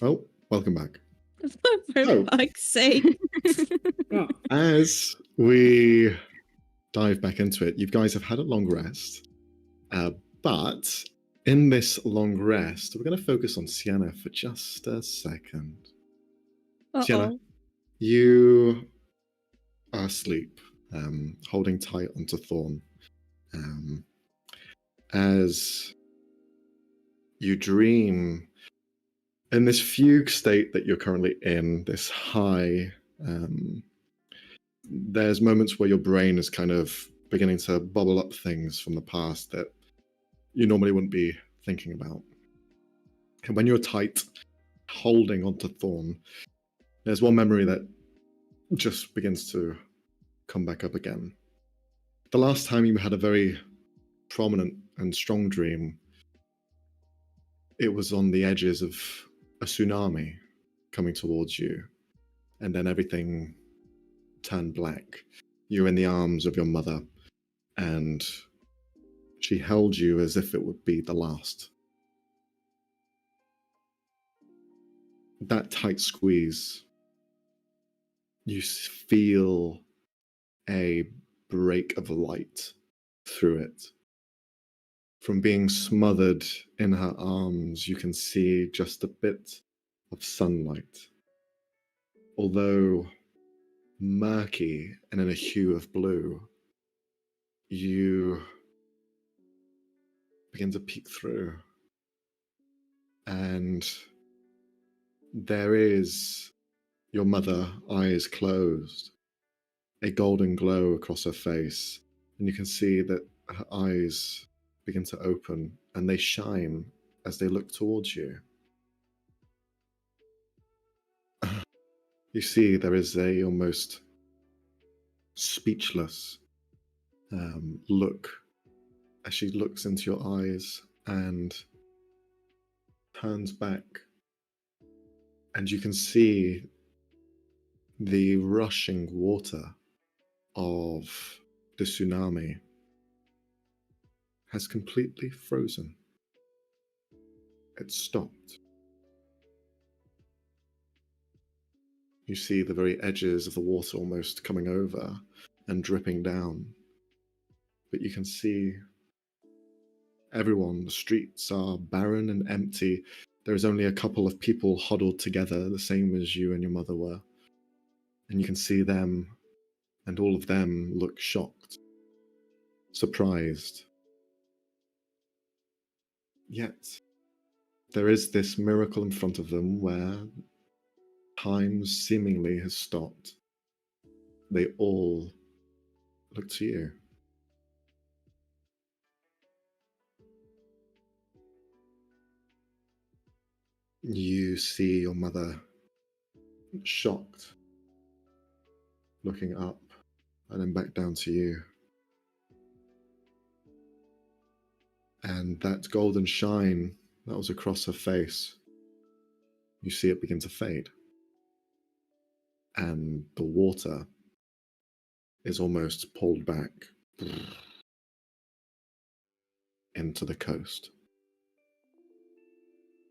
Oh, welcome back. For Oh. fuck's sake. Oh, As we dive back into it, you guys have had a long rest. But in this long rest, we're going to focus on Sienna for just a second. Sienna, Uh-oh. you are asleep, holding tight onto Thorn. As you dream in this fugue state that you're currently in, this high, there's moments where your brain is kind of beginning to bubble up things from the past that you normally wouldn't be thinking about. And when you're tight, holding onto Thorn, there's one memory that just begins to come back up again. The last time you had a very prominent and strong dream, it was on the edges of a tsunami coming towards you, and then everything turned black. You're in the arms of your mother, and she held you as if it would be the last. That tight squeeze, you feel a break of light through it. From being smothered in her arms, you can see just a bit of sunlight. Although murky and in a hue of blue, you begin to peek through. And there is your mother, eyes closed, a golden glow across her face. And you can see that her eyes begin to open and they shine as they look towards you. You see there is a almost speechless look as she looks into your eyes and turns back, and you can see the rushing water of the tsunami has completely frozen. It stopped. You see the very edges of the water almost coming over and dripping down. But you can see everyone, the streets are barren and empty. There is only a couple of people huddled together, the same as you and your mother were. And you can see them, and all of them look shocked, surprised. Yet, there is this miracle in front of them where time seemingly has stopped. They all look to you. You see your mother shocked, looking up and then back down to you. And that golden shine that was across her face, you see it begin to fade. And the water is almost pulled back into the coast.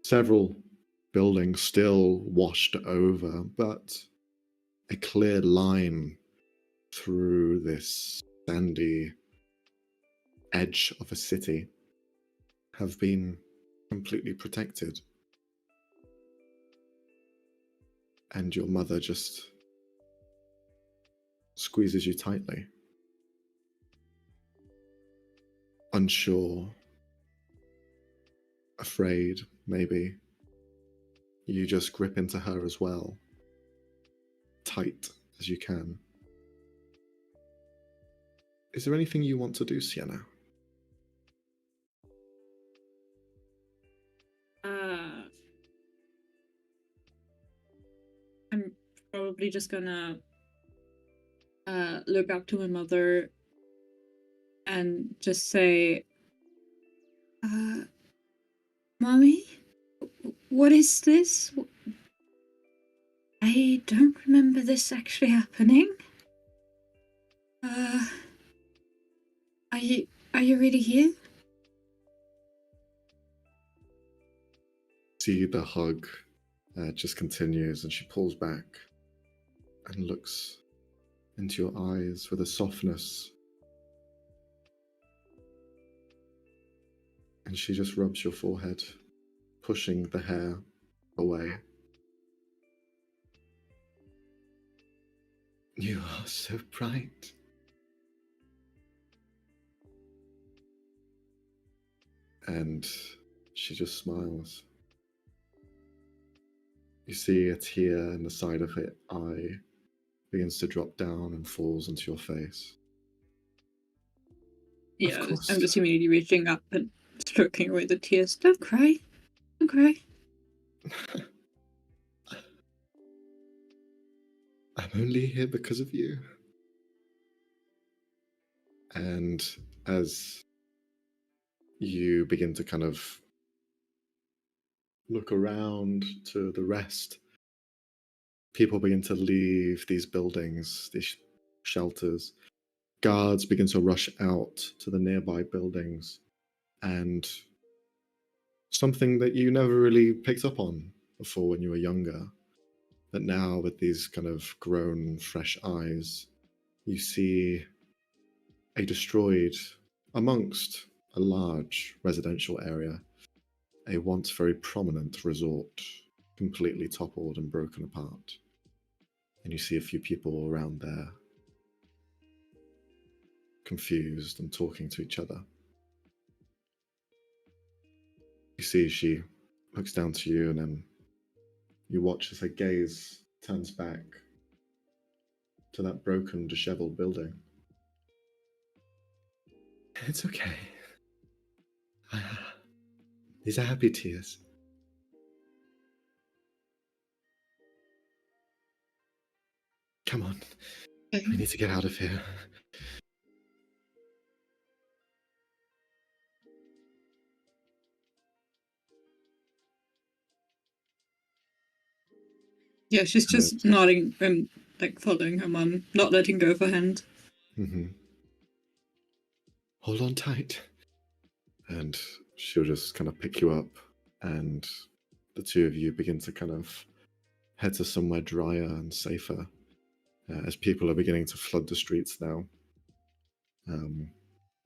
Several buildings still washed over, but a clear line through this sandy edge of a city have been completely protected. And your mother just squeezes you tightly. Unsure, afraid, maybe. You just grip into her as well, tight as you can. Is there anything you want to do, Sienna? I'm probably just gonna look up to my mother and just say, Mommy, what is this? I don't remember this actually happening. Are you really here? See the hug just continues, and she pulls back and looks into your eyes with a softness. And she just rubs your forehead, pushing the hair away. You are so bright. And she just smiles. You see a tear in the side of her eye begins to drop down and falls into your face. Yeah, Of course. I'm just immediately reaching up and stroking away the tears. Don't cry. Don't cry. I'm only here because of you. And as you begin to kind of look around to the rest, people begin to leave these buildings, these shelters. Guards begin to rush out to the nearby buildings. And something that you never really picked up on before when you were younger, but now with these kind of grown, fresh eyes, you see a destroyed, amongst a large residential area, a once very prominent resort, completely toppled and broken apart. And you see a few people around there, confused and talking to each other. You see she looks down to you, and then you watch as her gaze turns back to that broken, disheveled building. It's okay. These are happy tears. Come on. We need to get out of here. Yeah, she's just nodding and like following her mum, not letting go of her hand. Mm-hmm. Hold on tight. And she'll just kind of pick you up, and the two of you begin to kind of head to somewhere drier and safer as people are beginning to flood the streets now.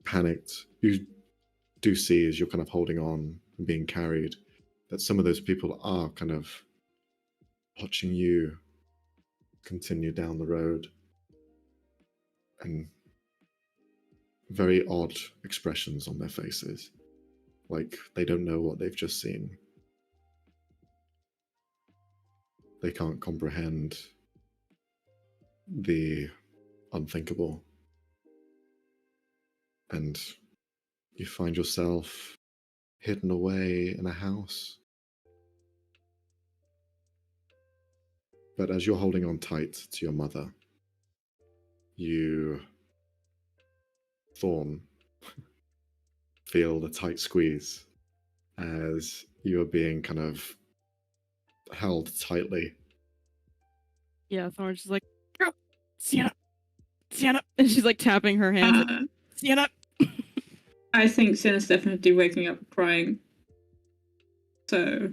Panicked. You do see as you're kind of holding on and being carried that some of those people are kind of watching you continue down the road, and very odd expressions on their faces, like they don't know what they've just seen. They can't comprehend the unthinkable. And you find yourself hidden away in a house. But as you're holding on tight to your mother, you, Thorn, feel the tight squeeze as you are being kind of held tightly. Yeah, Thorn's just like, "Girl, stand up, stand up," and she's like tapping her hands. Like, stand up. I think Sienna's definitely waking up crying. So.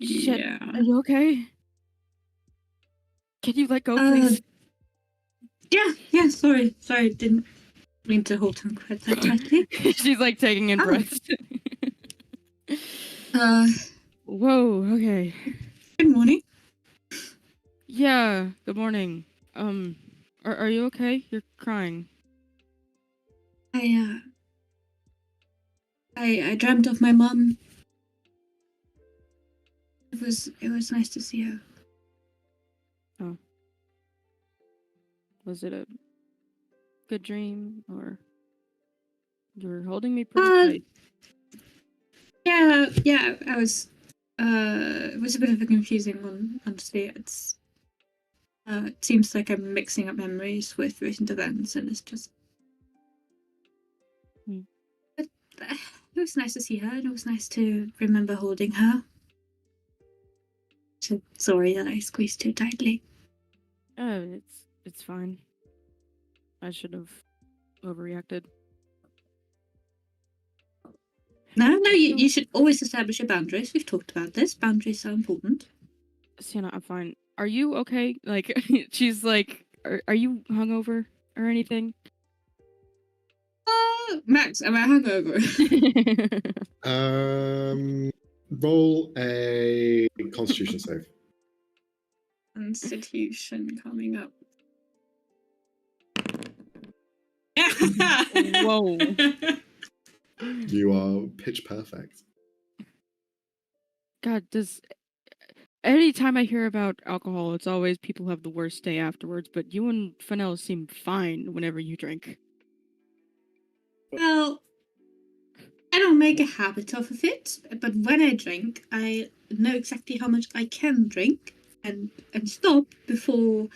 Shit. Yeah. Are you okay? Can you let go, please? Yeah, sorry, didn't mean to hold him quite that tightly. She's like taking in breaths. Whoa, okay. Good morning. Yeah, good morning. Are you okay? You're crying. I dreamt of my mum. It was nice to see her. Oh. Was it a good dream, or you were holding me pretty tight? Yeah, I was it was a bit of a confusing one, honestly. It's it seems like I'm mixing up memories with recent events, and it's just But it was nice to see her, and it was nice to remember holding her. So sorry that I squeezed too tightly. It's fine. I should have overreacted. No, you should always establish your boundaries. We've talked about this. Boundaries are important. Sienna, I'm fine. Are you okay? Like, she's like, are you hungover or anything? Max, am I hungover? Roll a Constitution save. Constitution coming up. Whoa. You are pitch perfect. God, anytime I hear about alcohol, it's always people have the worst day afterwards, but you and Fennel seem fine whenever you drink. Well, I don't make a habit of it, but when I drink, I know exactly how much I can drink and stop before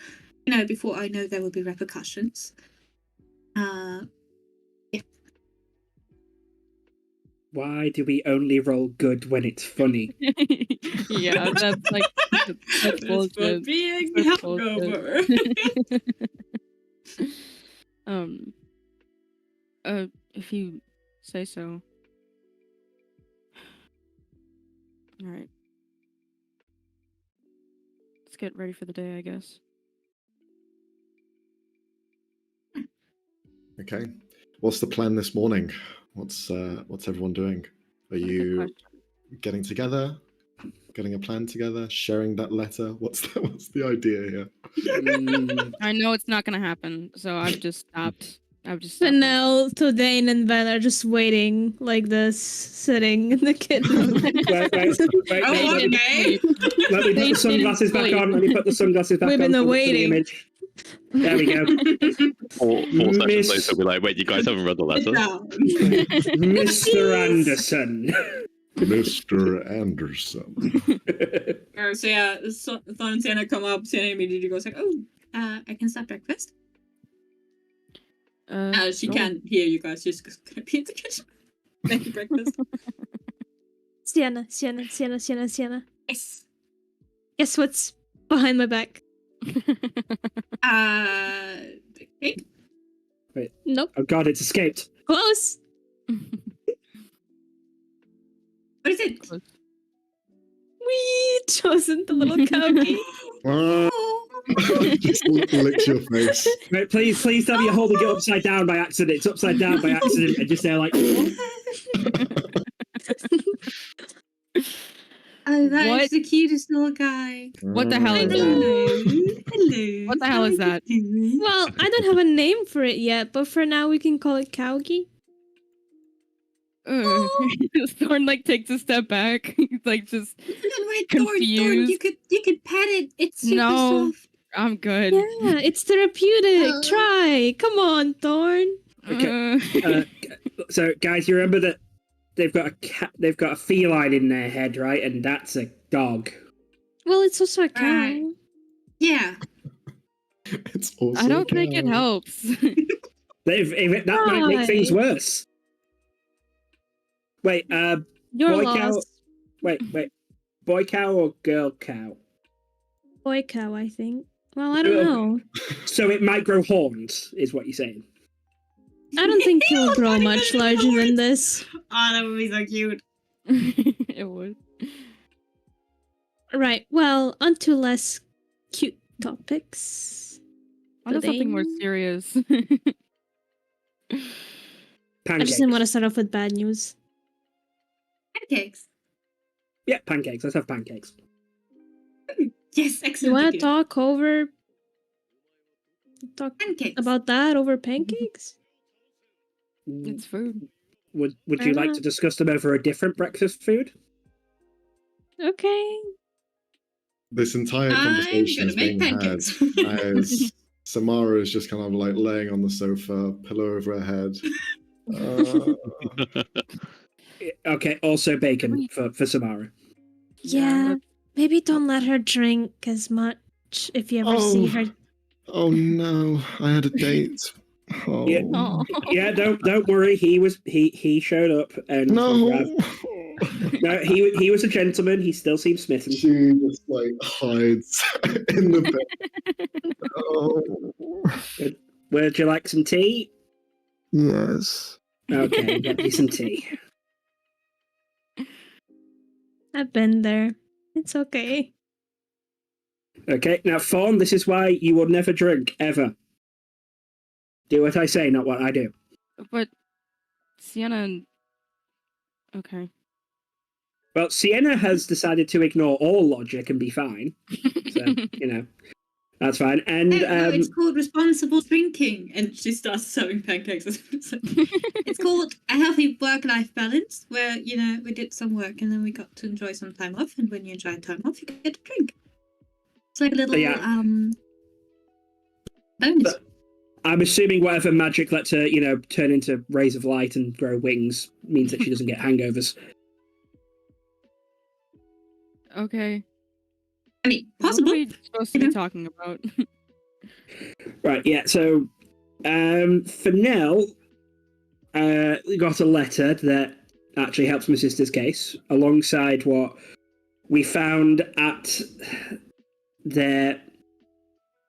I know there will be repercussions. Yeah. Why do we only roll good when it's funny? Yeah, that's like that's bullshit. For being That's hungover. If you say so. All right. Let's get ready for the day, I guess. Okay. What's the plan this morning? What's everyone doing? Are you getting together? Getting a plan together? Sharing that letter? What's the idea here? I know it's not gonna happen, so I've just stopped. Fennel, Todane, and Ven are just waiting like this, sitting in the kitchen. Wait, Oh, okay. Let me put the sunglasses back on. Let me put the sunglasses back We've on. been so we can see the waiting. image. There we go. Four sessions Miss- later, we'll be like, wait, you guys haven't read the letter? Mr. Anderson. Mr. Anderson. So yeah, Thorn and Sienna come up. Sienna immediately goes like, "Oh, I can start breakfast." She sure. can't hear you guys. She's just gonna be in the kitchen making breakfast. Sienna. Yes. Guess what's behind my back? Cake? Nope. Oh god, it's escaped. Close. What is it? We chosen the little cookie. Just lick your face. Right, please tell me you're holding it upside down by accident. It's upside down by accident, and just there like. Oh, that is What? the cutest little guy. What the hell is Hello. that? Hello. What the hell How is are that? you doing? Well, I don't have a name for it yet, but for now we can call it Cowgie. Thorn like takes a step back. He's like just Wait, Thorn, confused. you could pet it. It's super No. soft. I'm good. Yeah, it's therapeutic. Try. Come on, Thorn. So, guys, you remember that they've got a cat, they've got a feline in their head, right? And that's a dog. Well, it's also a cow. Right. Yeah. It's also I don't think it cow. helps. That might make things worse. Wait, You're boy lost. cow. Wait. Boy cow or girl cow? Boy cow, I think. Well, I don't know. So it might grow horns, is what you're saying. I don't think he'll grow much larger than this. Oh, that would be so cute. It would. Right. Well, on to less cute topics. On to something more Today- serious. I Pancakes. just didn't want to start off with bad news. Pancakes. Yeah, pancakes. Let's have pancakes. Yes, You excellent. want to idea. talk Pancakes. about that over pancakes? It's food. Would you like to discuss them over a different breakfast food? Okay. This entire I'm conversation gonna is make being pancakes. had as Samara is just kind of like laying on the sofa, pillow over her head. Okay, also bacon for Samara. Yeah. Maybe don't let her drink as much if you ever see her. Oh no, I had a date. Oh. Yeah. Oh. Yeah, don't worry. He showed up and No. no, he was a gentleman. He still seems smitten. She just like hides in the bed. Oh. Would you like some tea? Yes. Okay, get me some tea. I've been there. It's okay. Okay, now, Fawn, this is why you will never drink, ever. Do what I say, not what I do. But Sienna. Okay. Well, Sienna has decided to ignore all logic and be fine. So, that's fine. And No, it's called responsible drinking. And she starts serving pancakes. It's called a healthy work-life balance, where, we did some work and then we got to enjoy some time off. And when you enjoy time off, you get to drink. It's like a little bonus. But I'm assuming whatever magic lets her, turn into rays of light and grow wings means that she doesn't get hangovers. Okay. I mean, possible. What are we supposed to be talking about? Right, yeah, so Fennell got a letter that actually helps my sister's case, alongside what we found at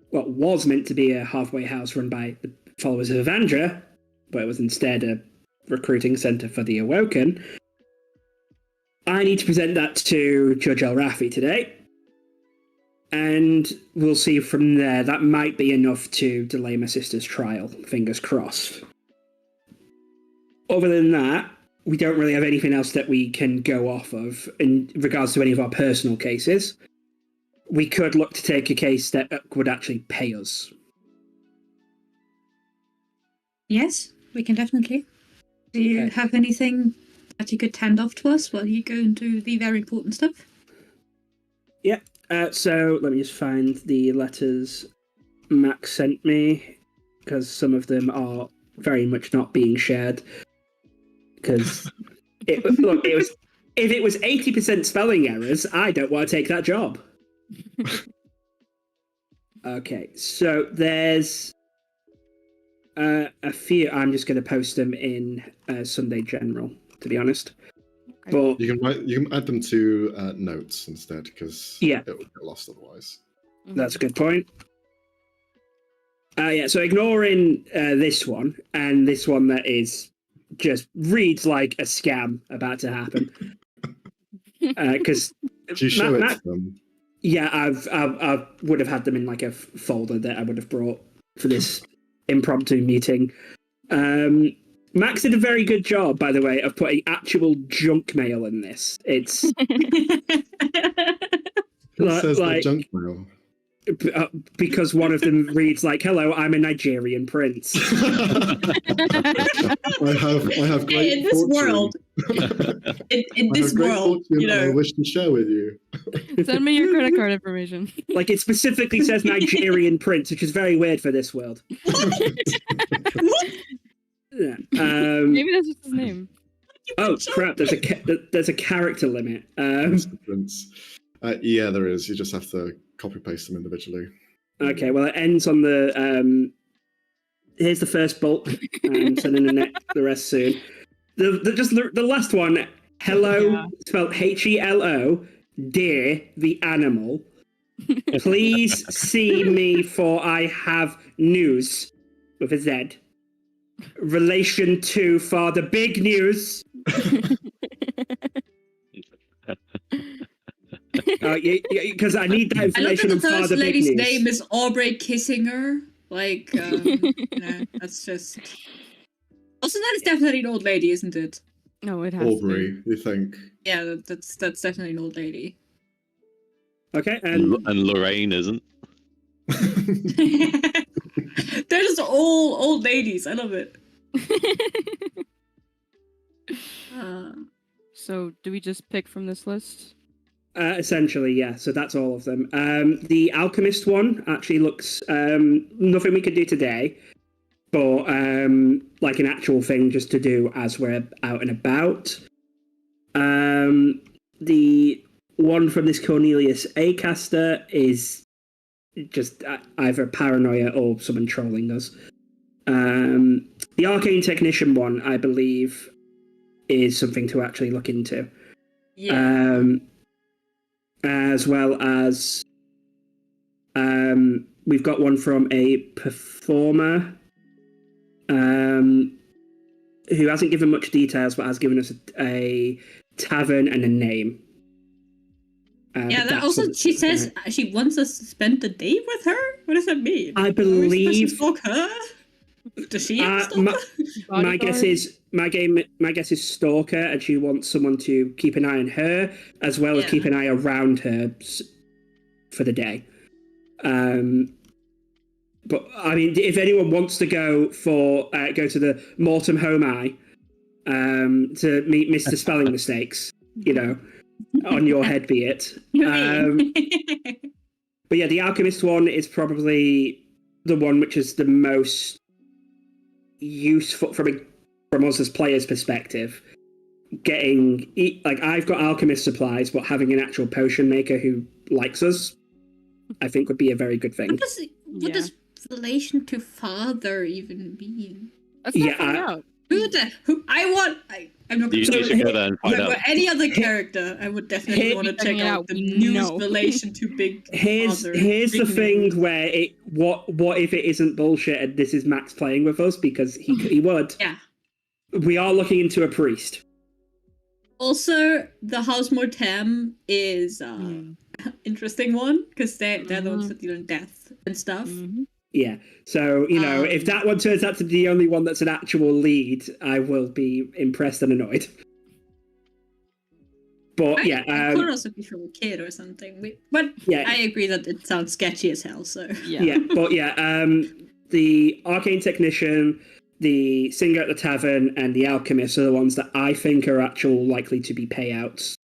what was meant to be a halfway house run by the followers of Evandra, but it was instead a recruiting centre for the Awoken. I need to present that to Judge El Rafi today. And we'll see from there. That might be enough to delay my sister's trial. Fingers crossed. Other than that, we don't really have anything else that we can go off of in regards to any of our personal cases. We could look to take a case that would actually pay us. Yes, we can definitely. Do you have anything that you could hand off to us while you go and do the very important stuff? Yeah. So let me just find the letters Max sent me, because some of them are very much not being shared. Because if it was 80% spelling errors, I don't want to take that job. Okay, so there's a few. I'm just going to post them in Sunday General, to be honest. But You can add them to notes instead, because it will get lost otherwise. That's a good point. So ignoring this one, and this one that is just reads like a scam about to happen. Because Do you show it to them? Yeah, I would have had them in like a folder that I would have brought for this impromptu meeting. Max did a very good job, by the way, of putting actual junk mail in this. It's It says like junk mail. Because one of them reads like, "Hello, I'm a Nigerian prince." I have great in this fortune. world. in this world, I wish to share with you. Send me your credit card information. Like, it specifically says Nigerian prince, which is very weird for this world. Yeah. Maybe that's just his name. Oh crap! There's a character limit. Yeah, there is. You just have to copy paste them individually. Okay, well, it ends on the. Here's the first bulk. I'm sending the rest soon. The last one. Hello, spelled HELO. Dear the animal, please see me, for I have news with a Z. Relation to for the big news. Because I need that information on the for first the big lady's news. name is Aubrey Kissinger. Like, that's just. Also, that is definitely an old lady, isn't it? No, it has Aubrey, to be. you think? Yeah, that's definitely an old lady. Okay, and Lorraine isn't. They're just all old ladies. I love it. So, do we just pick from this list? Essentially, yeah. So that's all of them. The alchemist one actually looks nothing we could do today, but like an actual thing just to do as we're out and about. The one from this Cornelius Acaster is just either paranoia or someone trolling us. The arcane technician one, I believe, is something to actually look into. Yeah. As well as we've got one from a performer who hasn't given much details, but has given us a tavern and a name. Yeah, but that that's also what- she says she wants us to spend the day with her. What does that mean? I Are we supposed to believe- stalk her? Does she have a stalker? my guess is stalker, and she wants someone to keep an eye on her as well as Yeah. keep an eye around her for the day. But I mean, if anyone wants to go to the Mortem Homi to meet Mr. Spelling Mistakes, on your head be it. But yeah, the Alchemist one is probably the one which is the most useful from us as players' perspective. I've got alchemist supplies, but having an actual potion maker who likes us, I think would be a very good thing. What does relation to father even mean? Let's not find out. I'm not You gonna should go there and find out. any other character, I would definitely want to check Checking it out out, the we news know. relation to Big Here's Father. the Big thing news. where what if it isn't bullshit and this is Max playing with us, because he would. Yeah. We are looking into a priest. Also, the House Mortem is interesting one because they're the ones that deal in death and stuff. Yeah. So, if that one turns out to be the only one that's an actual lead, I will be impressed and annoyed. But It could also be from a kid or something. But I agree that it sounds sketchy as hell. So the arcane technician, the singer at the tavern, and the alchemist are the ones that I think are actual likely to be payouts.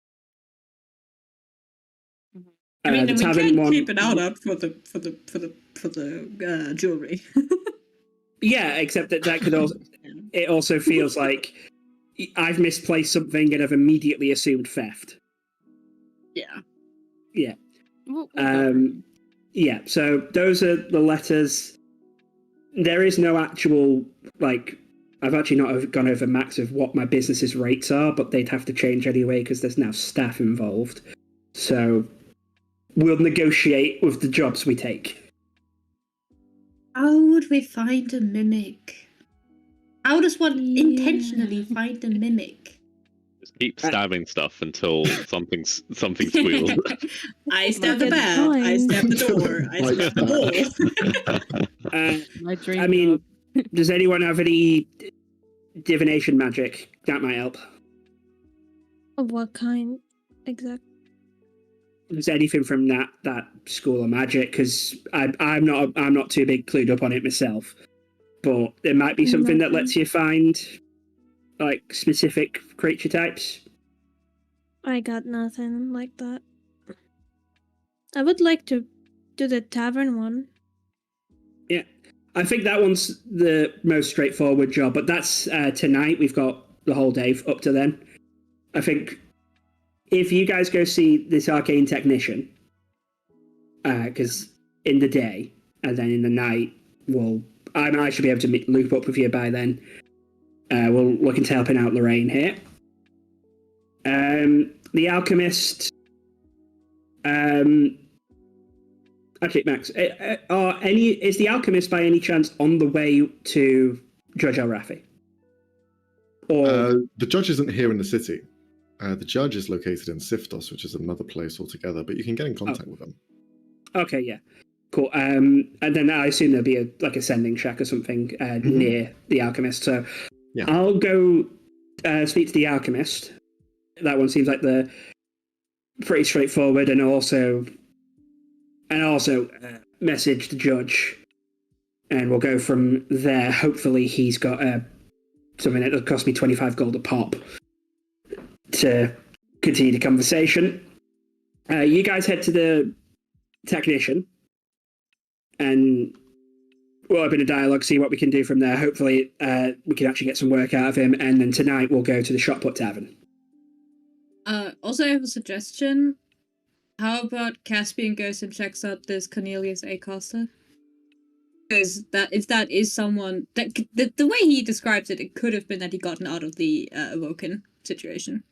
I mean, the we tavern can one, keep an eye out for the jewelry. Yeah, except that could also it also feels like I've misplaced something and have immediately assumed theft. Yeah. Yeah. We'll go for it. Yeah, so those are the letters. There is no actual, I've actually not gone over max of what my business's rates are, but they'd have to change anyway because there's now staff involved. So we'll negotiate with the jobs we take. How would we find a mimic? How does one intentionally find a mimic? Just keep stabbing stuff until something squeals. I stab Well, the bed. I fine. stab the door. I stab the wall. My dream I mean, job. does anyone have any divination magic? That might help. Of what kind? Exactly. Is there anything from that school of magic? Because I'm not too big clued up on it myself, but there might be something that lets you find specific creature types. I got nothing like that. I would like to do the tavern one. Yeah, I think that one's the most straightforward job, but that's tonight. We've got the whole day up to then. I think if you guys go see this arcane technician, because in the day and then in the night, I should be able to loop up with you by then. We'll look into helping out Lorraine here. The alchemist. Actually, Max, is the alchemist by any chance on the way to Judge El Rafi? Or The judge isn't here in the city. The judge is located in Siftos, which is another place altogether, but you can get in contact with him. Okay, yeah. Cool. And then I assume there'll be a sending shack or something near the alchemist. So Yeah. I'll go speak to the alchemist. That one seems like the pretty straightforward, and also message the judge, and we'll go from there. Hopefully, he's got something that'll cost me 25 gold a pop to continue the conversation. You guys head to the technician, and we'll open a dialogue, see what we can do from there. Hopefully, we can actually get some work out of him, and then tonight we'll go to the Shotput Tavern. Also, I have a suggestion. How about Caspian goes and checks out this Cornelius Acosta? Because if that is someone that the way he describes it, it could have been that he gotten out of the Awoken situation.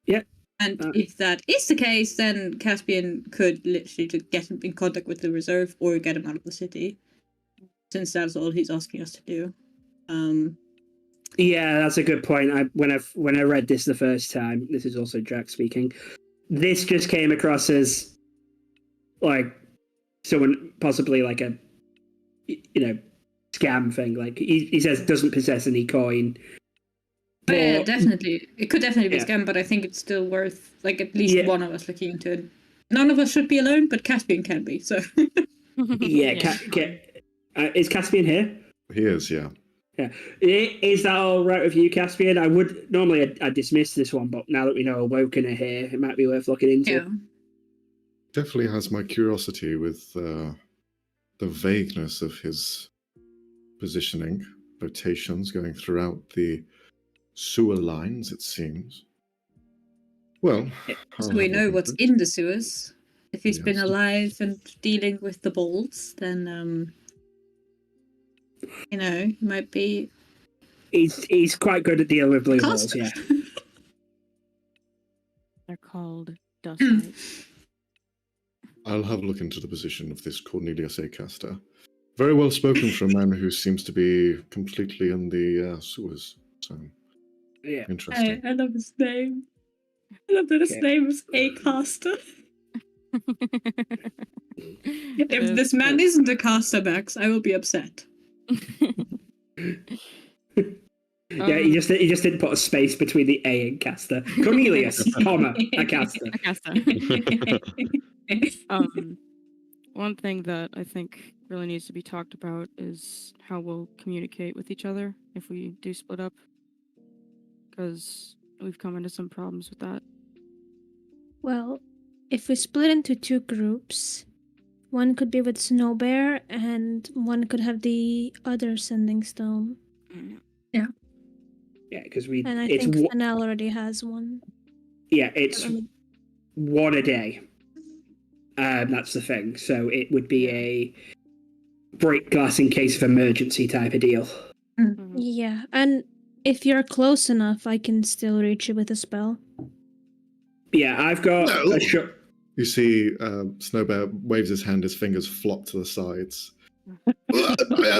Yeah. And if that is the case, then Caspian could literally just get him in contact with the reserve or get him out of the city, since that's all he's asking us to do. Yeah, that's a good point. When I read this the first time, this is also Jack speaking. this just came across as like someone possibly like a scam thing. Like he says doesn't possess any coin. But yeah, But- definitely. It could definitely be a Yeah. scam, but I think it's still worth like at least Yeah. one of us looking into it. None of us should be alone, but Caspian can be. So Yeah, is Caspian here? He is, yeah. Yeah. Is that all right with you, Caspian? I would normally I'd dismiss this one, but now that we know Woken are here, it might be worth looking into. yeah. Definitely has my curiosity with the vagueness of his positioning, rotations going throughout the sewer lines, it seems. Well, So I'll we have a know look what's into it. in the sewers. If he's been Yes. alive and dealing with the bolts, then he might be He's quite good at dealing with blue a holes, caster. yeah. They're called dust mites. I'll have a look into the position of this Cornelius Acaster. Very well spoken for a man who seems to be completely in the sewers. So Yeah. interesting. I love his name. I love that his Okay. name is A caster. If this man is isn't a caster, Max, I will be upset. Yeah, he just didn't put a space between the A and caster. Cornelius, comma, a caster. Akasta. One thing that I think really needs to be talked about is how we'll communicate with each other if we do split up. Because we've come into some problems with that. Well, if we split into two groups, one could be with Snow Bear and one could have the other sending stone. Yeah, because And I it's think Fennel already has one. it's I mean, one a day. That's the thing. So it would be a break glass in case of emergency type of deal. yeah, and if you're close enough, I can still reach you with a spell. Yeah, I've got No. a shot. You see Snowbear waves his hand, his fingers flop to the sides. I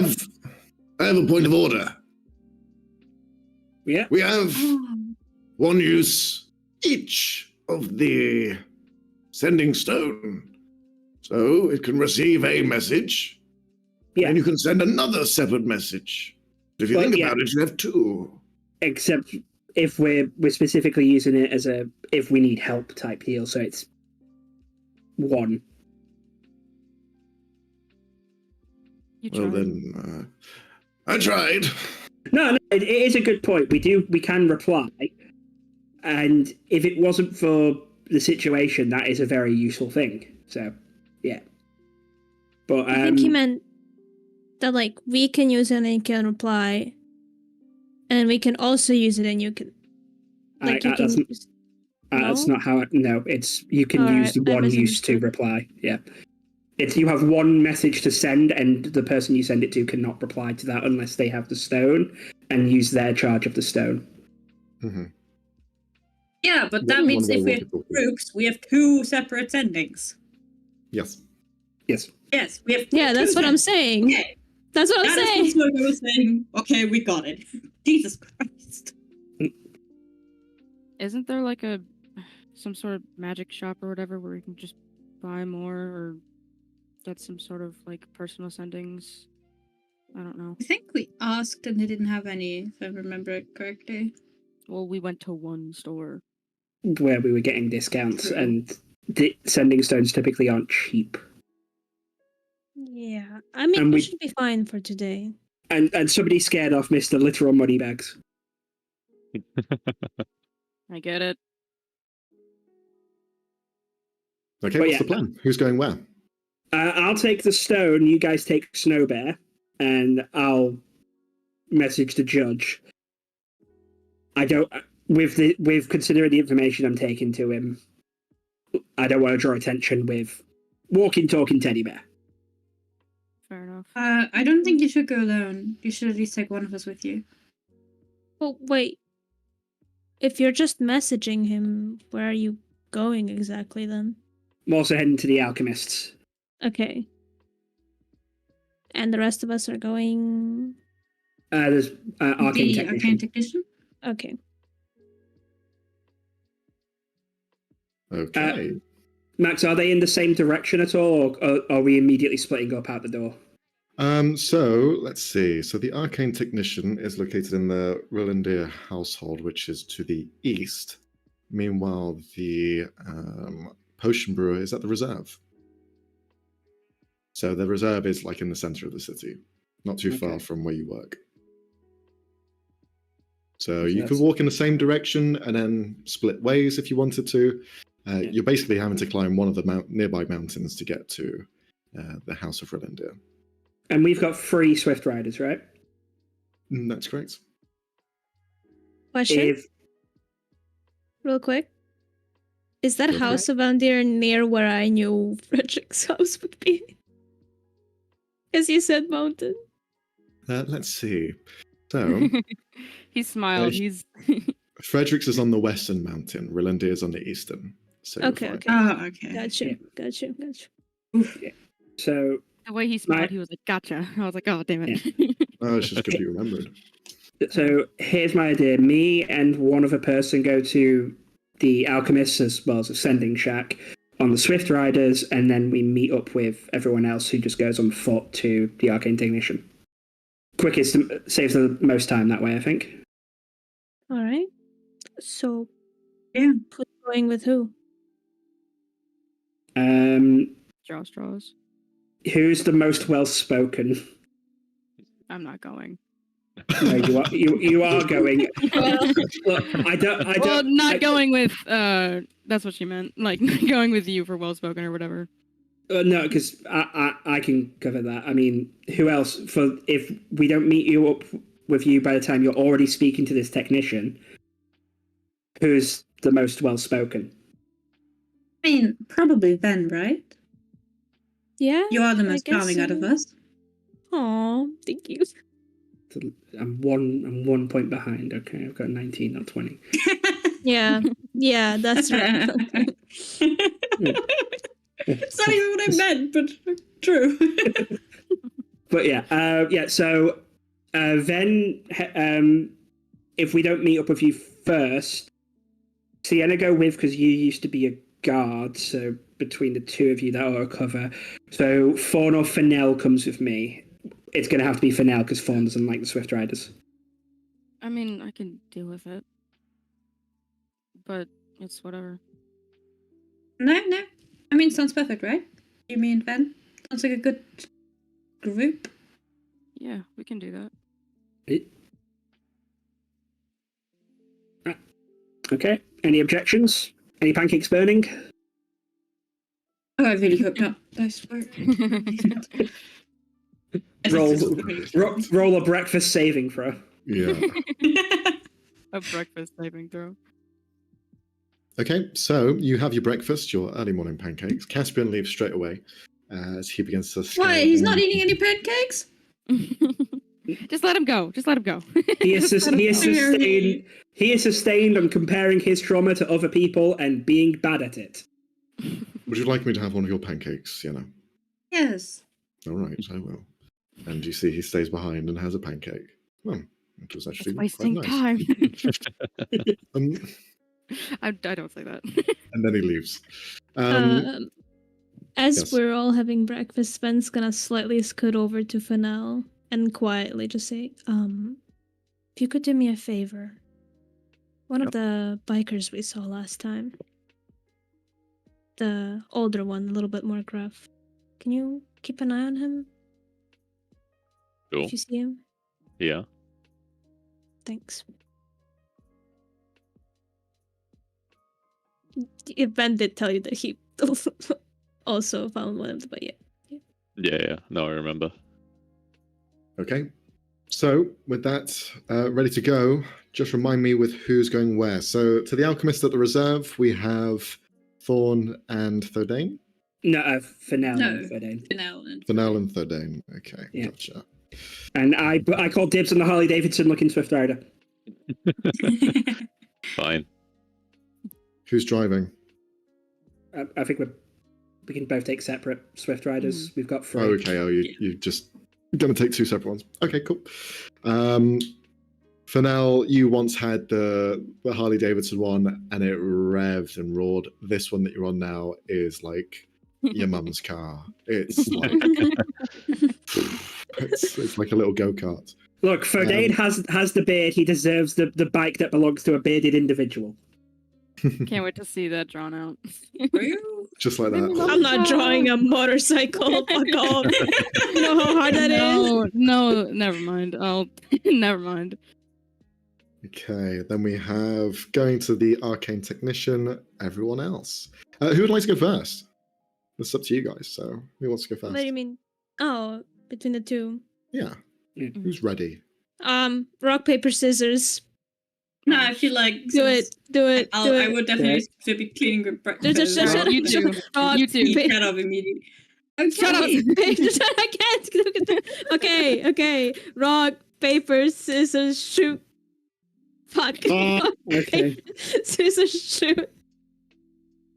have a point of order. Yeah, We have one use each of the sending stone. So it can receive a message, yeah. and you can send another separate message. If you Well, think yeah. about it, you have two. Except if we're specifically using it as a if we need help type deal, so it's one. You Well, tried. then, I tried. No, it is a good point. We can reply, and if it wasn't for the situation, that is a very useful thing. So, yeah. But I think he meant that like we can use it and you can reply, and we can also use it and you can like you can. that's No? not how. No, it's you can All use right, I one use to misunderstood. reply. Yeah, it's you have one message to send, and the person you send it to cannot reply to that unless they have the stone and use their charge of the stone. Mm-hmm. Yeah, but that One means way if we one have people- groups, we have two separate sendings. Yes. Yes. Yes, we have. Yeah, that's what I'm saying. Okay, That's what I'm that is saying. what I was saying. Okay, we got it. Jesus Christ. Isn't there like some sort of magic shop or whatever where you can just buy more or get some sort of like personal sendings? I don't know. I think we asked and they didn't have any, if I remember it correctly. Well, we went to one store. Where we were getting discounts, True. and sending stones typically aren't cheap. Yeah, I mean, And we we- should be fine for today. And somebody scared off Mr. Literal Moneybags. I get it. Okay, But what's yeah. the plan? Who's going where? I'll take the stone. You guys take Snow Bear, and I'll message the judge. I don't with considering the information I'm taking to him. I don't want to draw attention with walking, talking teddy bear. Fair enough. I don't think you should go alone. You should at least take one of us with you. Well, wait. If you're just messaging him, where are you going exactly then? I'm also heading to the alchemists. Okay. And the rest of us are going. There's arcane The technician. arcane technician? Okay. Okay. Max, are they in the same direction at all, or are we immediately splitting up out the door? So let's see. So the arcane technician is located in the Rolandir household, which is to the east. Meanwhile, the potion brewer is at the reserve. So the reserve is like in the center of the city, not too far from where you work. So you could walk in the same direction and then split ways if you wanted to. You're basically having to climb one of the nearby mountains to get to the House of Rolandir. And we've got 3 Swift Riders, right? That's correct. Question, real quick. Is that Go for House of Andir near where I knew Frederick's house would be? Because you said mountain. Let's see. So He smiled. He's Fredericks is on the western mountain. Rolandir is on the eastern. So you're Okay, fine. okay. Oh, okay. Gotcha. So the way he smiled. He was like, "Gotcha." I was like, "Oh, damn it." Oh, it's just good you remembered. So here's my idea. Me and one other person go to the Alchemist as well as Ascending Shack on the Swift Riders, and then we meet up with everyone else who just goes on foot to the Arcane Technician. Quickest, saves the most time that way, I think. All right. So, Yeah. who's going with who? Straws. Who's the most well-spoken? I'm not going. No, you are going. Look, I don't. Well, not going with. That's what she meant. Like not going with you for well spoken or whatever. No, because I can cover that. I mean, who else? For if we don't meet you up with you by the time you're already speaking to this technician, who's the most well spoken? I mean, probably Ben, right? Yeah. You are the I most guess charming out of so. us. Aw, thank you. I'm 1 point behind. Okay, I've got 19, not 20. Yeah, that's right. It's not even what I meant, but true. But yeah. So then, if we don't meet up with you first, Sienna go with because you used to be a guard. So between the two of you, that will cover. So Fawn or Fennell comes with me. It's going to have to be Fennell because Fawn doesn't like the Swift Riders. I mean, I can deal with it, but it's whatever. No. I mean, sounds perfect, right? You mean Ben? Sounds like a good group. Yeah, we can do that. Okay. Any objections? Any pancakes burning? Oh, I really hope not. Nice work. Roll a breakfast saving throw. Yeah. A breakfast saving throw. Okay, so you have your breakfast, your early morning pancakes. Caspian leaves straight away as he begins to scale. Why? He's not eating any pancakes? Just let him go. He is sustained on comparing his trauma to other people and being bad at it. Would you like me to have one of your pancakes, Sienna? Yes. All right, I will. And you see he stays behind and has a pancake. Well, it was actually It's wasting quite nice. time. I don't say that. And then he leaves. As yes. we're all having breakfast, Sven's gonna slightly scoot over to Fennell and quietly just say, if you could do me a favor. One of the bikers we saw last time. The older one, a little bit more gruff. Can you keep an eye on him? Sure. If you see him? Yeah. Thanks. Ben did tell you that he also found one of them, but yeah. Yeah. No, I remember. Okay. So, with that ready to go, just remind me with who's going where. So, to the Alchemist at the Reserve, we have Thorn and Thordane. No, Fennell No. and Ferdane. Fennell and Thordane. Okay, Yeah. gotcha. And I call dibs on the Harley Davidson looking Swift Rider. Fine. Who's driving? I think we can both take separate Swift Riders. We've got 3. Oh, okay. Oh, you just going to take 2 separate ones. Okay, cool. Fennel, you once had the Harley Davidson one, and it revved and roared. This one that you're on now is like your mum's car. It's like it's like a little go-kart. Look, Fodain has the beard. He deserves the bike that belongs to a bearded individual. Can't wait to see that drawn out. Just like that. I'm not drawing a motorcycle. Fuck off. You know how hard that is? No, never mind. Never mind. Okay, then we have going to the arcane technician, everyone else. Who would like to go first? It's up to you guys, so who wants to go first? What do you mean? Oh, between the two. Yeah. Who's ready? Rock, paper, scissors. No, I feel like Do it. I would definitely still be cleaning with breakfast. You too. You too. Shut up immediately. Okay. Shut up. I can't. Okay. Rock, paper, scissors, shoot. Fuck. Okay. Scissors, shoot.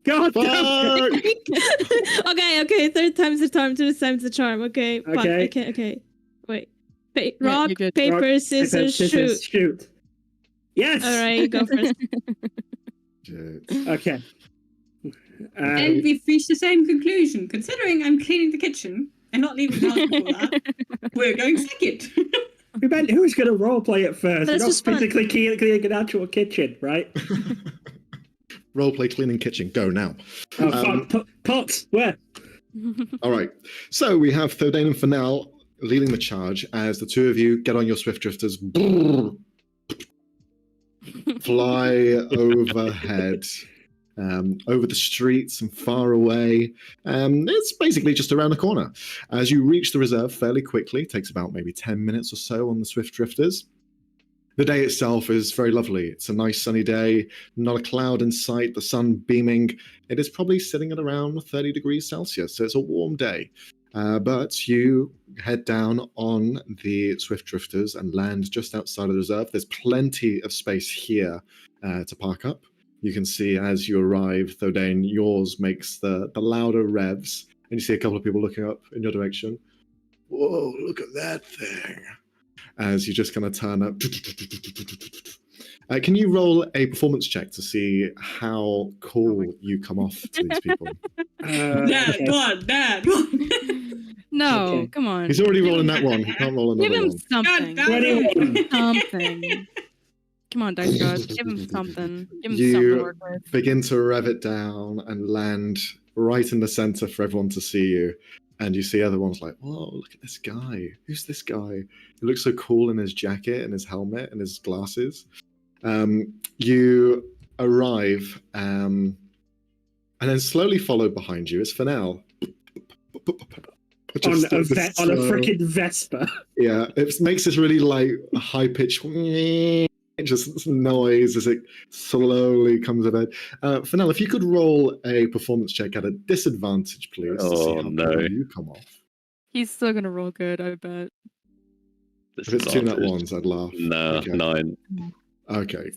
God damn Fuck! Okay. Third time's the charm. Two times the charm. Okay. Fuck. Okay. Okay. Wait. Yeah, Rock, you're good. paper, Rock, scissors, paper, shoot. shoot. Yes. All right, you go first. Shit. Okay. And we've reached the same conclusion. Considering I'm cleaning the kitchen and not leaving the house before that, we're going second. We meant who's going to roleplay it first? That's We're not just fun. physically cleaning an actual kitchen, right? Roleplay cleaning kitchen. Go now. Oh, fuck. Pots. Where? All right. So we have Thodain and Fennel leading the charge as the two of you get on your swift drifters. Fly overhead, over the streets and far away. It's basically just around the corner. As you reach the reserve fairly quickly, takes about maybe 10 minutes or so on the swift drifters. The day itself is very lovely. It's a nice sunny day, not a cloud in sight, the sun beaming. It is probably sitting at around 30 degrees Celsius, so it's a warm day. But you head down on the swift drifters and land just outside of the reserve. There's plenty of space here to park up. You can see as you arrive, Thodain, yours makes the louder revs, and you see a couple of people looking up in your direction. Whoa, look at that thing. As you just kind of turn up. Can you roll a performance check to see how cool you come off to these people? Dad, okay. go on, Dad. No, Okay. come on. He's already rolling that one. He can't roll Give another him one. something. God damn it. 21. Something. Come on, Dice God. Give him something. Give him You- something to work with. Begin to rev it down and land right in the center for everyone to see you. And you see other ones like, whoa, look at this guy. Who's this guy? He looks so cool in his jacket and his helmet and his glasses. You arrive, and then slowly followed behind you is Fennel. On a freaking Vespa. Yeah, it makes this really like high pitched just noise as it slowly comes of it. Fennel, if you could roll a performance check at a disadvantage, please. To see Oh, how no. cool you come off. He's still gonna roll good, I bet. If it's two nat ones, I'd laugh. No, Okay. 9. Okay.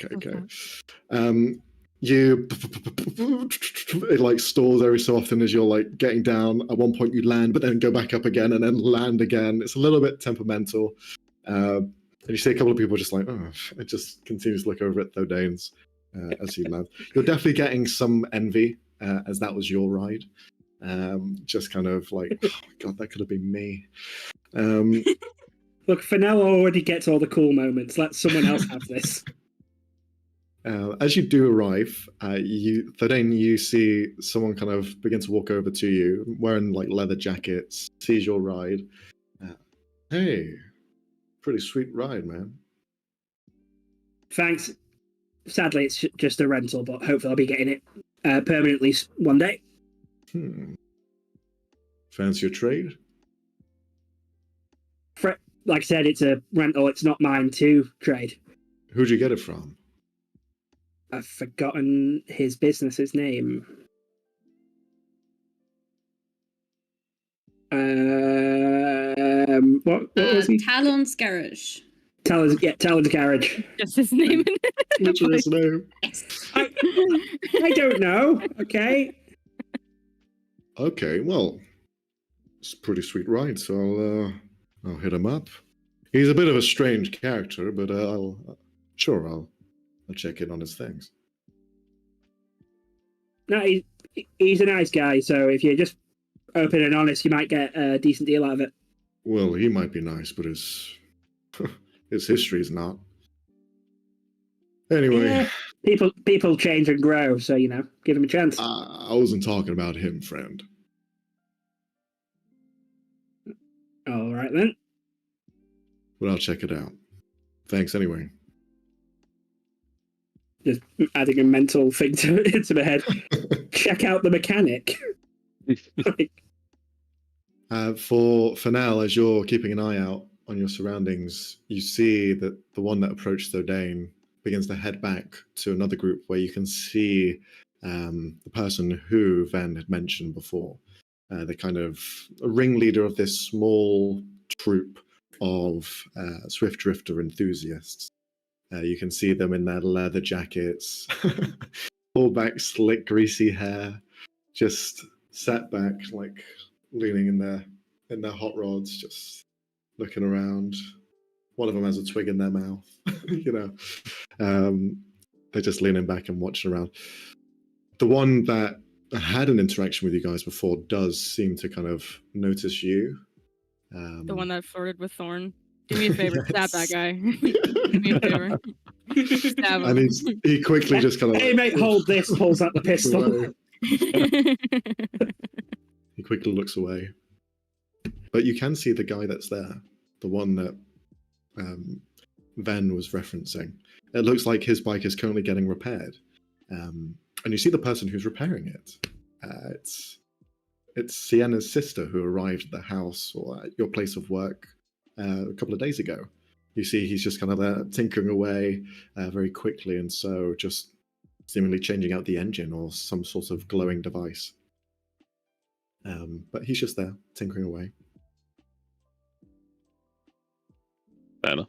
You it like stalls every so often as you're like getting down. At one point you land, but then go back up again and then land again. It's a little bit temperamental. And you see a couple of people just like, oh, it just continues to look over at Thodain's as you land. You're definitely getting some envy as that was your ride. Just kind of like, oh my God, that could have been me. Look, Fennel already gets all the cool moments. Let someone else have this. As you do arrive, Thodain, you see someone kind of begin to walk over to you, wearing like leather jackets, sees your ride. Hey, pretty sweet ride, man. Thanks. Sadly, it's just a rental, but hopefully I'll be getting it permanently one day. Fancy a trade? Like I said, it's a rental. It's not mine to trade. Who'd you get it from? I've forgotten his business's name. What was he? Talon's Garage. Talon's Garage. Just his name in it. What's his name? I don't know. Okay. Okay, well, it's a pretty sweet ride, so I'll hit him up. He's a bit of a strange character, but Sure, I'll check in on his things. No, he's a nice guy, so if you're just open and honest, you might get a decent deal out of it. Well, he might be nice, but his history's not. Anyway, people change and grow, so give him a chance. I wasn't talking about him, friend. All right then. But I'll check it out. Thanks anyway. Just adding a mental thing into my head. Check out the mechanic. For now, as you're keeping an eye out on your surroundings, you see that the one that approached Zodane begins to head back to another group where you can see the person who Ven had mentioned before, the kind of ringleader of this small troop of Swift Drifter enthusiasts. You can see them in their leather jackets, pulled back, slick, greasy hair, just sat back, like leaning in their hot rods, just looking around. One of them has a twig in their mouth, They're just leaning back and watching around. The one that had an interaction with you guys before does seem to kind of notice you. The one that flirted with Thorn. Do me a favor, Yes. stab that guy. Do me a favor. Stab him. And he quickly just kind of Hey mate, hold this. Pulls out the pistol. away. He quickly looks away. But you can see the guy that's there, the one that Ven was referencing. It looks like his bike is currently getting repaired. And you see the person who's repairing it. It's Sienna's sister who arrived at the house or at your place of work a couple of days ago. You see he's just kind of there tinkering away very quickly, and so just seemingly changing out the engine or some sort of glowing device. But he's just there tinkering away. Fair enough.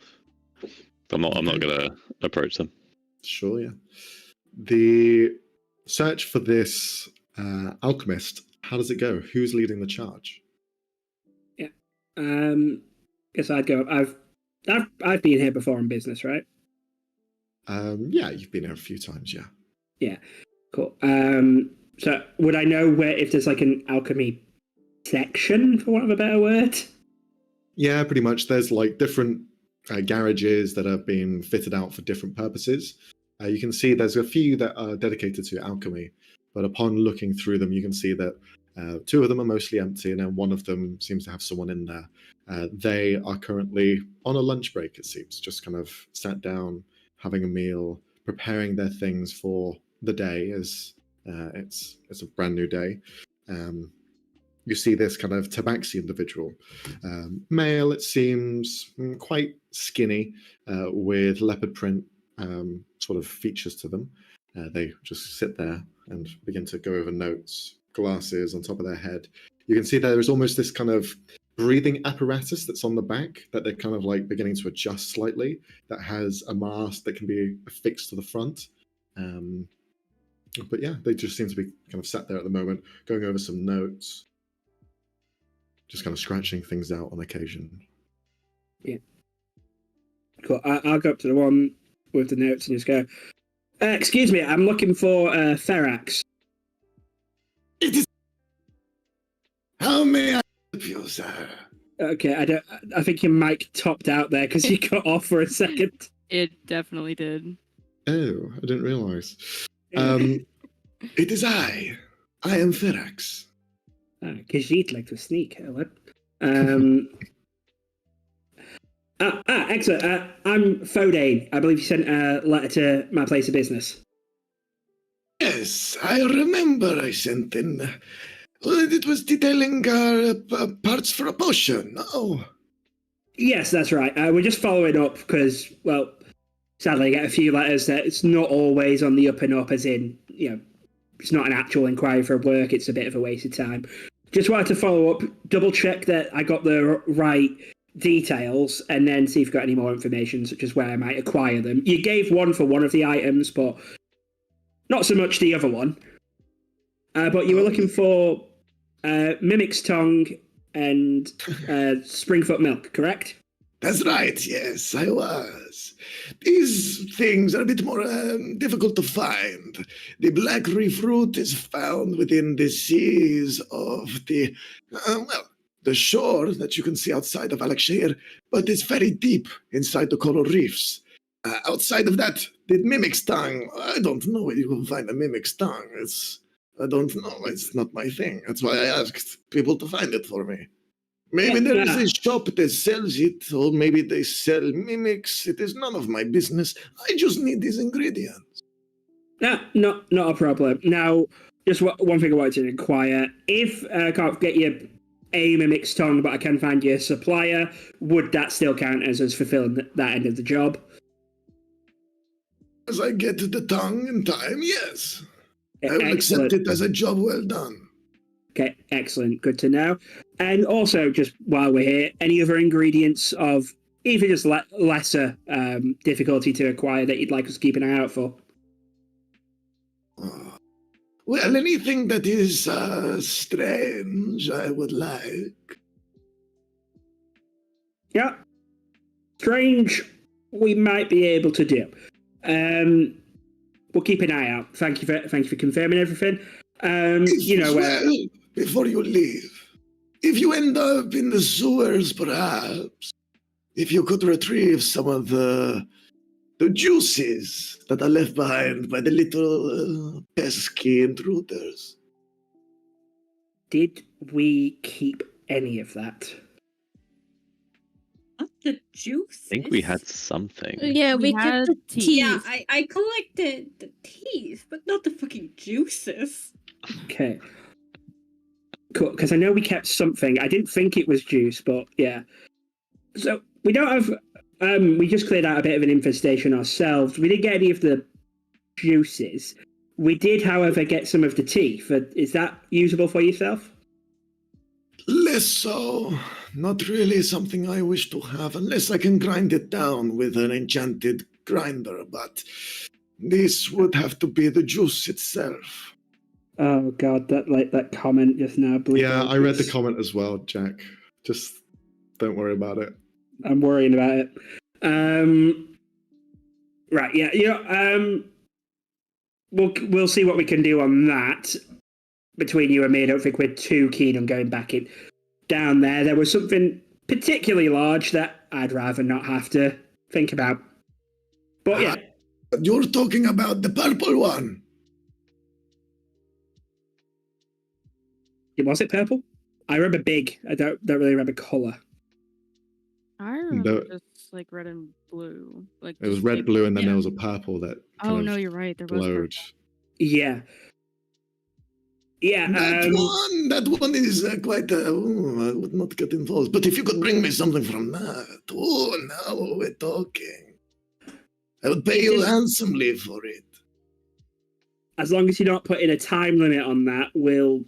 I'm not gonna approach them. Sure, yeah. The search for this alchemist, how does it go? Who's leading the charge? Yeah. Guess I'd go. I've been here before in business, right? Yeah, you've been here a few times, yeah. Yeah. Cool. So would I know if there's like an alchemy section, for want of a better word? Yeah, pretty much. There's like different garages that have been fitted out for different purposes. You can see there's a few that are dedicated to alchemy, but upon looking through them, you can see that two of them are mostly empty, and then one of them seems to have someone in there. They are currently on a lunch break, it seems, just kind of sat down, having a meal, preparing their things for the day, as it's a brand new day. You see this kind of tabaxi individual, male, it seems, quite skinny, with leopard print sort of features to them. They just sit there and begin to go over notes, glasses on top of their head. You can see there is almost this kind of breathing apparatus that's on the back that they're kind of like beginning to adjust slightly, that has a mask that can be affixed to the front. But yeah, they just seem to be kind of sat there at the moment, going over some notes, just kind of scratching things out on occasion. Yeah. Cool. I'll go up to the one with the notes and just go, excuse me, I'm looking for Ferax. It is. How may I help you, sir? Okay, I think your mic topped out there because you got off for a second. It definitely did. Oh, I didn't realise. It is I. I am Ferax. Because you'd like to sneak, Helen. Excellent. I'm Fodane. I believe you sent a letter to my place of business. Yes, I remember I sent in. It was detailing parts for a potion. Oh. Yes, that's right. We're just following up because, well, sadly I get a few letters that it's not always on the up and up, as in, it's not an actual inquiry for work. It's a bit of a waste of time. Just wanted to follow up, double check that I got the right details, and then see if you've got any more information, such as where I might acquire them. You gave one for one of the items, but not so much the other one. But you were looking for Mimic's Tongue and Springfoot Milk, correct? That's right, yes, I was. These things are a bit more difficult to find. The black reef root is found within the seas of the shore that you can see outside of Alakshir, but it's very deep inside the coral reefs. Outside of that, the mimic's tongue, I don't know where you can find a mimic's tongue. I don't know, it's not my thing. That's why I asked people to find it for me. Maybe there is a shop that sells it, or maybe they sell mimics. It is none of my business. I just need these ingredients. No, not a problem. Now, just one thing I wanted to inquire. If I can't get you a mimic's tongue, but I can find you a supplier, would that still count as us fulfilling that end of the job? As I get the tongue in time, yes. I will Excellent. accept it as a job well done. Okay, excellent. Good to know. And also, just while we're here, any other ingredients of even just lesser difficulty to acquire that you'd like us to keep an eye out for? Well, anything that is strange, I would like. Yeah. Strange, we might be able to do. We'll keep an eye out. Thank you for confirming everything. Before you leave, if you end up in the sewers, perhaps, if you could retrieve some of the juices that are left behind by the little pesky intruders. Did we keep any of that? Not the juice. I think we had something. Yeah, we had kept the teeth. teeth. Yeah, I collected the teeth, but not the fucking juices. Okay. Cool, because I know we kept something. I didn't think it was juice, but yeah. So we don't have. We just cleared out a bit of an infestation ourselves. We didn't get any of the juices. We did, however, get some of the teeth. Is that usable for yourself? Less so. Not really something I wish to have, unless I can grind it down with an enchanted grinder, but this would have to be the juice itself. Oh god, that comment just now. Yeah, I read the comment as well, Jack. Just don't worry about it. I'm worrying about it. Right, yeah. We'll see what we can do on that. Between you and me, I don't think we're too keen on going back down there. There was something particularly large that I'd rather not have to think about. But yeah. You're talking about the purple one. Was it purple? I remember big. I don't really remember colour. I remember just like red and blue. Like It was just, red, like, blue, and then yeah. there was a purple that Oh no, you're right. There was glowed. purple. Yeah. Yeah. That one is quite. I would not get involved. But if you could bring me something from that, now we're talking. I would pay you handsomely for it. As long as you're not putting a time limit on that, we'll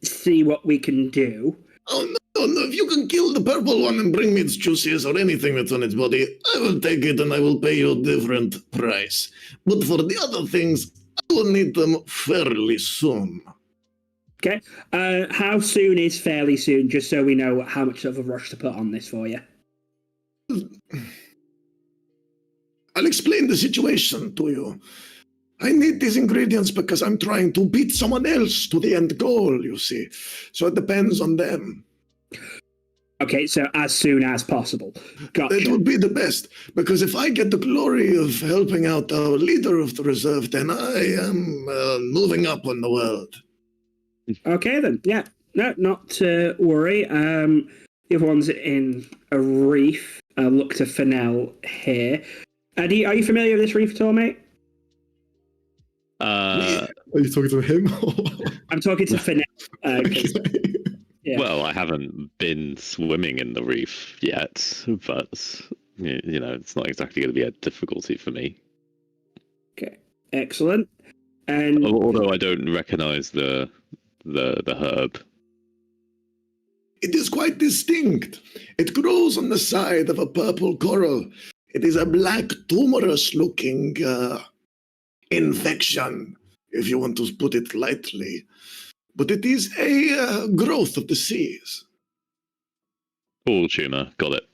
see what we can do. Oh, no, if you can kill the purple one and bring me its juices or anything that's on its body, I will take it and I will pay you a different price. But for the other things, I will need them fairly soon. Okay. How soon is fairly soon, just so we know how much of a rush to put on this for you? I'll explain the situation to you. I need these ingredients because I'm trying to beat someone else to the end goal, you see. So it depends on them. Okay, so as soon as possible. Gotcha. That would be the best, because if I get the glory of helping out our leader of the reserve, then I am moving up on the world. Okay, then. Yeah. No, not to worry. The other one's in a reef. I'll look to Fennel here. Are you familiar with this reef at all, mate? Are you talking to him? I'm talking to Fennel. Yeah. Well, I haven't been swimming in the reef yet, but it's not exactly going to be a difficulty for me. Okay, excellent. And although I don't recognize the herb. It is quite distinct. It grows on the side of a purple coral. It is a black, tumorous-looking infection, if you want to put it lightly. But it is a growth of the seas. Pool tuna, got it.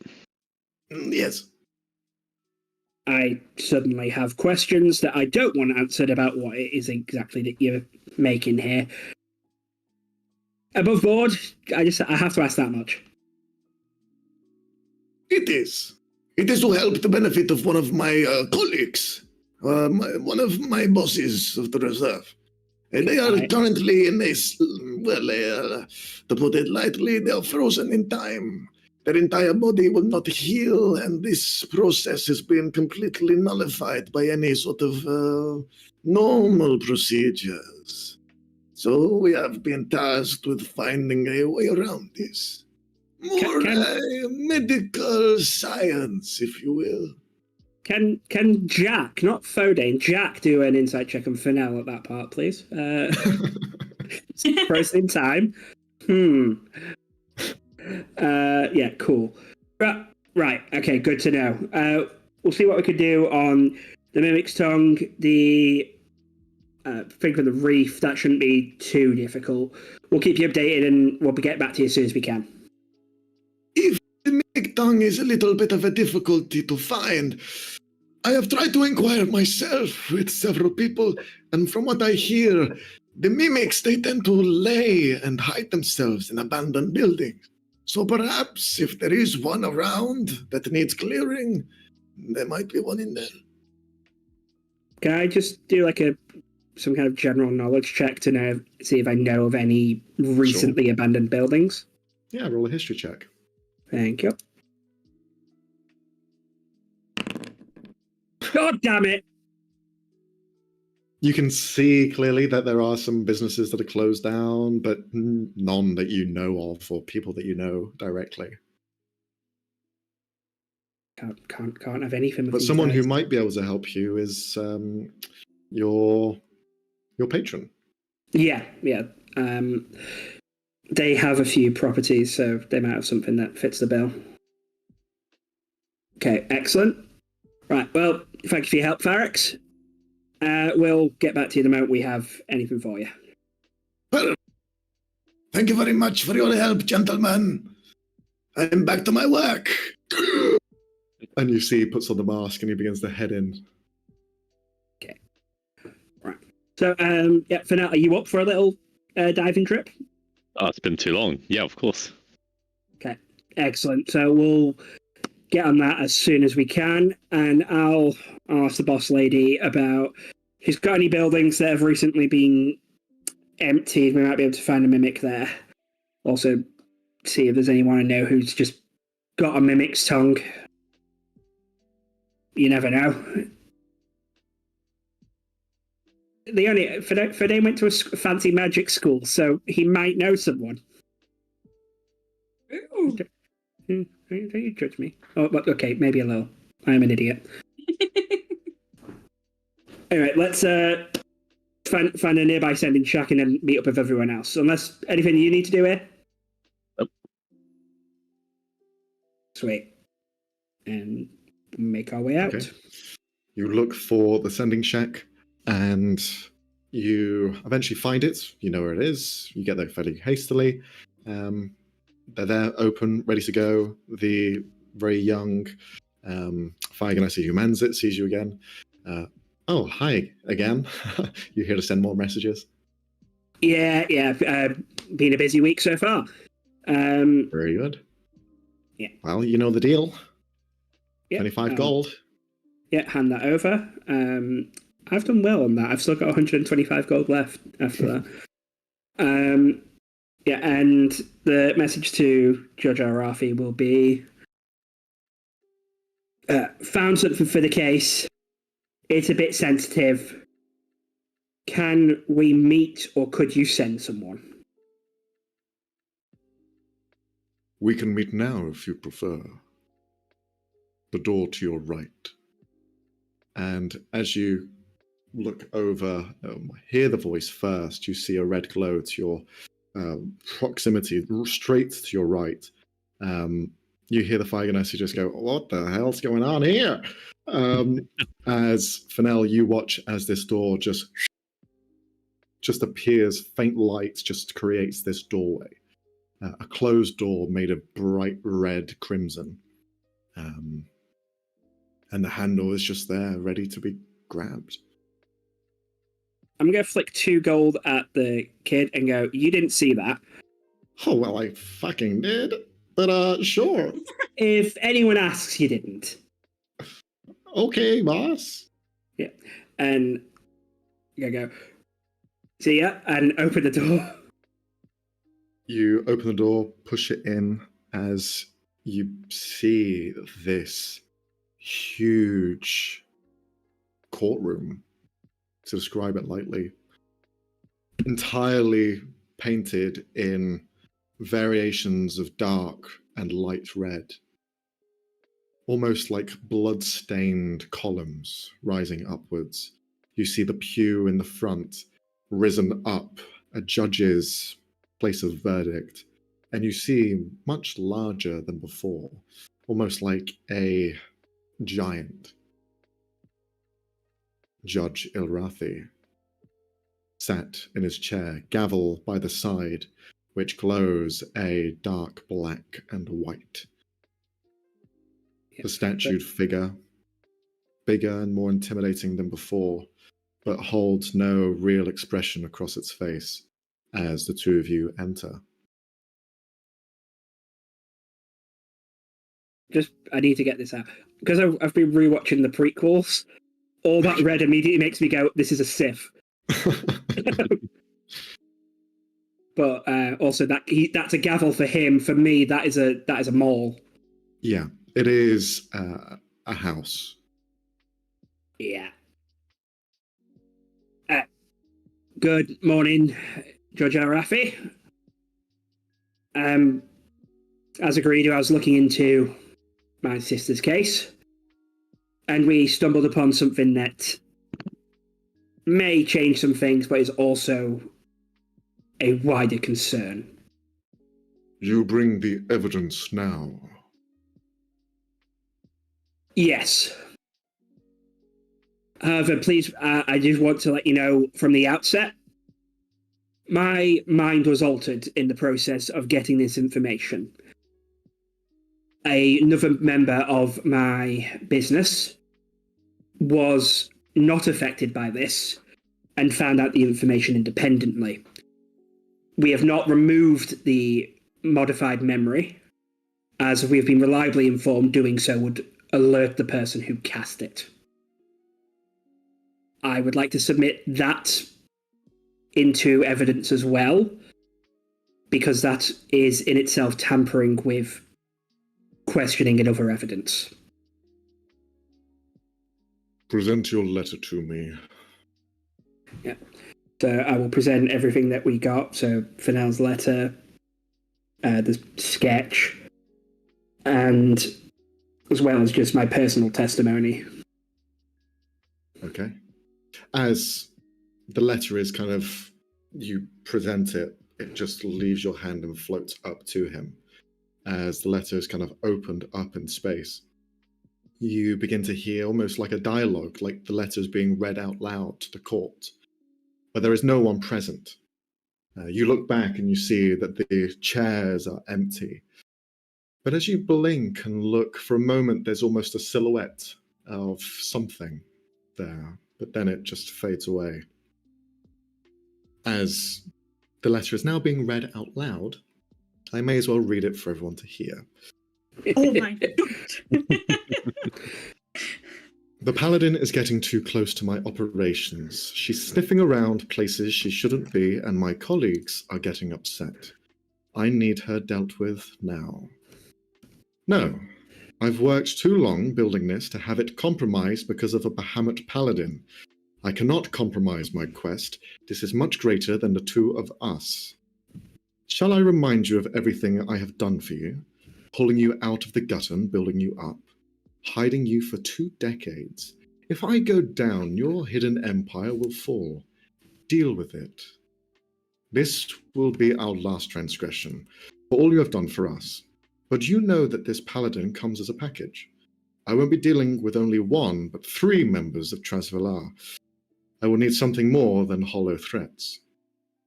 Yes. I suddenly have questions that I don't want answered about what it is exactly that you're making here. Above board, I have to ask that much. It is. It is to help the benefit of one of my colleagues, one of my bosses of the reserve. And they are currently in a, to put it lightly, they are frozen in time. Their entire body will not heal, and this process has been completely nullified by any sort of normal procedures. So we have been tasked with finding a way around this. More medical science, if you will. Can Jack, not Foden, Jack do an insight check on Fennell at that part, please? Frozen in time. Yeah, cool. Right, okay, good to know. We'll see what we could do on the Mimic's Tongue, the thing for the reef. That shouldn't be too difficult. We'll keep you updated and we'll get back to you as soon as we can. If the Mimic Tongue is a little bit of a difficulty to find, I have tried to inquire myself with several people, and from what I hear, the mimics, they tend to lay and hide themselves in abandoned buildings. So perhaps if there is one around that needs clearing, there might be one in there. Can I just do like some kind of general knowledge check to see if I know of any recently abandoned buildings? Yeah, roll a history check. Thank you. God damn it! You can see clearly that there are some businesses that are closed down, but none that you know of or people that you know directly. Can't have anything. But someone who might be able to help you is your patron. Yeah. They have a few properties, so they might have something that fits the bill. Okay, excellent. Right, well, thank you for your help, Farrax. We'll get back to you the moment we have anything for you. Well, thank you very much for your help, gentlemen. I'm back to my work. And you see he puts on the mask and he begins to head in. Okay. Right. So, for now, are you up for a little diving trip? Oh, it's been too long. Yeah, of course. Okay, excellent. So we'll get on that as soon as we can, and I'll ask the boss lady about if she's got any buildings that have recently been emptied. We might be able to find a mimic there. Also, see if there's anyone I know who's just got a mimic's tongue. You never know. Fede went to a fancy magic school, so he might know someone. Ooh. Don't you judge me. Oh, okay, maybe a little. I'm an idiot. Anyway, let's find a nearby sending shack and then meet up with everyone else. Unless anything you need to do here? Nope. Sweet. And make our way out. Okay. You look for the sending shack and you eventually find it. You know where it is. You get there fairly hastily. They're there, open, ready to go. The very young Fire Ganassi who mans it sees you again. Oh, hi again. You're here to send more messages? Yeah. Been a busy week so far. Very good. Yeah. Well, you know the deal. Yeah, 25 gold. Yeah, hand that over. I've done well on that. I've still got 125 gold left after that. Yeah, and the message to Judge Arafi will be found something for the case. It's a bit sensitive. Can we meet or could you send someone? We can meet now if you prefer. The door to your right. And as you look over, hear the voice first, you see a red glow to your proximity, straight to your right. You hear the Fire Ganassi just go, what the hell's going on here? As Fennell, you watch as this door just appears, faint light just creates this doorway. A closed door made of bright red crimson. And the handle is just there, ready to be grabbed. I'm going to flick 2 gold at the kid and go, you didn't see that. Oh, well, I fucking did. But, sure. If anyone asks, you didn't. Okay, boss. Yeah. And you go, see ya, and open the door. You open the door, push it in, as you see this huge courtroom, to describe it lightly, entirely painted in variations of dark and light red, almost like blood-stained columns rising upwards. You see the pew in the front risen up, a judge's place of verdict, and you see much larger than before, almost like a giant. Judge Ilrathi sat in his chair, gavel by the side, which glows a dark black and white. The statued figure, bigger and more intimidating than before, but holds no real expression across its face as the two of you enter. I need to get this out. Because I've been rewatching the prequels, all that red immediately makes me go, this is a Sith. But also that's a gavel for him. For me, that is a maul. Yeah, it is a house. Yeah. Good morning, Judge Arafi. As agreed, I was looking into my sister's case, and we stumbled upon something that may change some things, but is also a wider concern. You bring the evidence now. Yes. However, please, I just want to let you know from the outset, my mind was altered in the process of getting this information. Another member of my business was not affected by this and found out the information independently. We have not removed the modified memory, as we have been reliably informed doing so would alert the person who cast it. I would like to submit that into evidence as well, because that is in itself tampering with questioning and other evidence. Present your letter to me. Yeah. So I will present everything that we got. So Fennell's letter, the sketch, and as well as just my personal testimony. Okay. As the letter is kind of, you present it, it just leaves your hand and floats up to him. As the letter is kind of opened up in space, you begin to hear almost like a dialogue, like the letter is being read out loud to the court. But there is no one present. You look back and you see that the chairs are empty. But as you blink and look, for a moment, there's almost a silhouette of something there, but then it just fades away. As the letter is now being read out loud, I may as well read it for everyone to hear. Oh my god. The paladin is getting too close to my operations. She's sniffing around places she shouldn't be, and my colleagues are getting upset. I need her dealt with now. No, I've worked too long building this to have it compromised because of a Bahamut paladin. I cannot compromise my quest. This is much greater than the two of us. Shall I remind you of everything I have done for you? Pulling you out of the gutter and building you up. Hiding you for 2 decades. If I go down, your hidden empire will fall. Deal with it. This will be our last transgression, for all you have done for us. But you know that this paladin comes as a package. I won't be dealing with only 1, but 3 members of Trasvalar. I will need something more than hollow threats.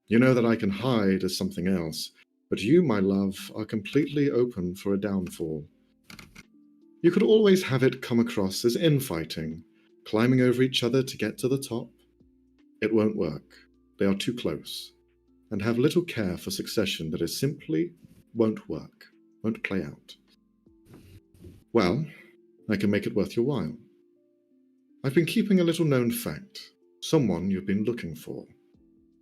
You know that I can hide as something else, but you, my love, are completely open for a downfall. You could always have it come across as infighting, climbing over each other to get to the top. It won't work. They are too close, and have little care for succession that is simply won't work, won't play out. Well, I can make it worth your while. I've been keeping a little known fact, someone you've been looking for.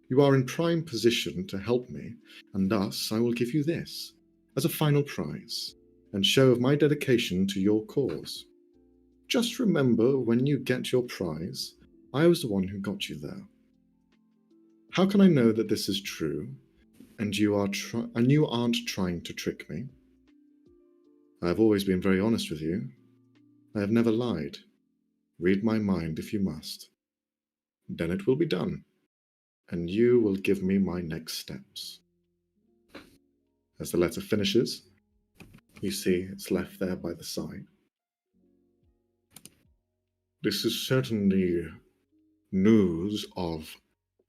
You are in prime position to help me, and thus I will give you this, as a final prize, and show of my dedication to your cause. Just remember, when you get your prize, I was the one who got you there. How can I know that this is true, and you aren't trying to trick me? I have always been very honest with you. I have never lied. Read my mind if you must. Then it will be done, and you will give me my next steps. As the letter finishes, you see it's left there by the side. This is certainly news of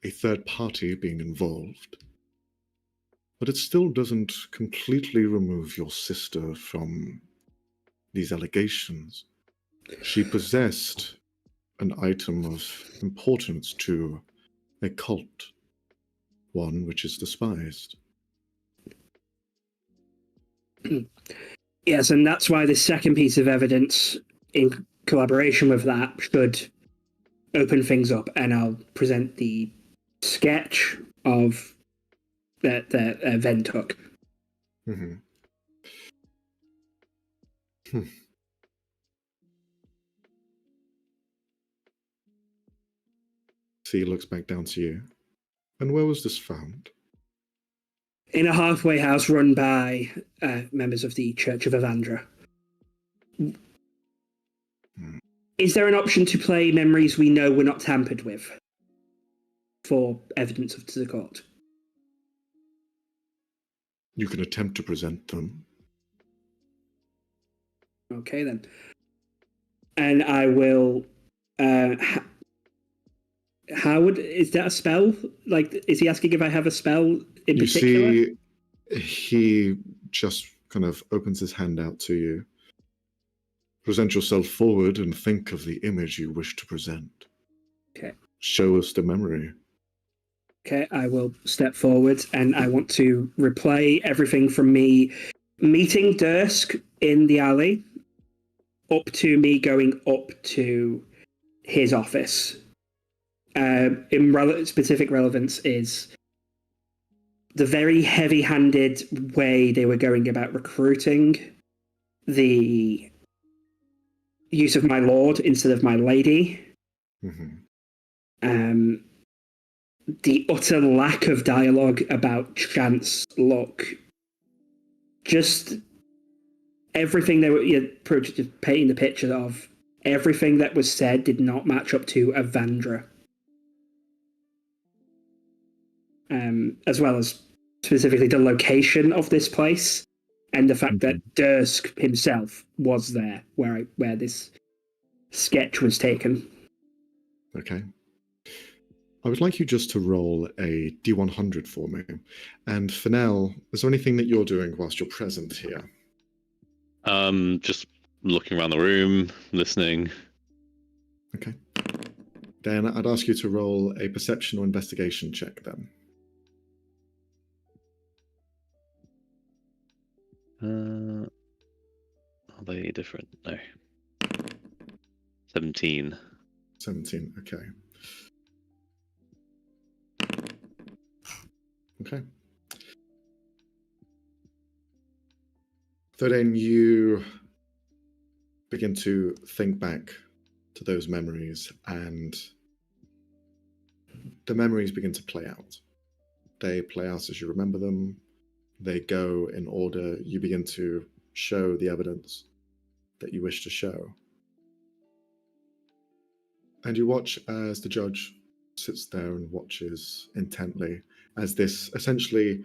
a third party being involved, but it still doesn't completely remove your sister from these allegations. She possessed an item of importance to a cult, one which is despised. Yes, and that's why the second piece of evidence, in collaboration with that, should open things up, and I'll present the sketch of that Ven took. Mm-hmm. C looks back down to you. And where was this found? In a halfway house run by members of the Church of Avandra. Is there an option to play memories we know were not tampered with for evidence to the court? You can attempt to present them. Okay, then. And I will... Howard, is that a spell? Like, is he asking if I have a spell in particular? You see, he just kind of opens his hand out to you. Present yourself forward and think of the image you wish to present. Okay. Show us the memory. Okay, I will step forward, and I want to replay everything from me meeting Dursk in the alley up to me going up to his office. Specific relevance is the very heavy-handed way they were going about recruiting, the use of my lord instead of my lady, the utter lack of dialogue about chance, luck, just everything they were just painting the picture of. Everything that was said did not match up to Avandra. As well as specifically the location of this place and the fact that Dursk himself was there where this sketch was taken. Okay. I would like you just to roll a D100 for me. And Fennell, is there anything that you're doing whilst you're present here? Just looking around the room, listening. Okay. Then I'd ask you to roll a perception or investigation check then. Are they different? No. 17. 17, okay. Okay. So then you begin to think back to those memories, and the memories begin to play out. They play out as you remember them. They go in order. You begin to show the evidence that you wish to show. And you watch as the judge sits there and watches intently as this essentially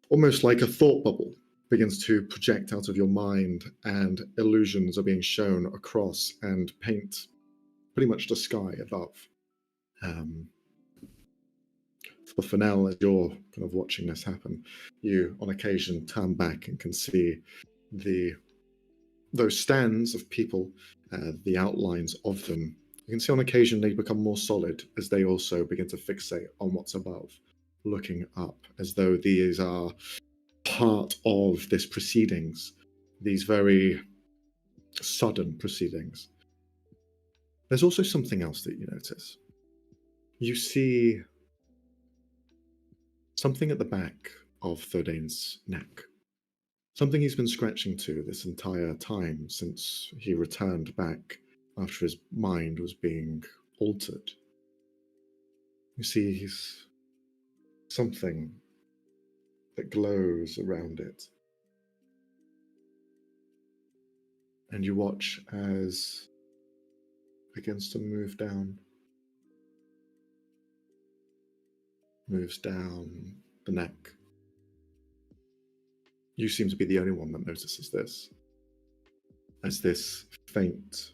almost like a thought bubble begins to project out of your mind, and illusions are being shown across and paint pretty much the sky above. For Fennell, as you're kind of watching this happen, you on occasion turn back and can see the those stands of people, the outlines of them, you can see on occasion they become more solid as they also begin to fixate on what's above, looking up, as though these are part of this proceedings, these very sudden proceedings. There's also something else that you notice. You see something at the back of Thodane's neck. Something he's been scratching to this entire time since he returned back after his mind was being altered. You see he's something that glows around it. And you watch as it begins to move down. Moves down the neck. You seem to be the only one that notices this. As this faint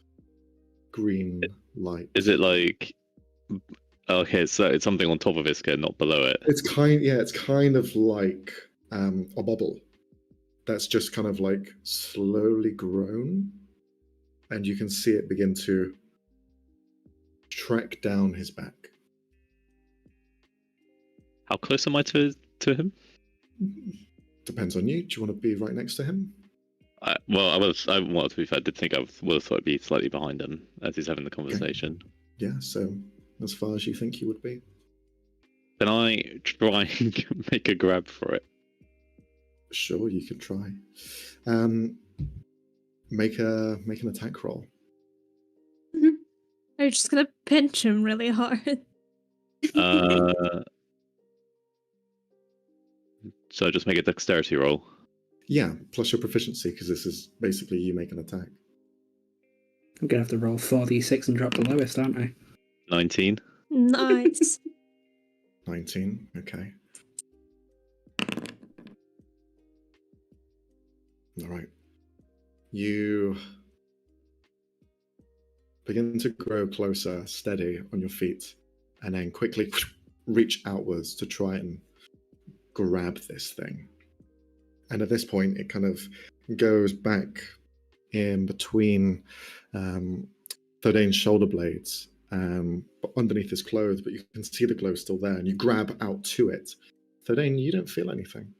green light. Is it like... Okay, so it's something on top of Iska, not below it. It's kind of like a bubble that's just kind of like slowly grown, and you can see it begin to track down his back. How close am I to him? Depends on you. Do you want to be right next to him? Well, to be fair, I did think I would have thought I'd be slightly behind him as he's having the conversation. Yeah, so as far as you think you would be. Can I try and make a grab for it? Sure, you could try. Make an attack roll. Are you just gonna pinch him really hard? So just make a dexterity roll. Yeah, plus your proficiency, because this is basically you make an attack. I'm gonna have to roll 4d6 and drop the lowest, aren't I? 19. Nice. 19, okay. All right. You begin to grow closer, steady on your feet, and then quickly reach outwards to try and grab this thing. And at this point, it kind of goes back in between Thodane's shoulder blades, underneath his clothes, but you can see the glow still there, and you grab out to it. Thodane, you don't feel anything.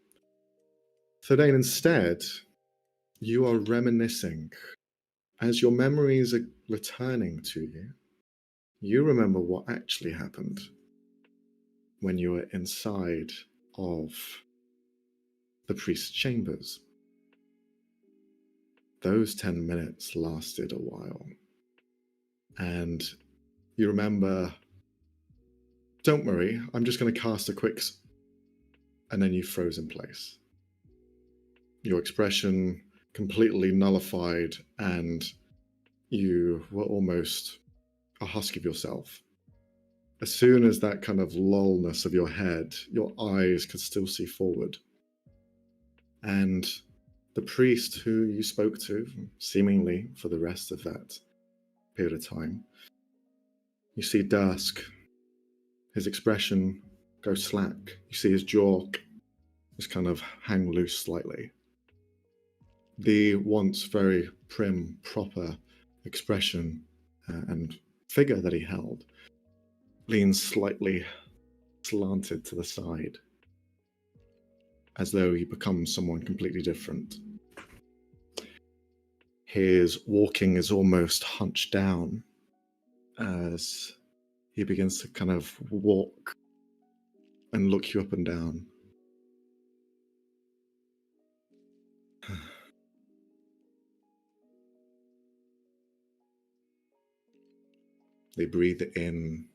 Thodane, instead, you are reminiscing. As your memories are returning to you, you remember what actually happened when you were inside of the priest's chambers. Those 10 minutes lasted a while. And you remember, don't worry, I'm just going to cast a quick... And then you froze in place. Your expression completely nullified, and you were almost a husk of yourself. As soon as that kind of lullness of your head, your eyes could still see forward. And the priest who you spoke to, seemingly for the rest of that period of time, you see Dusk, his expression go slack. You see his jaw just kind of hang loose slightly. The once very prim, proper expression and figure that he held leans slightly slanted to the side, as though he becomes someone completely different. His walking is almost hunched down as he begins to kind of walk and look you up and down. They breathe it in,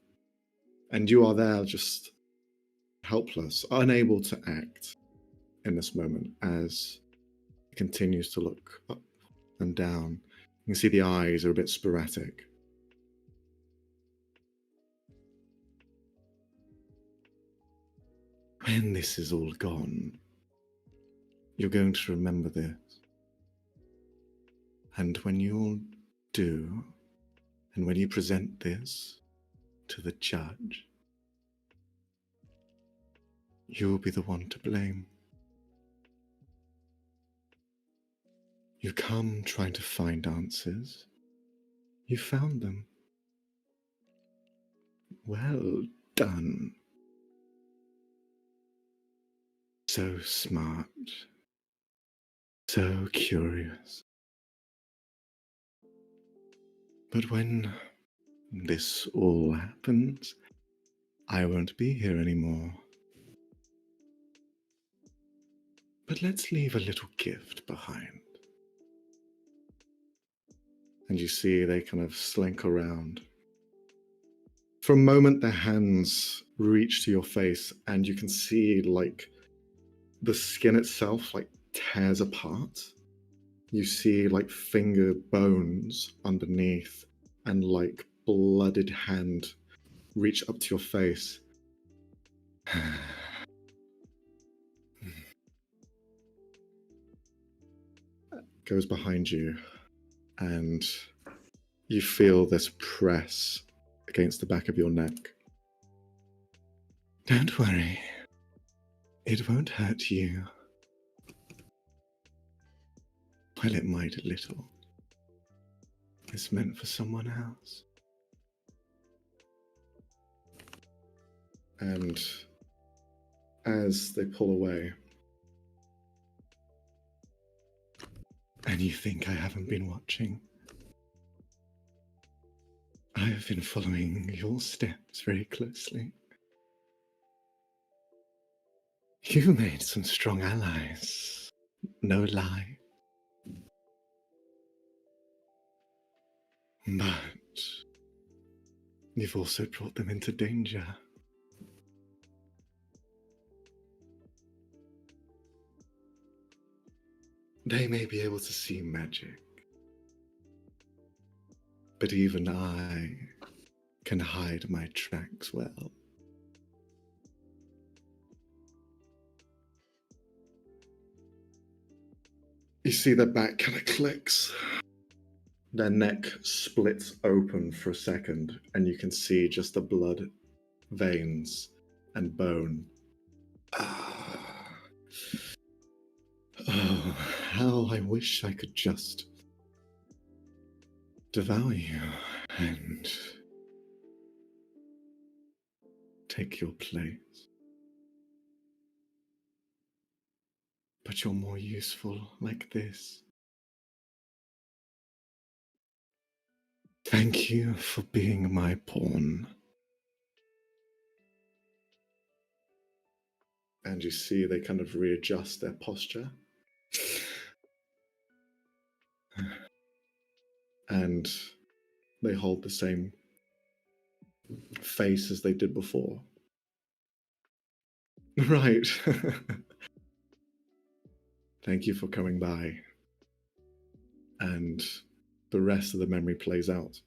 and you are there just helpless, unable to act in this moment as he continues to look up and down. You can see the eyes are a bit sporadic. When this is all gone, you're going to remember this. And when you all do, and when you present this to the judge, you'll be the one to blame. You come trying to find answers. You found them. Well done. So smart. So curious. But when this all happens, I won't be here anymore. But let's leave a little gift behind. And you see they kind of slink around. For a moment, their hands reach to your face, and you can see like the skin itself like tears apart. You see like finger bones underneath, and like blooded hand reach up to your face. Goes behind you, and you feel this press against the back of your neck. Don't worry. It won't hurt you. Well, it might a little. It's meant for someone else. And as they pull away, and you think I haven't been watching, I have been following your steps very closely. You made some strong allies, no lie. But you've also brought them into danger. They may be able to see magic, but even I can hide my tracks well. You see their back kind of clicks. Their neck splits open for a second, and you can see just the blood, veins, and bone. Oh, how I wish I could just devour you and take your place. But you're more useful like this. Thank you for being my pawn. And you see they kind of readjust their posture. And they hold the same face as they did before. Right. Thank you for coming by. And the rest of the memory plays out.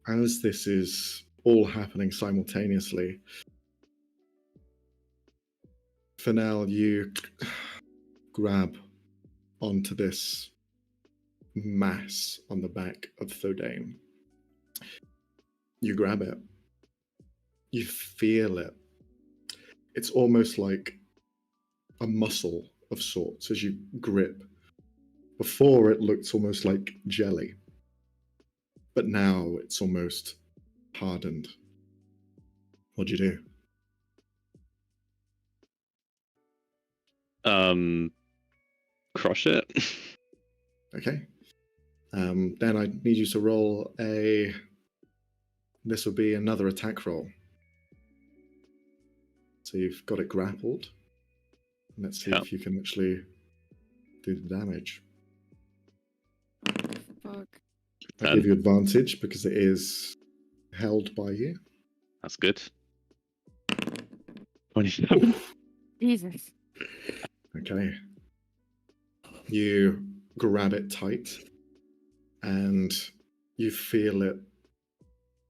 As this is all happening simultaneously, Fennel, you grab onto this mass on the back of Thodane. You grab it. You feel it. It's almost like a muscle of sorts as you grip. Before it looked almost like jelly, but now it's almost hardened. What'd you do? Crush it. Okay. Then I need you to roll a... This would be another attack roll. So you've got it grappled. Let's see if you can actually do the damage. Fuck. I give you advantage because it is held by you. That's good. 27. Jesus. Okay. You grab it tight and you feel it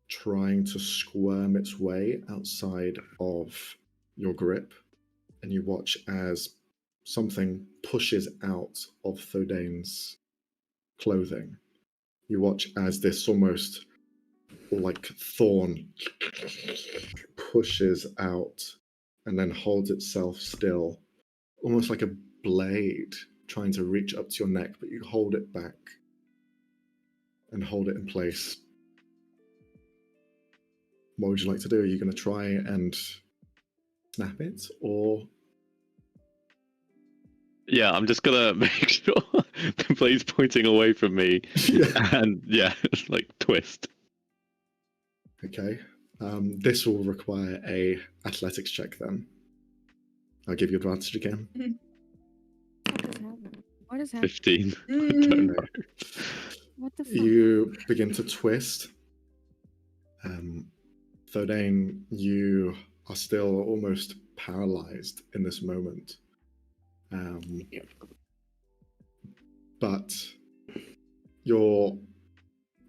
trying to squirm its way outside of your grip, and you watch as something pushes out of Thodane's clothing. You watch as this almost like thorn pushes out and then holds itself still, almost like a blade trying to reach up to your neck, but you hold it back and hold it in place. What would you like to do? Are you going to try and snap it, or? Yeah, I'm just gonna make sure the blade's pointing away from me, and like twist. Okay. This will require a athletics check then. I'll give you advantage again. What is happening? 15. I don't know. What the fuck? You begin to twist. Thordain, you are still almost paralyzed in this moment. But your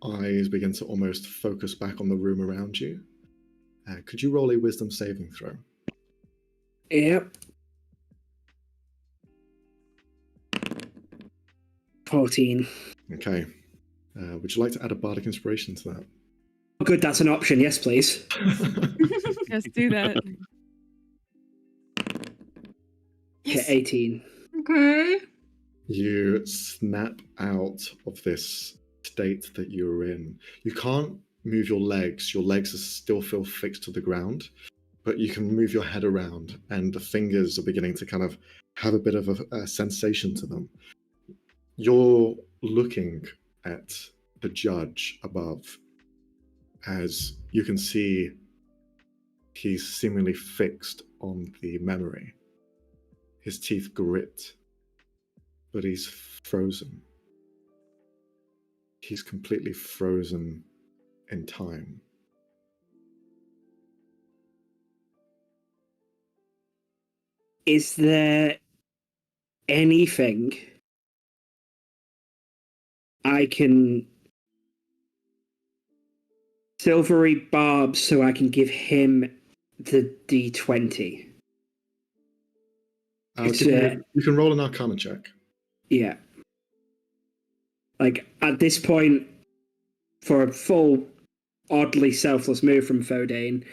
eyes begin to almost focus back on the room around you. Could you roll a wisdom saving throw? Yep. 14. Okay. Would you like to add a bardic inspiration to that? Oh, good, that's an option. Yes, please. Yes, do that. Okay, 18. Okay. You snap out of this state that you're in. You can't move your legs. Your legs are still feel fixed to the ground, but you can move your head around, and the fingers are beginning to kind of have a bit of a sensation to them. You're looking at the judge above, as you can see he's seemingly fixed on the memory. His teeth grit, but he's frozen. He's completely frozen in time. Is there anything I can silvery barb so I can give him the D20? You can roll an Arcana check. Yeah. Like, at this point, for a full, oddly selfless move from Thordain,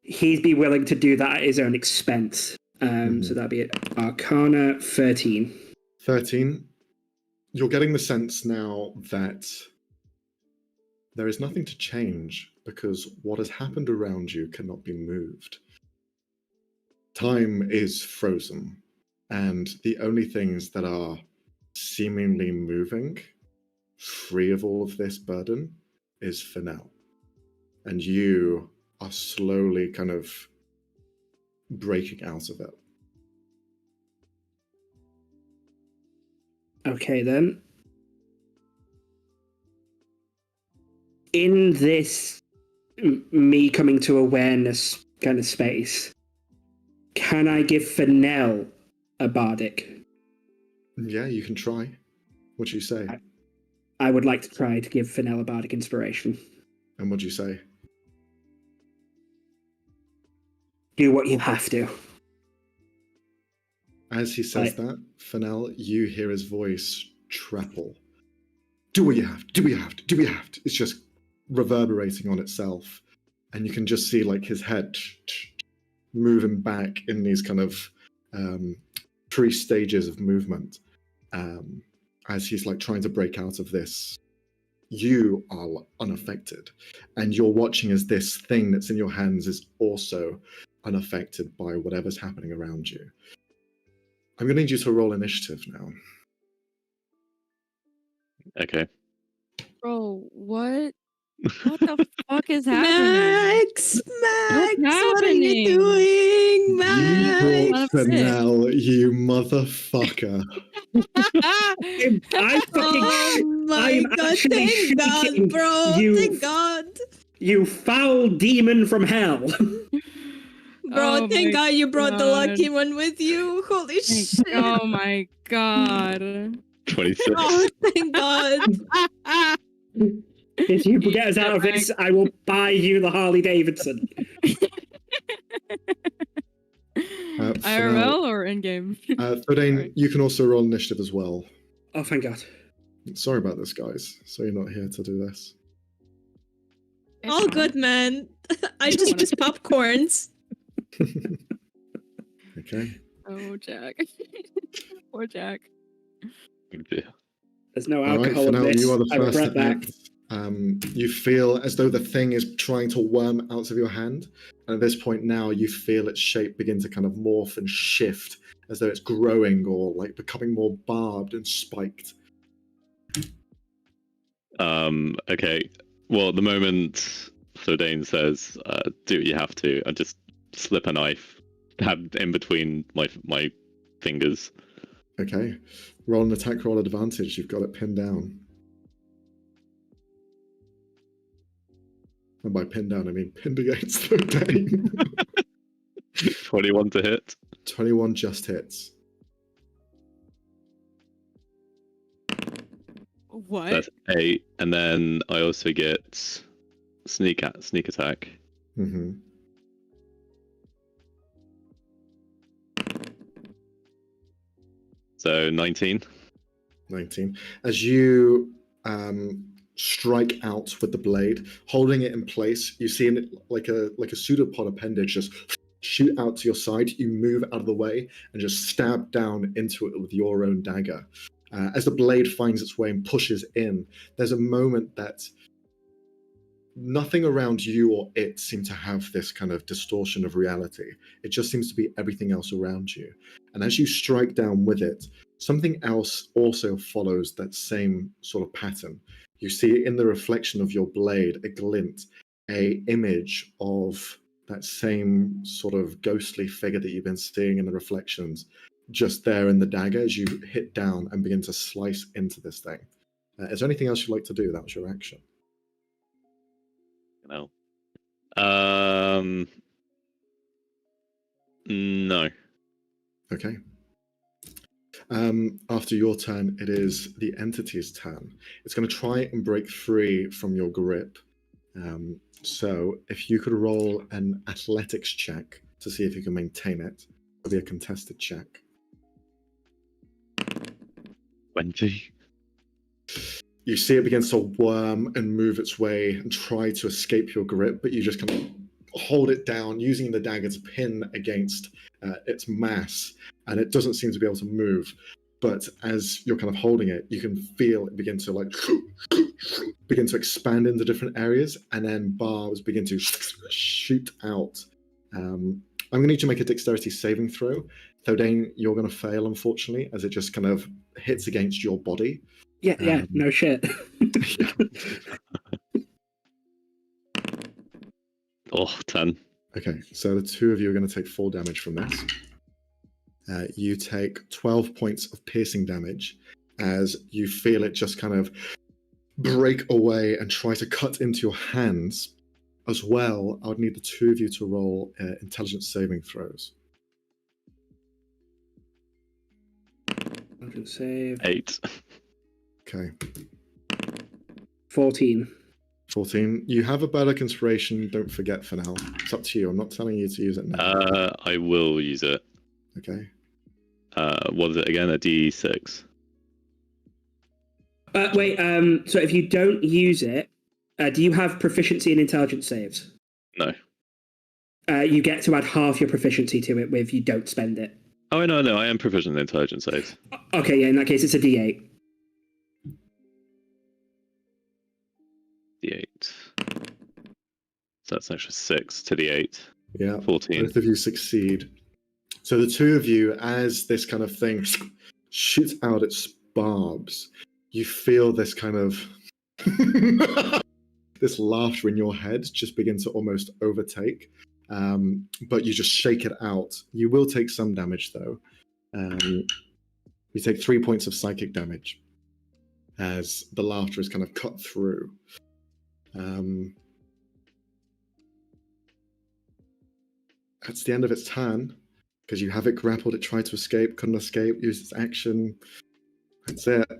he'd be willing to do that at his own expense. So that'd be it. Arcana 13. 13. You're getting the sense now that there is nothing to change because what has happened around you cannot be moved. Time is frozen, and the only things that are seemingly moving, free of all of this burden, is Fennel. And you are slowly kind of breaking out of it. Okay, then. In this me coming to awareness kind of space, can I give Fennel a bardic? Yeah, you can try. What do you say? I would like to try to give Fennel a bardic inspiration. And what do you say? Do what you have to. As he says that, Fennel, you hear his voice treble. Do what you have to, do what you have to, do what you have to. It's just reverberating on itself. And you can just see like his head moving back in these kind of 3 stages of movement. As he's like trying to break out of this. You are unaffected. And you're watching as this thing that's in your hands is also unaffected by whatever's happening around you. I'm going to need you to roll initiative now. Okay. Bro, what? What the fuck is happening? Max, what are happening? you doing, You Max? brought Fennel, you motherfucker. I fucking. Oh my I'm god! actually Thank God, shaking. bro! Thank God, You foul demon from hell. bro! Oh Thank my God you brought the God. lucky one with you. Holy shit! Oh my god. 26. Oh, thank God! If you get us out of this, I will buy you the Harley Davidson. IRL or in game? Thordain, you can also roll initiative as well. Oh, thank God. Sorry about this, guys. So you're not here to do this. All good, man. I just miss popcorns. Okay. Oh, Jack. Poor Jack. There's no All right, alcohol in Fennel, this. you are the I first regret to that. act. You feel as though the thing is trying to worm out of your hand. And at this point now, you feel its shape begin to kind of morph and shift as though it's growing or like becoming more barbed and spiked. Okay. Well, the moment Thordane says, "Do what you have to," I just slip a knife, stab in between my fingers. Okay. Roll an attack roll advantage. You've got it pinned down. And by pinned down, I mean pinned against the Dane. 21 to hit. 21 just hits. What? That's 8, and then I also get sneak attack. Mm-hmm. So 19. 19. As you strike out with the blade, holding it in place, you see it like a pseudopod appendage just shoot out to your side. You move out of the way and just stab down into it with your own dagger. As the blade finds its way and pushes in, there's a moment that nothing around you or it seems to have this kind of distortion of reality. It just seems to be everything else around you. And as you strike down with it, something else also follows that same sort of pattern. You see in the reflection of your blade a glint, a image of that same sort of ghostly figure that you've been seeing in the reflections, just there in the dagger as you hit down and begin to slice into this thing. Is there anything else you'd like to do? That was your action. No. No. Okay. After your turn, it is the entity's turn. It's going to try and break free from your grip. So if you could roll an athletics check to see if you can maintain it, it'll be a contested check. 20. You see it begins to worm and move its way and try to escape your grip, but you just kind of hold it down using the dagger to pin against its mass, and it doesn't seem to be able to move. But as you're kind of holding it, you can feel it begin to begin to expand into different areas, and then barbs begin to shoot out. I'm going to need you to make a dexterity saving throw. Thordane, you're going to fail, unfortunately, as it just kind of hits against your body. Yeah, no shit. Oh, 10. Okay, so the two of you are going to take 4 damage from this. You take 12 points of piercing damage as you feel it just kind of break away and try to cut into your hands. As well, I would need the two of you to roll intelligence saving throws. Save. 8. Okay. 14. 14. You have a bardic inspiration, don't forget for now. It's up to you. I'm not telling you to use it now. I will use it. Okay. What is it again? A D6. Wait, so if you don't use it, do you have proficiency in intelligence saves? No. You get to add half your proficiency to it if you don't spend it. Oh, no, I am proficient in intelligence saves. Okay, yeah, in that case, it's a D8. D8. So that's an extra 6 to the 8. Yeah. 14. Both of you succeed. So the two of you, as this kind of thing shoots out its barbs, you feel this kind of this laughter in your head just begin to almost overtake. But you just shake it out. You will take some damage though. You take 3 points of psychic damage as the laughter is kind of cut through. That's the end of its turn, because you have it grappled. It tried to escape, couldn't escape, used its action. That's it.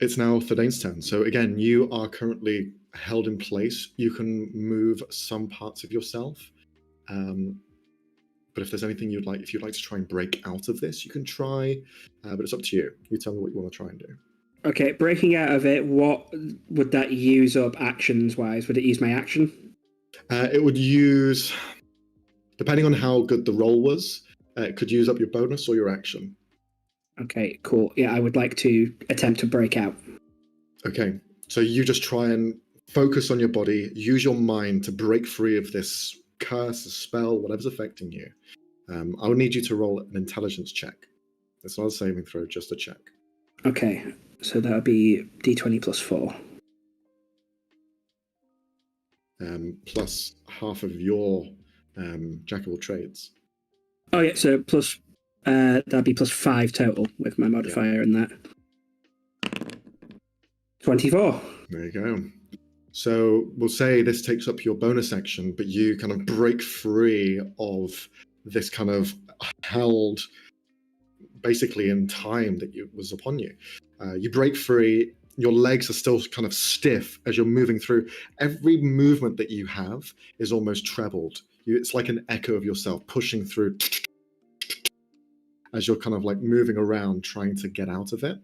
It's now Thordane's turn. So again, you are currently held in place. You can move some parts of yourself. But if there's anything if you'd like to try and break out of this, you can try. But it's up to you. You tell me what you want to try and do. Okay, breaking out of it, what would that use up actions-wise? Would it use my action? It would use, depending on how good the roll was, it could use up your bonus or your action. Okay, cool. Yeah, I would like to attempt to break out. Okay, so you just try and focus on your body, use your mind to break free of this curse, a spell, whatever's affecting you. I will need you to roll an intelligence check. It's not a saving throw, just a check. Okay, so that would be d20 plus 4. Plus half of your jack of all trades. Oh yeah, so plus that'd be plus 5 total with my modifier and that. 24. There you go. So we'll say this takes up your bonus action, but you kind of break free of this kind of held, basically in time that was upon you. You break free. Your legs are still kind of stiff as you're moving through. Every movement that you have is almost trebled. It's like an echo of yourself pushing through as you're kind of like moving around trying to get out of it.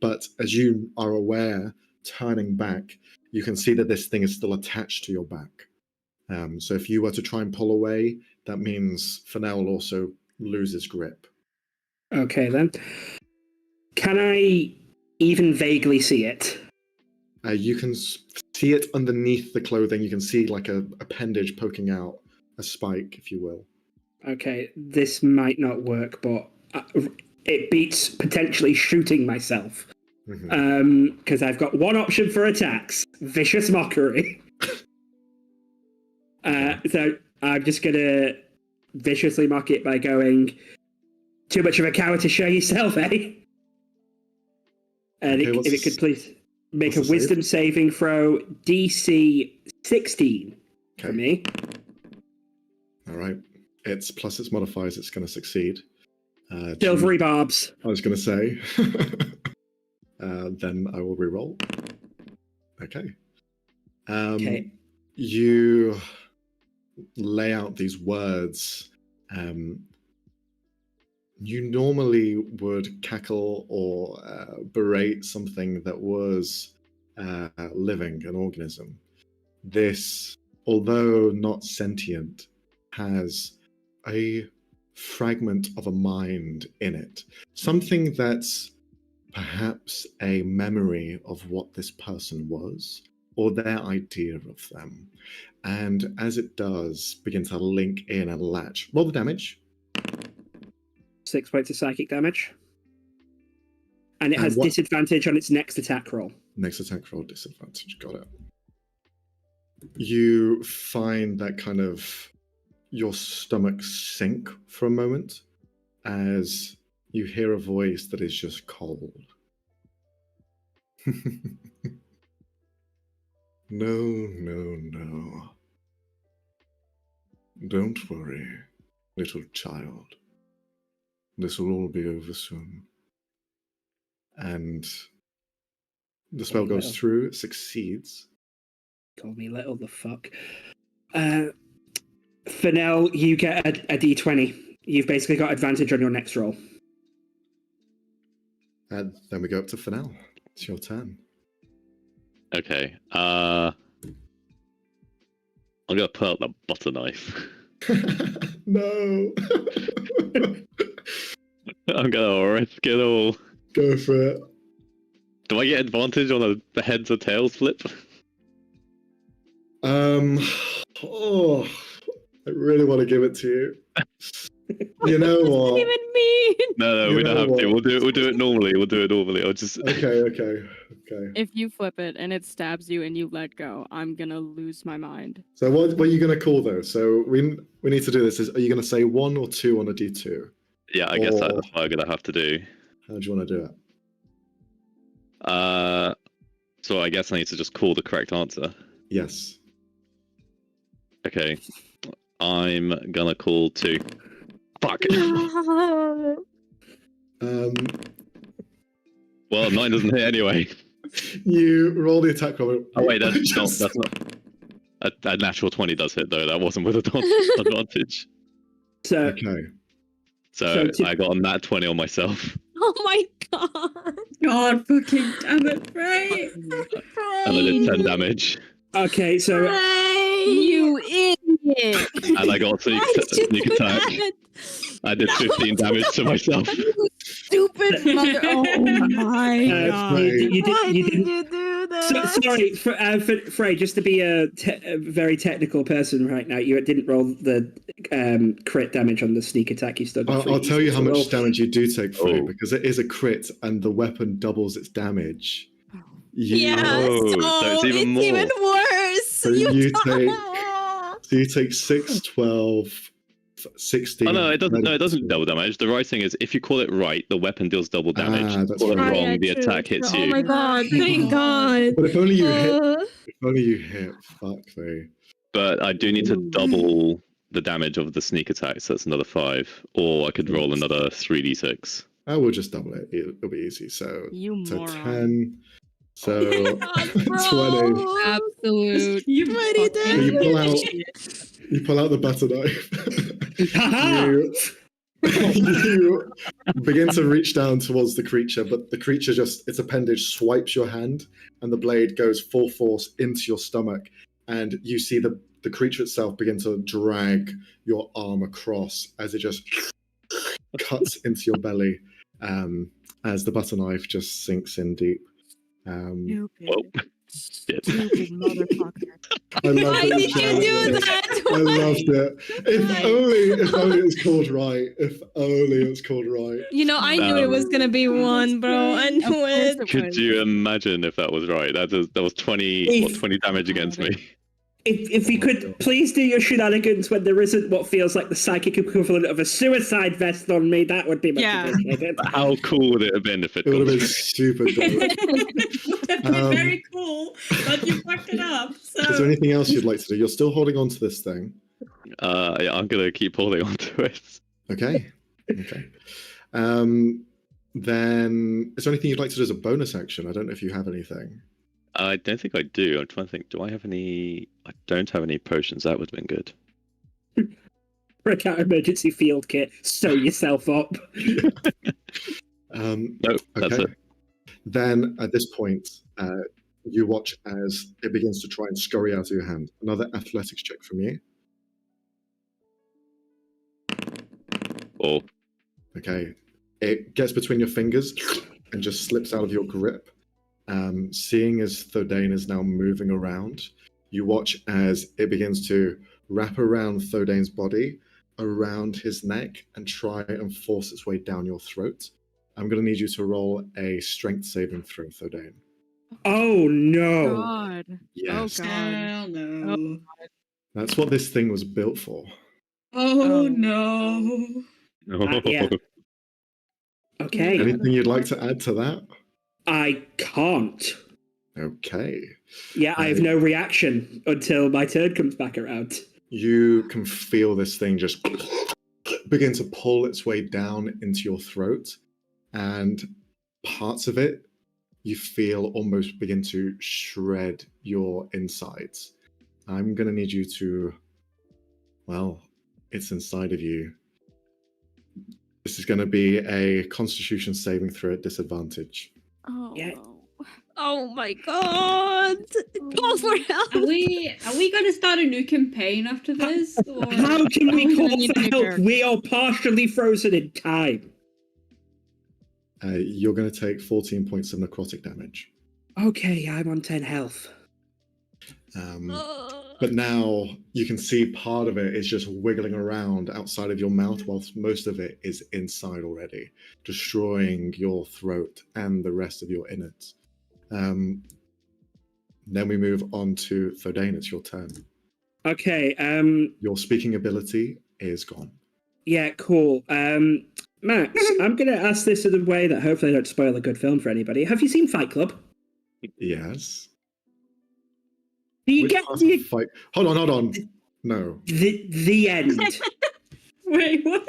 But as you are aware, turning back, you can see that this thing is still attached to your back. So if you were to try and pull away, that means Fennell also loses grip. Okay then. Can I even vaguely see it? You can see it underneath the clothing. You can see like a appendage poking out, a spike, if you will. Okay, this might not work, but it beats potentially shooting myself. Because I've got one option for attacks: vicious mockery. So I'm just gonna viciously mock it by going, "Too much of a coward to show yourself, eh?" And Okay, if it could please make a wisdom saving throw, DC 16 for me. All right. It's plus its modifiers. It's going to succeed. Silvery barbs. I was going to say. Then I will re-roll. Okay. Okay. You lay out these words. You normally would cackle or berate something that was living, an organism. This, although not sentient, has a fragment of a mind in it. Something that's perhaps a memory of what this person was, or their idea of them. And as it does, begin to link in and latch. Roll the damage. 6 points of psychic damage. And it has disadvantage on its next attack roll. Next attack roll, disadvantage. Got it. You find that kind of your stomach sink for a moment as you hear a voice that is just cold. No. Don't worry, little child. This will all be over soon. And the spell goes through, it succeeds. Call me little, the fuck. Fennell, you get a d20. You've basically got advantage on your next roll. And then we go up to Fennell. It's your turn. Okay. I'm gonna pull out the butter knife. No. I'm gonna risk it all. Go for it. Do I get advantage on the heads or tails flip? Oh, I really want to give it to you. You know what? Even me. No, we don't have to. We'll do it normally. I'll just. Okay. If you flip it and it stabs you and you let go, I'm gonna lose my mind. So what are you going to call though? So we need to do this. Are you going to say 1 or 2 on a D2? Yeah, I guess that's what I'm gonna have to do. How do you want to do it? So I guess I need to just call the correct answer. Yes. Okay. I'm gonna call 2. Fuck. Well, 9 doesn't hit anyway. You roll the attack roll. Oh wait, that's not. A natural 20 does hit though. That wasn't with advantage. So I got a nat 20 on myself. Oh my god. God fucking damn it, right? And I did 10 damage. Okay, so You idiot! And I got sneak attack. I did 15 damage to myself. Stupid mother. Oh my god. Why did didn't. you do that? Sorry, Frey, just to be a very technical person right now, you didn't roll the crit damage on the sneak attack you still got. I'll tell you how much roll. damage you do take, Frey, Oh. because it is a crit and the weapon doubles its damage. Yeah, Oh, so it's even more. even worse. So you take 6, 12, 16. Oh no, it doesn't. No, it doesn't double damage. The right thing is, if you call it right, the weapon deals double damage. That's Call it right. wrong, the attack hits Oh you. my god, thank god. But if only you hit. Uh, If only you hit. Fuck me. But I do need to double the damage of the sneak attack, so that's another 5. Or I could roll another 3d6. I will just double it. It'll be easy. So You so moron. 10. So bro. 20. Absolute. You Bloody So damn. you pull out the butter knife. Haha! you begin to reach down towards the creature, but the creature its appendage swipes your hand, and the blade goes full force into your stomach, and you see the creature itself begin to drag your arm across as it just cuts into your belly, as the butter knife just sinks in deep. Stupid. Whoa. Shit. Stupid motherfucker. I loved Why it. did you do that? I loved it. If only it's called right. If only it's called right. You know, I knew it was gonna be 1, bro. I knew it. Could you imagine if that was right? That was 20 damage against me. If you could please do your shenanigans when there isn't what feels like the psychic equivalent of a suicide vest on me, that would be much Yeah. appreciated. How cool would it have been if it It would have got been super cool. That'd be very cool, but you fucked it up. So Is there anything else you'd like to do? You're still holding on to this thing. Yeah, I'm gonna keep holding on to it. Okay. Okay. Then is there anything you'd like to do as a bonus action? I don't know if you have anything. I don't think I do. I'm trying to think. Do I have any? I don't have any potions. That would have been good. Break out emergency field kit, sew yourself up. No, that's Okay. it. Then at this point, you watch as it begins to try and scurry out of your hand. Another athletics check from you. Or Okay. It gets between your fingers and just slips out of your grip. Seeing as Thodane is now moving around, you watch as it begins to wrap around Thodane's body, around his neck, and try and force its way down your throat. I'm going to need you to roll a strength saving throw, Thodane. Oh no! God. Yes. Oh god. hell no. That's what this thing was built for. Oh Oh. no. Yeah. Okay, Anything you'd like to add to that? I can't. Okay. Yeah, I have no reaction until my turn comes back around. You can feel this thing just begin to pull its way down into your throat, and parts of it you feel almost begin to shred your insides. I'm going to need you to, well, it's inside of you. This is going to be a Constitution saving throw at disadvantage. Oh. Yeah. Oh my god! Call for help! Are we gonna start a new campaign after this? Or... How can we I'm call gonna need for a new help? character. We are partially frozen in time. You're going to take 14 points of necrotic damage. Okay, I'm on 10 health. But now you can see part of it is just wiggling around outside of your mouth, whilst most of it is inside already, destroying your throat and the rest of your innards. Then we move on to Thodane. It's your turn. Okay, Your speaking ability is gone. yeah, cool. Max, I'm going to ask this in a way that hopefully I don't spoil a good film for anybody. Have you seen Fight Club? Yes. Do you Which get part the, of fight? Hold on. No. the end? Wait, what?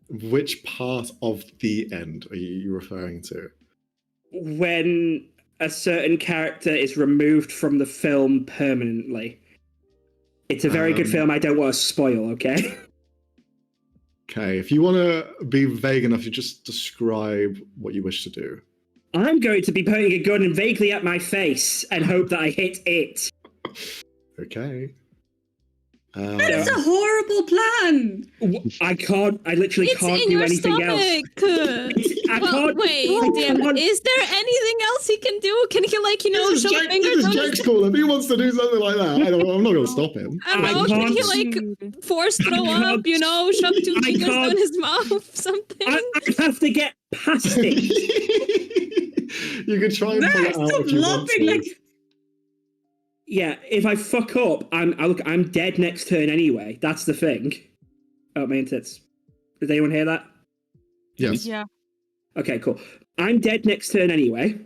Which part of the end are you referring to? When a certain character is removed from the film permanently. It's a very good film. I don't want to spoil, okay? Okay, if you want to be vague enough, you just describe what you wish to do. I'm going to be pointing a gun vaguely at my face and hope that I hit it. Okay. That's a horrible plan. I literally It's can't in do your anything else. stomach. I Well, can't. wait, I damn. can't- Is there anything else he can do? Can he, like, you know, This shove is fingers on his... Jack's call. If he wants to do something like that, I'm not going to stop him. I don't I know, can he, can't- like, force throw I up, you know, shove two I fingers can't- down his mouth, something? I have to get past it. You could try and pull it out Stop if you want laughing to. like. Yeah, if I fuck up, I'm dead next turn anyway. That's the thing. Oh, my tits. Does anyone hear that? Yes. Yeah. Okay, cool. I'm dead next turn anyway.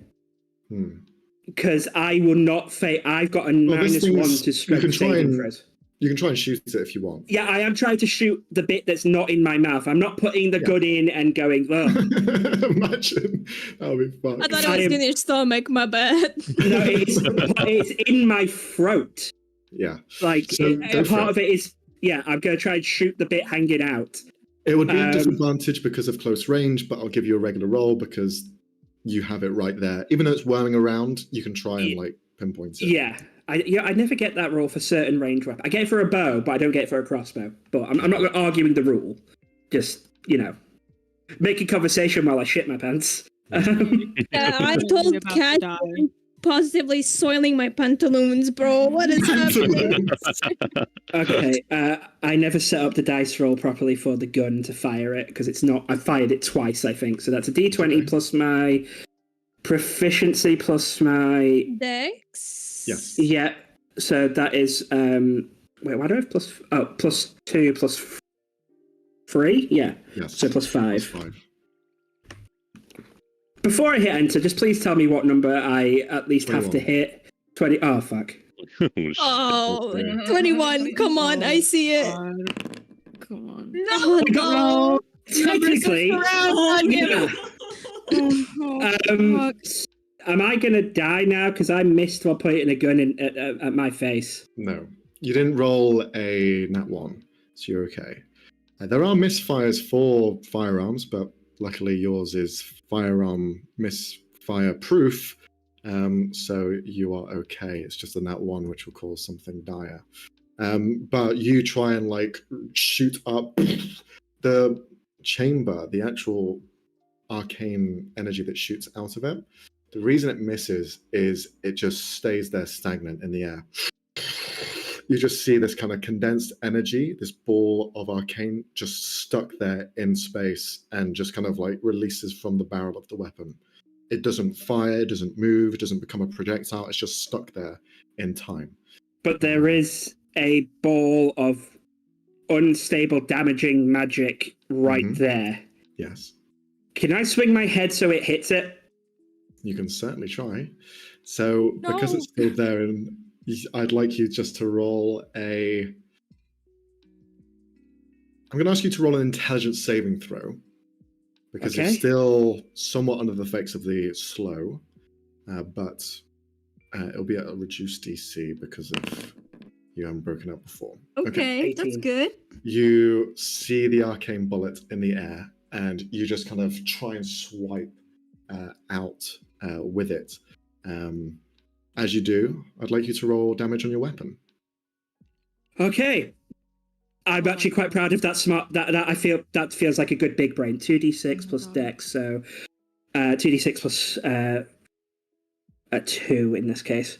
Because I will not I've got a Well, this -1 thing is- to strength you can try saving and- throws. You can try and shoot it if you want. Yeah, I am trying to shoot the bit that's not in my mouth. I'm not putting the gun in and going, ugh. Imagine. That would be fun. I thought it was in your stomach, my bad. No, it's in my throat. Yeah. Like, So, go for part it. of it is, yeah, I'm going to try and shoot the bit hanging out. It would be a disadvantage because of close range, but I'll give you a regular roll because you have it right there. Even though it's whirling around, you can try and like pinpoint it. Yeah. I never get that roll for certain range weapon. I get it for a bow, but I don't get it for a crossbow. But I'm not arguing the rule. Just, you know, making conversation while I shit my pants. Yeah, I told About to Kat die. positively soiling my pantaloons, bro. What is happening? Okay, I never set up the dice roll properly for the gun to fire it because it's not. I fired it twice, I think. So that's a D20 plus my proficiency plus my Dex? Yes. yeah. So that is wait. Why do I have plus? Oh, plus 2 plus 3. Yeah. Yes. So plus 5. Plus 5. Before I hit enter, just please tell me what number I at least have to 21. hit. 20. Oh fuck. Oh, 21. Come on, I see it. Come on. Oh, no. Technically. Yeah. Fuck. Am I gonna die now because I missed while pointing a gun at my face? No. You didn't roll a nat 1, so you're okay. There are misfires for firearms, but luckily yours is firearm misfire proof, so you are okay. It's just a nat 1 which will cause something dire. But you try and like shoot up the chamber, the actual arcane energy that shoots out of it. The reason it misses is it just stays there stagnant in the air. You just see this kind of condensed energy, this ball of arcane just stuck there in space and just kind of like releases from the barrel of the weapon. It doesn't fire, it doesn't move, it doesn't become a projectile, it's just stuck there in time. But there is a ball of unstable, damaging magic right there. Yes. Can I swing my head so it hits it? You can certainly try. So because No. it's still there, and I'd like you just to roll a. I'm going to ask you to roll an intelligence saving throw because Okay. it's still somewhat under the effects of the slow, but it'll be at a reduced DC because of you haven't broken up before. Okay, that's 18. good. You see the arcane bullet in the air, and you just kind of try and swipe out with it. As you do, I'd like you to roll damage on your weapon. Okay. I'm actually quite proud of that smart. That I feel that feels like a good big brain. 2d6 plus dex, so 2d6 plus a 2 in this case.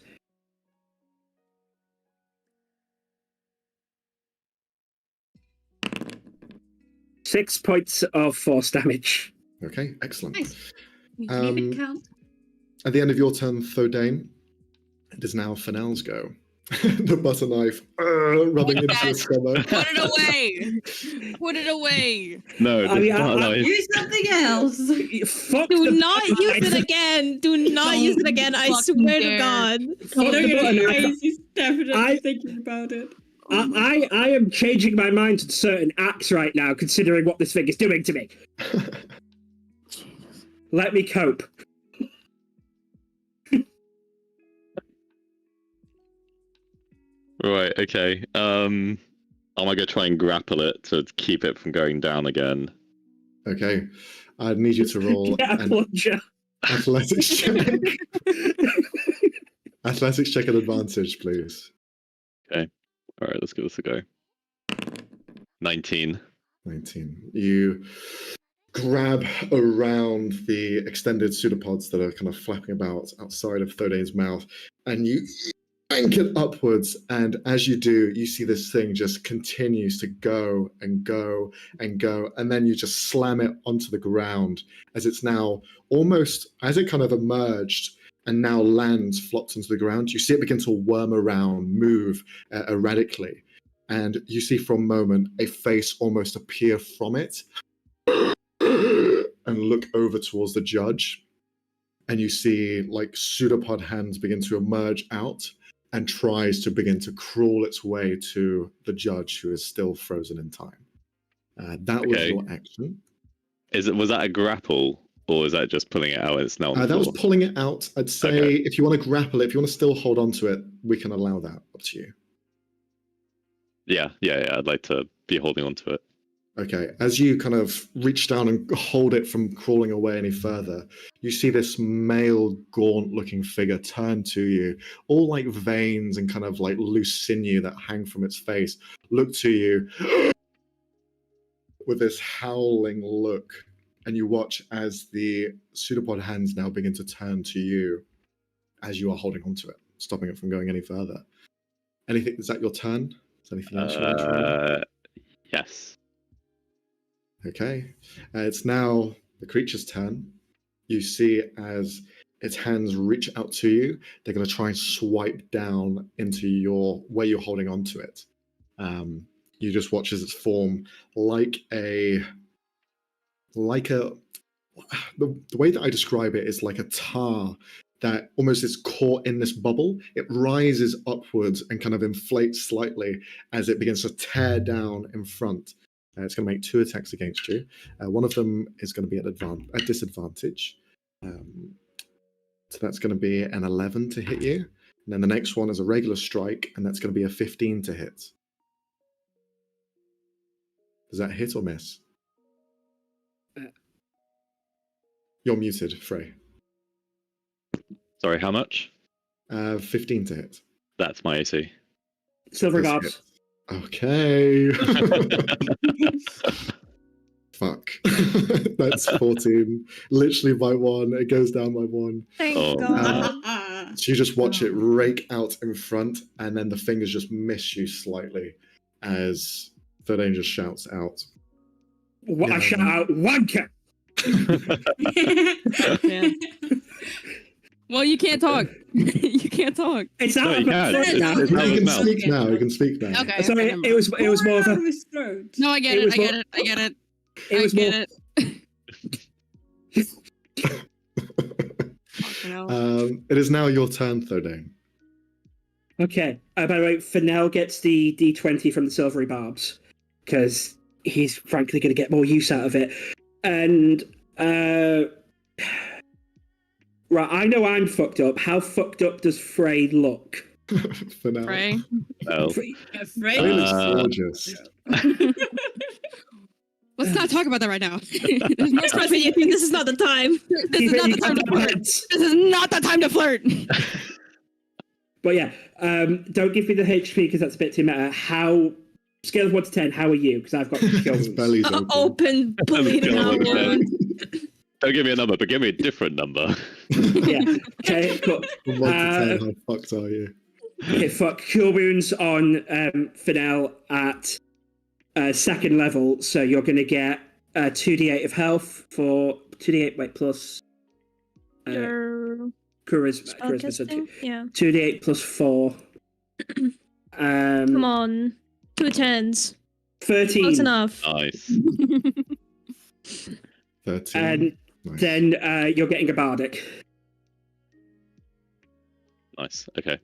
Six points of force damage. Okay, excellent. Nice. Um, Keep it count. At the end of your turn, Thodane, it is now Fennell's go. The butter knife rubbing into his stomach. Put it away. Put it away. No, I mean, Use something else. Fuck Do the not butter use knife. it again. Do not use it again. I fucking swear to dare. God. Fuck the butter knife. He's definitely I- thinking about it. I am changing my mind to certain acts right now, considering what this thing is doing to me. Let me cope. Right, okay. I'm gonna try and grapple it to keep it from going down again. Okay, I'd need you to roll Get a an plunger. athletics check. Athletics check at advantage, please. Alright, let's give this a go. 19. 19. You grab around the extended pseudopods that are kind of flapping about outside of Thodane's mouth, and you yank it upwards. And as you do, you see this thing just continues to go and go and go, and then you just slam it onto the ground as it's now almost, as it kind of emerged and now lands, flops onto the ground. You see it begin to worm around, move erratically. And you see for a moment a face almost appear from it and look over towards the judge. And you see like pseudopod hands begin to emerge out and tries to begin to crawl its way to the judge, who is still frozen in time. That was Okay. your action. Was that a grapple, or is that just pulling it out? It's now on the That was floor? pulling it out. I'd say Okay. if you want to grapple it, if you want to still hold on to it, we can allow that. Up to you. Yeah. I'd like to be holding on to it. Okay, as you kind of reach down and hold it from crawling away any further, you see this male, gaunt-looking figure turn to you, all like veins and kind of like loose sinew that hang from its face, look to you with this howling look, and you watch as the pseudopod hands now begin to turn to you as you are holding onto it, stopping it from going any further. Anything? Is that your turn? Is there anything else you want to try? Yes. Okay, it's now the creature's turn. You see as its hands reach out to you, they're going to try and swipe down into where you're holding on to it. You just watch as its form like the way that I describe it is like a tar that almost is caught in this bubble. It rises upwards and kind of inflates slightly as it begins to tear down in front. It's going to make 2 attacks against you. One of them is going to be at disadvantage. So that's going to be an 11 to hit you. And then the next one is a regular strike, and that's going to be a 15 to hit. Does that hit or miss? You're muted, Frey. Sorry, how much? 15 to hit. That's my AC. Silver This gobs. hits. Okay. Fuck. That's 14. Literally by 1. It goes down by 1. Thank Oh, God. So you just watch it rake out in front, and then the fingers just miss you slightly as Thirdain just shouts out. What Yeah. I shout out, wanker! Yeah. Well, you can't talk. You can't talk. It's No, out you of my can. throat now. It's You out of his can mouth. speak now. You can speak now. Okay. Sorry, okay, never it was more of Out a. of his throat. No, I get it it. was I more- get it. I get it. It was I more. get it. Fucking hell. It is now your turn, Thirdain. Okay. By the way, Fennell gets the D20 from the silvery barbs because he's frankly going to get more use out of it. And right, I know I'm fucked up. How fucked up does Frey look? For now. Frey. Well, Frey- Afraid? Frey looks Uh, gorgeous. Let's not talk about that right now. There's no Trust me, this is not the time. This is not the time to flirt. This is not the time to flirt. But yeah, don't give me the HP because that's a bit too meta. How scale of 1 to 10? How are you? Because I've got His skills. belly's open. Open bleeding Go out on, then. wound. don't give me a number, but give me a different number. Yeah. Okay. Cool. From 1 to 10, how fucked are you? Okay. Fuck. Cure wounds on Fennell at second level, so you're going to get 2d8 of health for 2d8. Wait, plus Your charisma. spell Charisma. So casting? Yeah. 2d8 plus 4. Come on. 2 10s. 13. Close enough. Nice. 13. And Nice. then you're getting a bardic. Nice. Okay.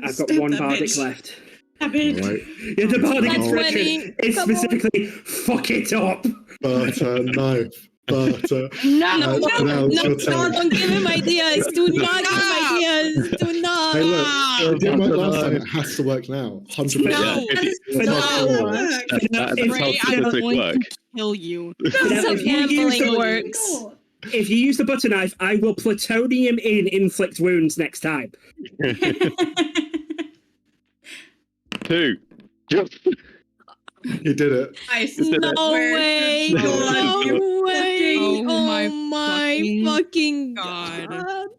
I've got Stab 1 that bardic bitch. left. Stab it. All right. Yeah, the bardic That's instruction 20. is Come on. specifically fuck it up. Butter knife. Butter. No. No, Now no, it's your no, turn. don't give him ideas. Do not give him ideas. Do not. Hey, look. It didn't work last Butter time. knife. It has to work now. 100%. No. Yeah, if you- No. that's If- how Frey, I'm statistics going work. to kill you. That's Now, how if you use gambling the- works. If you use the butter knife, I will plutonium in inflict wounds next time. 2. You did it. Nice. No way! Good No God. way! Oh Oh my my fucking God. god!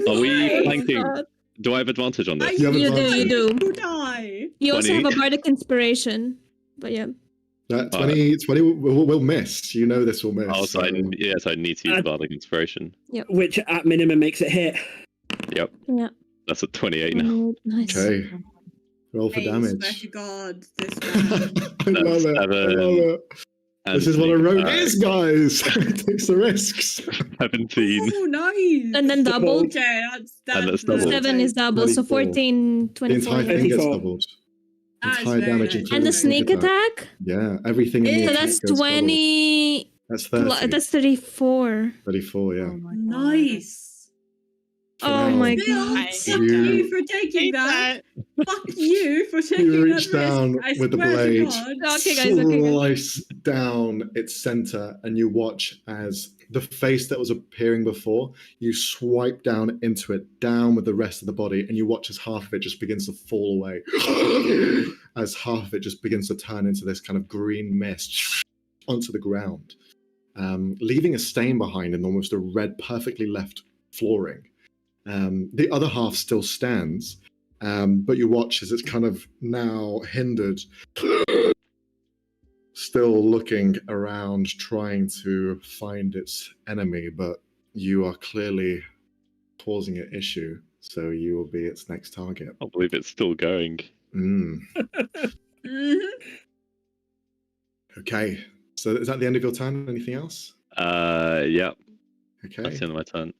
Are we Oh flanking? God. Do I have advantage on this? You have You do, advantage. you do. You die. You also 20. have a bardic inspiration, but yeah. That 20 will miss. You know this will miss. Also, I need to use Bardic Inspiration. Which at minimum makes it hit. Yep. Yeah. That's a 28 now. Nice. Okay. Roll for I swear damage. to God, this man. I love it. I love it. And This is what a rogue sneak is, guys. It takes the risks. attack, 17. Oh, nice. And then double. Okay, And that's that's double. 7 is double, so 24. 14, The 24. entire thing gets 24. doubled. That's Entire very damage nice. including And the sneak attack? Yeah, everything in the Yeah. So attack that's goes doubled. 20. That's 30. That's 34. 34, yeah. Oh my God. Nice. For Oh now, my Bill, god. fuck You- you for taking that. Fuck you for taking You that reach risk. down I with the swear to blade, God. Okay, guys, okay, guys. slice down its center, and you watch as the face that was appearing before, you swipe down into it, down with the rest of the body, and you watch as half of it just begins to fall away. As half of it just begins to turn into this kind of green mist onto the ground, leaving a stain behind in almost a red, perfectly left flooring. The other half still stands, but you watch as it's kind of now hindered, still looking around, trying to find its enemy, but you are clearly causing an issue, so you will be its next target. I believe it's still going. Mm. Mhm. Okay, so is that the end of your turn? Anything else? Yep. Okay. That's the end of my turn.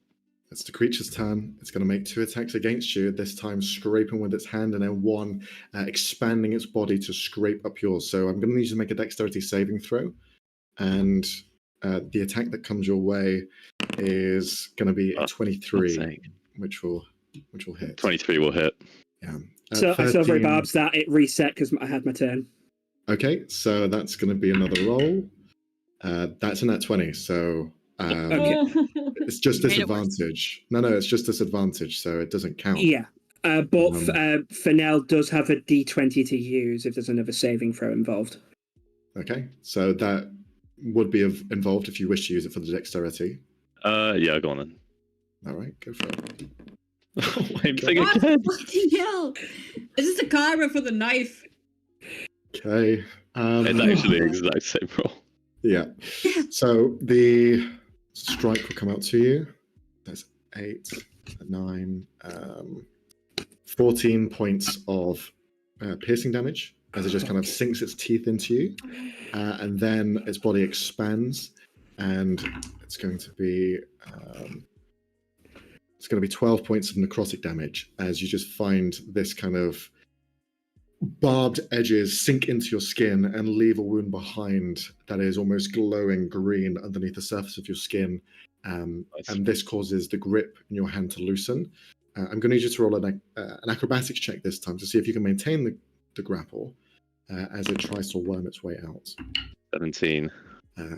It's the creature's turn. It's going to make 2 attacks against you, this time scraping with its hand, and then 1 expanding its body to scrape up yours. So I'm going to need you to make a dexterity saving throw. And the attack that comes your way is going to be a Oh, 23, sake. which will hit. 23 will hit. Yeah. So I saw very 13. Barb's that it reset because I had my turn. Okay, so that's going to be another roll. That's a nat 20, so Okay. it's just You made it worse. disadvantage. No, it's just disadvantage, so it doesn't count. Yeah. But Fennell does have a d20 to use if there's another saving throw involved. Okay, so that would be involved if you wish to use it for the dexterity. Yeah, go on then. All right, go for it. Same thing What? again. Fucking hell. Is this the karma for the knife? Okay. It's actually the exact same roll. Yeah. So the strike will come out to you. That's 8, 9, 14 points of piercing damage as it just kind of sinks its teeth into you. And then its body expands, and it's going to be 12 points of necrotic damage as you just find this kind of barbed edges sink into your skin and leave a wound behind that is almost glowing green underneath the surface of your skin. And this causes the grip in your hand to loosen. I'm going to need you to roll an acrobatics check this time to see if you can maintain the grapple as it tries to worm its way out. 17.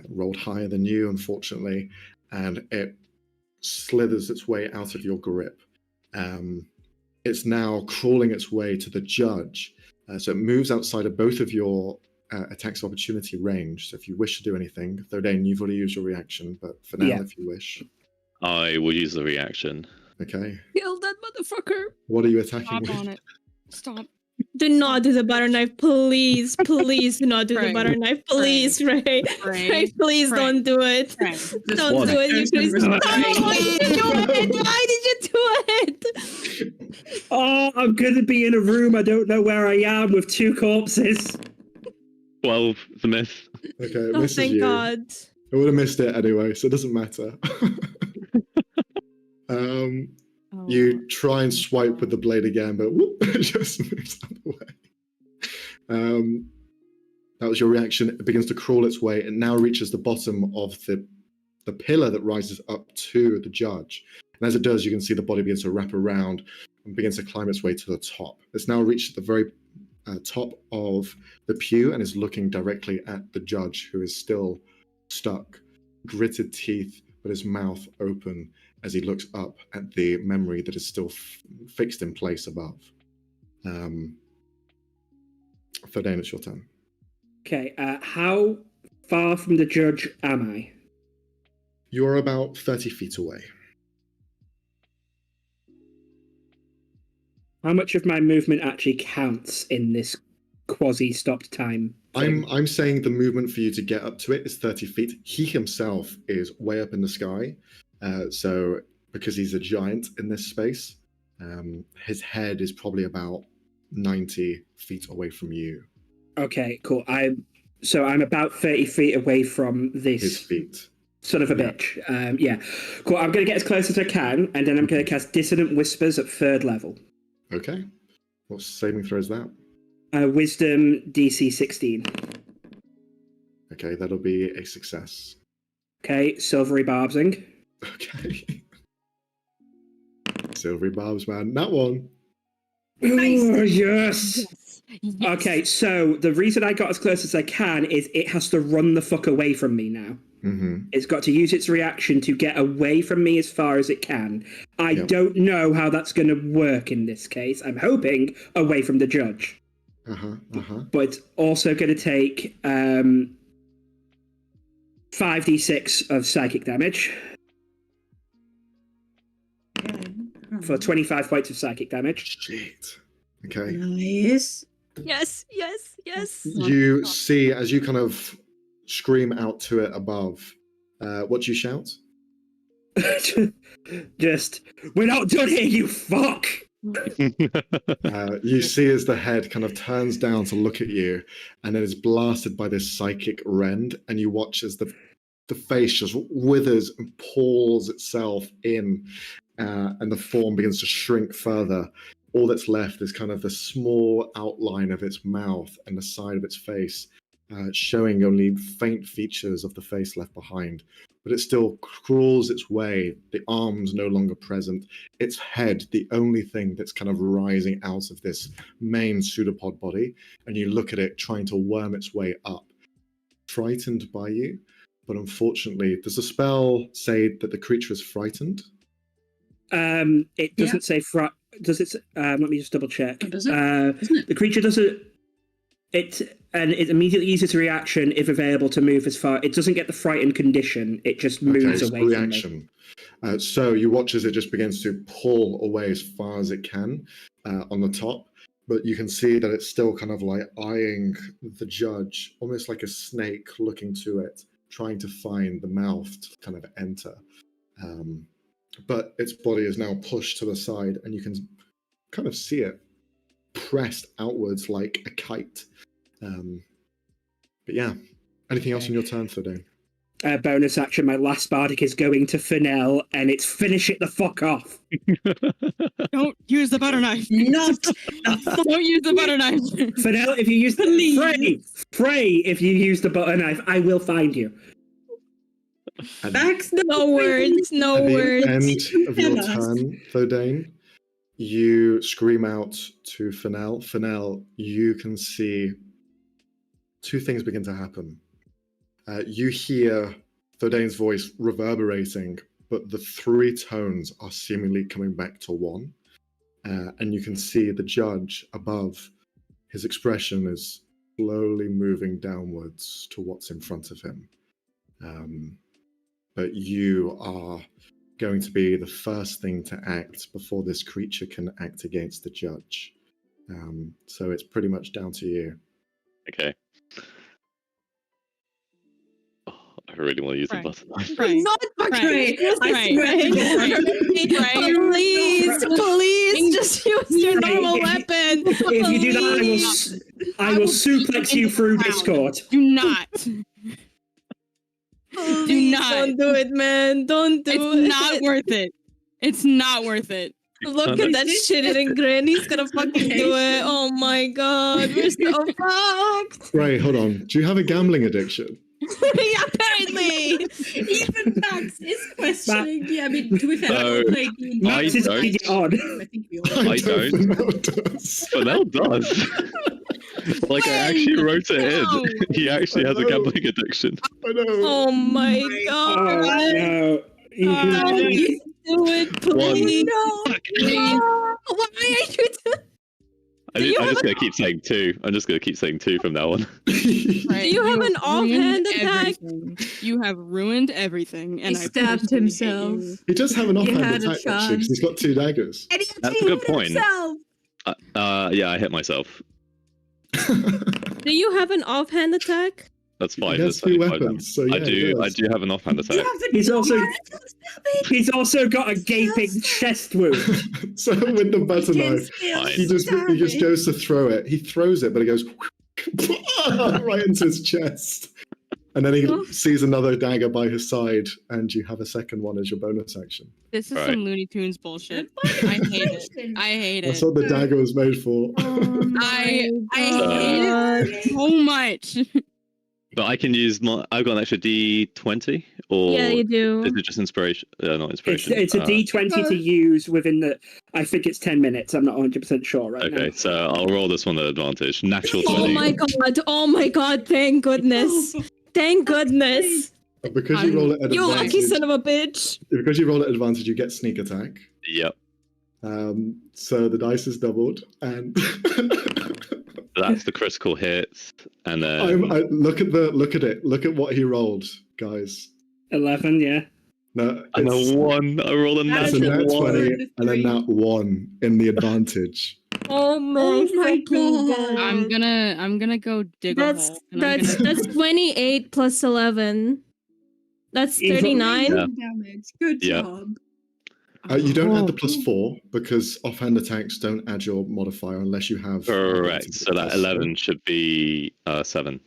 Rolled higher than you, unfortunately, and it slithers its way out of your grip. It's now crawling its way to the judge. So it moves outside of both of your attacks of opportunity range. So if you wish to do anything, Thodain, you've already used your reaction, but for now, Yeah. if you wish. I will use the reaction. Okay. Kill that motherfucker. What are you attacking Stop with? on it. Stop. Do not do the butter knife, please. Please do not do the Pray. butter knife. Please, Ray. Pray. Ray, please Pray. don't do it. Pray. Don't one. do it, you please. There's No, no why did you do it? Why did you do it? Oh, I'm going to be in a room I don't know where I am with 2 corpses. 12 for miss. Okay, it Oh, misses thank you. God. I would have missed it anyway, so it doesn't matter. Oh, You try and swipe with the blade again, but whoop, it just moves out of the way. That was your reaction. It begins to crawl its way. It now reaches the bottom of the pillar that rises up to the judge. And as it does, you can see the body begins to wrap around and begins to climb its way to the top. It's now reached the very top of the pew and is looking directly at the judge, who is still stuck, gritted teeth, but his mouth open as he looks up at the memory that is still fixed in place above. Thodain, it's your turn. Okay, how far from the judge am I? You're about 30 feet away. How much of my movement actually counts in this quasi-stopped time thing? I'm saying the movement for you to get up to it is 30 feet. He himself is way up in the sky. So because he's a giant in this space, his head is probably about 90 feet away from you. Okay, cool. I'm about 30 feet away from this His feet. son of a bitch. Yeah. Cool. I'm going to get as close as I can, and then I'm going to cast Dissonant Whispers at 3rd level. Okay. What saving throw is that? Wisdom DC 16. Okay, that'll be a success. Okay, Silvery Barbsing. Okay. Silvery Barbs, man. That one. Oh, yes. Yes. Okay, so the reason I got as close as I can is it has to run the fuck away from me now. Mm-hmm. It's got to use its reaction to get away from me as far as it can. I don't know how that's going to work in this case. I'm hoping away from the judge. But it's also going to take 5d6 of psychic damage for 25 points of psychic damage. Shit. Okay. Nice. Yes, yes, yes. You see, as you kind of scream out to it above, what do you shout? Just, we're not done here, you fuck! You see as the head kind of turns down to look at you, and then is blasted by this psychic rend, and you watch as the face just withers and pulls itself in, and the form begins to shrink further. All that's left is kind of the small outline of its mouth and the side of its face, showing only faint features of the face left behind. But it still crawls its way, the arms no longer present, its head the only thing that's kind of rising out of this main pseudopod body, and you look at it trying to worm its way up. Frightened by you, but unfortunately, does the spell say that the creature is frightened? It doesn't say does it? Let me just double check. Does it? The creature doesn't. It immediately uses a reaction if available to move as far. It doesn't get the frightened condition. It just moves away. Reaction. From me. So you watch as it just begins to pull away as far as it can on the top, but you can see that it's still kind of like eyeing the judge, almost like a snake looking to it, trying to find the mouth to kind of enter. But its body is now pushed to the side, and you can kind of see it pressed outwards like a kite. But yeah, anything else on your turn, Thordane? Bonus action, my last bardic is going to Fennel, and it's finish it the fuck off. Don't use the butter knife. Not. Don't use the butter knife. Fennel, if you use Frey, if you use the butter knife, I will find you. Max, No words, no words. At the end of your turn, Thordane, you scream out to Fennel. Fennel, you can see two things begin to happen. You hear Thordane's voice reverberating, but the three tones are seemingly coming back to one. And you can see the judge above. His expression is slowly moving downwards to what's in front of him. But you are going to be the first thing to act before this creature can act against the judge. So it's pretty much down to you. Okay. Oh, I really want to use the button knife. Right. Not Right. Please, just use your normal weapon. If you do that, I will suplex you through Discord. Do not. Please, not. Don't do it, man. Don't do it. It's not worth it. It's not worth it. Look at that shit grin. He's gonna fucking do it. Oh my god, we're so fucked. Ray, hold on. Do you have a gambling addiction? Yeah, apparently. Even Max is questioning. Yeah, I mean, to be fair, No, I played Max is don't. odd. I think we all I don't. Fennel does. Fennel does. Like, I actually wrote it No. in. He actually has a gambling addiction. I know. Oh my Oh, god. no. Don't you do it, please. One. No. Why are you doing? I'm just gonna keep saying 2. I'm just gonna keep saying 2 from now on. Right, Do you have an offhand attack? everything. You have ruined everything, and He I stabbed personally hate himself. you. He does have an He offhand had a attack, actually, because chance. he's got 2 daggers. And he That's a actually good hit point. himself. Yeah, I hit myself. Do you have an offhand attack? That's He fine. has That's 2 fine. weapons, so yeah, I he do does. have an offhand You attack. have to He's also- Stop it. He's also got a gaping Just- chest wound. So with the butter He can knife, still Fine. he just stab me. goes to throw it. He throws it, but it goes right into his chest. And then he sees another dagger by his side, and you have a second one as your bonus action. This is Right. some Looney Tunes bullshit. I hate it. I hate That's it. what the dagger was made for. I hate it so much. But I can use my. I've got an extra D20, or Yeah, you do. is it just inspiration? Not inspiration. It's a D20 to use within the. I think it's 10 minutes. I'm not 100% sure right Okay, now. so I'll roll this one at advantage. Natural 20. Oh my god! Oh my god! Thank goodness! Thank goodness! Because you roll it at You lucky advantage, son of a bitch! because you roll at advantage, you get sneak attack. Yep. So the dice is doubled, and That's the critical hits, and then look at it. Look at what he rolled, guys. 11, yeah. No, and it's, a 1. I rolled a That's it's a natural nat 1. 20 and a nat 1 in the advantage. Oh my, Oh my fucking God. I'm gonna go dig a hole. And I'm That's 28 plus 11. That's Evil- 39. Yeah. Damage. Good Yeah. job. You don't add the Oh. +4 because offhand attacks don't add your modifier unless you have. Correct. So that +4. 11 should be 7.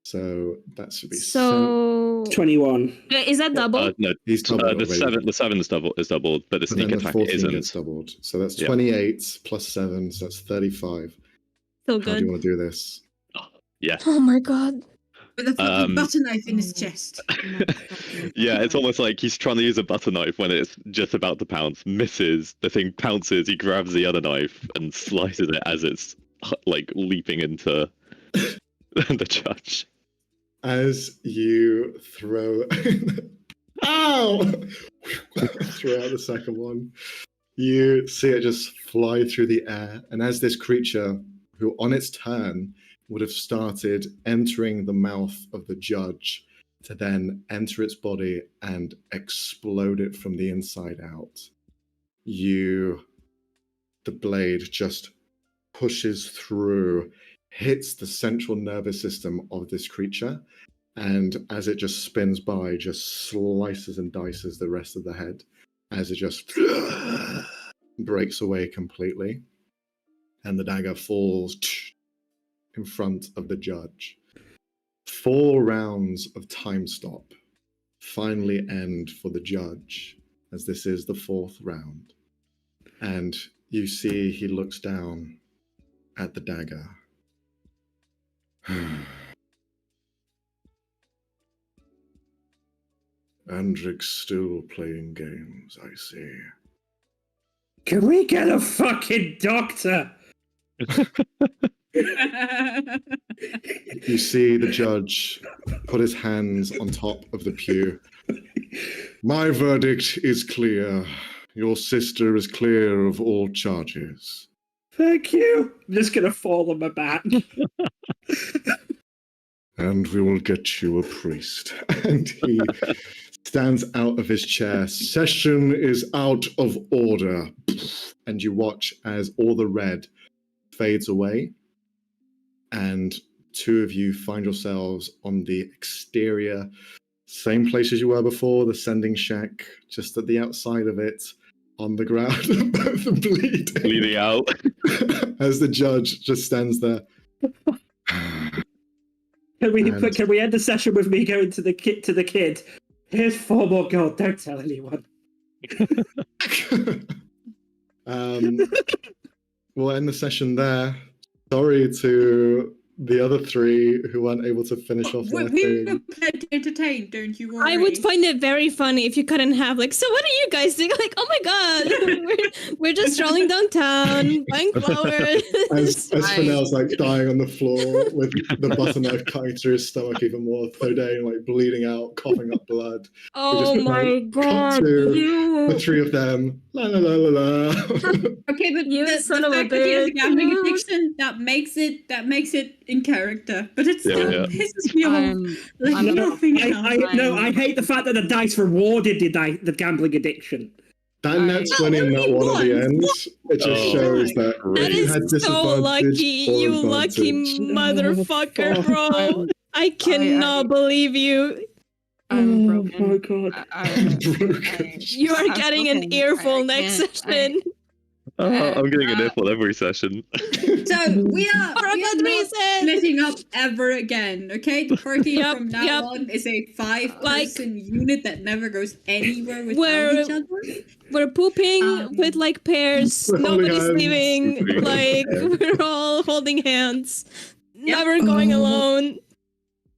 So that should be. So 21. is that double? No, He's doubled the already. 7 is doubled, but the But sneak then the attack 14 isn't. gets doubled. So that's Yeah. 28 plus 7, so that's 35. So How do good. you want to do this? Yeah. Oh my god. With a fucking Um, butter knife in his chest. Yeah, it's almost like he's trying to use a butter knife when it's just about to pounce, misses, the thing pounces, he grabs the other knife and slices it as it's like leaping into the judge. As you throw. Ow! Throw out the second one. You see it just fly through the air, and as this creature, who on its turn would have started entering the mouth of the judge to then enter its body and explode it from the inside out, the blade just pushes through, hits the central nervous system of this creature, and as it just spins by, just slices and dices the rest of the head as it just breaks away completely, and the dagger falls in front of the judge. 4 rounds of time stop finally end for the judge, as this is the 4th round. And you see he looks down at the dagger. Andric's still playing games, I see. Can we get a fucking doctor? You see the judge put his hands on top of the pew. My verdict is clear. Your sister is clear of all charges. Thank you. I'm just going to fall on my back. And we will get you a priest. And he stands out of his chair. Session is out of order. And you watch as all the red fades away. And 2 of you find yourselves on the exterior, same place as you were before, the sending shack, just at the outside of it, on the ground, both Bleeding out. as the judge just stands there. Can we And- can we end the session with me going to the kid? Here's 4 more gold. Don't tell anyone. We'll end the session there. Sorry to the other three who weren't able to finish off their We thing. were prepared to entertain, don't you worry. I would find it very funny if you couldn't have like, so what are you guys doing? Like, oh my god, we're just strolling downtown, buying flowers. As Fennell's like dying on the floor with the butter knife cutting through his stomach even more, Thordain like bleeding out, coughing up blood. Oh just my cut god, to you. The three of them. La la la la la. Okay, but You the son of a fact that he has a bitch. gambling addiction, that makes it in character. But it still Yeah. pisses me off. Like I'm- nothing else. I hate the fact that the dice rewarded the gambling addiction. That net 20 and that one at the end, it just Oh, shows that That if you is had so disadvantage lucky, or you lucky advantage. motherfucker, bro. I cannot believe you. I'm Oh broken. my god. Broken. You are I'm getting an broken. earful I next can't- session. I'm getting an earful every session. So we are For a good not reason. splitting up ever again. Okay, the party Yep, from now yep. on is a 5-person unit that never goes anywhere without Where- each other. We're pooping with like pairs. We're holding Nobody's hands. leaving. Pooping. Like we're all holding hands. Never going Oh. alone.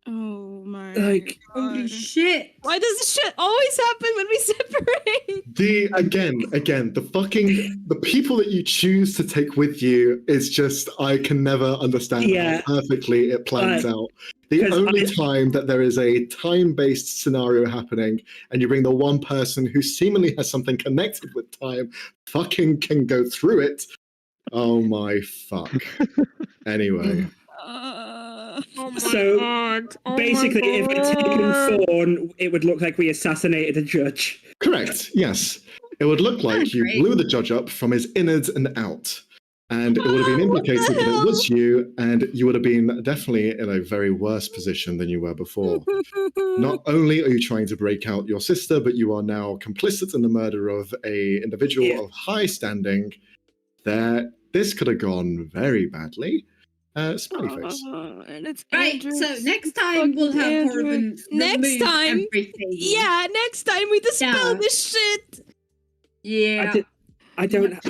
Oh my Like, Holy god. shit! Why does this shit always happen when we separate? The people that you choose to take with you is just, I can never understand Yeah. how perfectly it plans out. The 'cause only I- time that there is a time-based scenario happening and you bring the one person who seemingly has something connected with time fucking can go through it. Oh my fuck. Anyway. Oh my So, god. Oh my basically, if I'd God. taken Thorn, it would look like we assassinated a judge. Correct, yes. It would look like you Great. blew the judge up from his innards and out. And it would have been What the implicated that it hell? was you, and you would have been definitely in a very worse position than you were before. Not only are you trying to break out your sister, but you are now complicit in the murder of a individual Yeah. of high standing. This could have gone very badly. Smiley face. And it's Right, so Andrew's next time we'll have Andrew. Corbin Next remove time- everything. Yeah, next time we dispel Yeah. this shit. Yeah. I didn't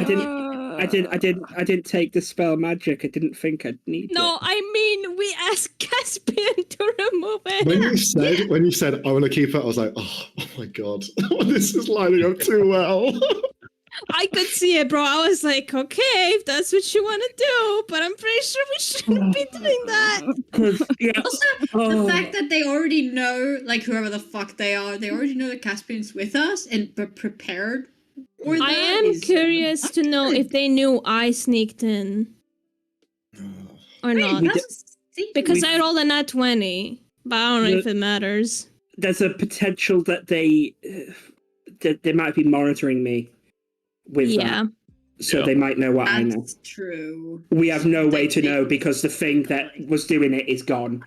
take the spell magic. I didn't think I'd need No, it. I mean we asked Caspian to remove it. When you said I want to keep it, I was like, oh my god, this is lining up too well. I could see it, bro. I was like, okay, if that's what you want to do, but I'm pretty sure we shouldn't be doing that. 'Cause, yeah, Also, oh, the fact that they already know, like whoever the fuck they are, they already know that Caspian's with us and prepared for that. I am is, curious to know good. if they knew I sneaked in or Wait, not. that's a secret. Because I rolled a nat 20, but I don't know if it matters. there's a potential that they might be monitoring me with Yeah. that. So Yeah. they might know what I know. That's true. We have no way to They- know because the thing that was doing it is gone.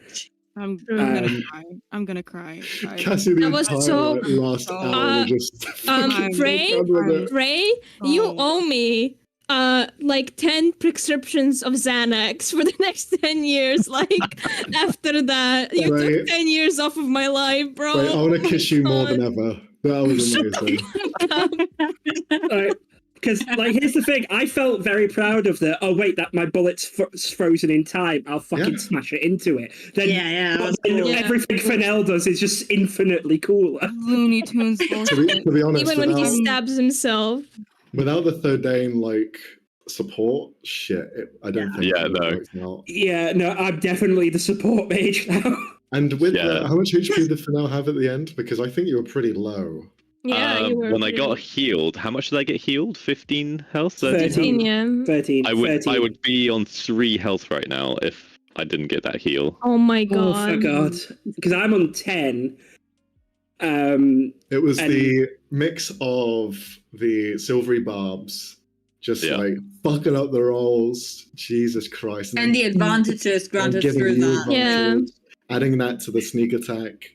I'm gonna Um, cry. I'm gonna cry. Cassie, the That was entire so- last hour was just Ray, done with it. Ray, you Oh. owe me like 10 prescriptions of Xanax for the next 10 years. Like after that, you Ray. took 10 years off of my life, bro. Wait, I want to kiss you more God. than ever. That was amazing. Because, like, here's the thing. I felt very proud of the, oh, wait, that my bullet's frozen in time. I'll fucking Yeah. smash it into it. Then Yeah, but that's then cool. Yeah. everything Fennell does is just infinitely cooler. Looney Tunes bullshit. To be honest, Even when he without, stabs himself. without the Thordain like support, I don't think Yeah, it would no. have worked out. Yeah, no, I'm definitely the support mage now. And with Yeah. how much HP did Fennell have at the end? Because I think you were pretty low. Yeah, you were. When I pretty- got healed, how much did I get healed? 15 health? 13 13. health? 13, yeah. 13. I 13. would be on 3 health right now if I didn't get that heal. Oh my Oh, god. for God. Because I'm on 10. It was And- the mix of the silvery barbs just Yeah. like fucking up the rolls. Jesus Christ. And the advantages and granted giving through you that. Yeah. advantage, adding that to the sneak attack.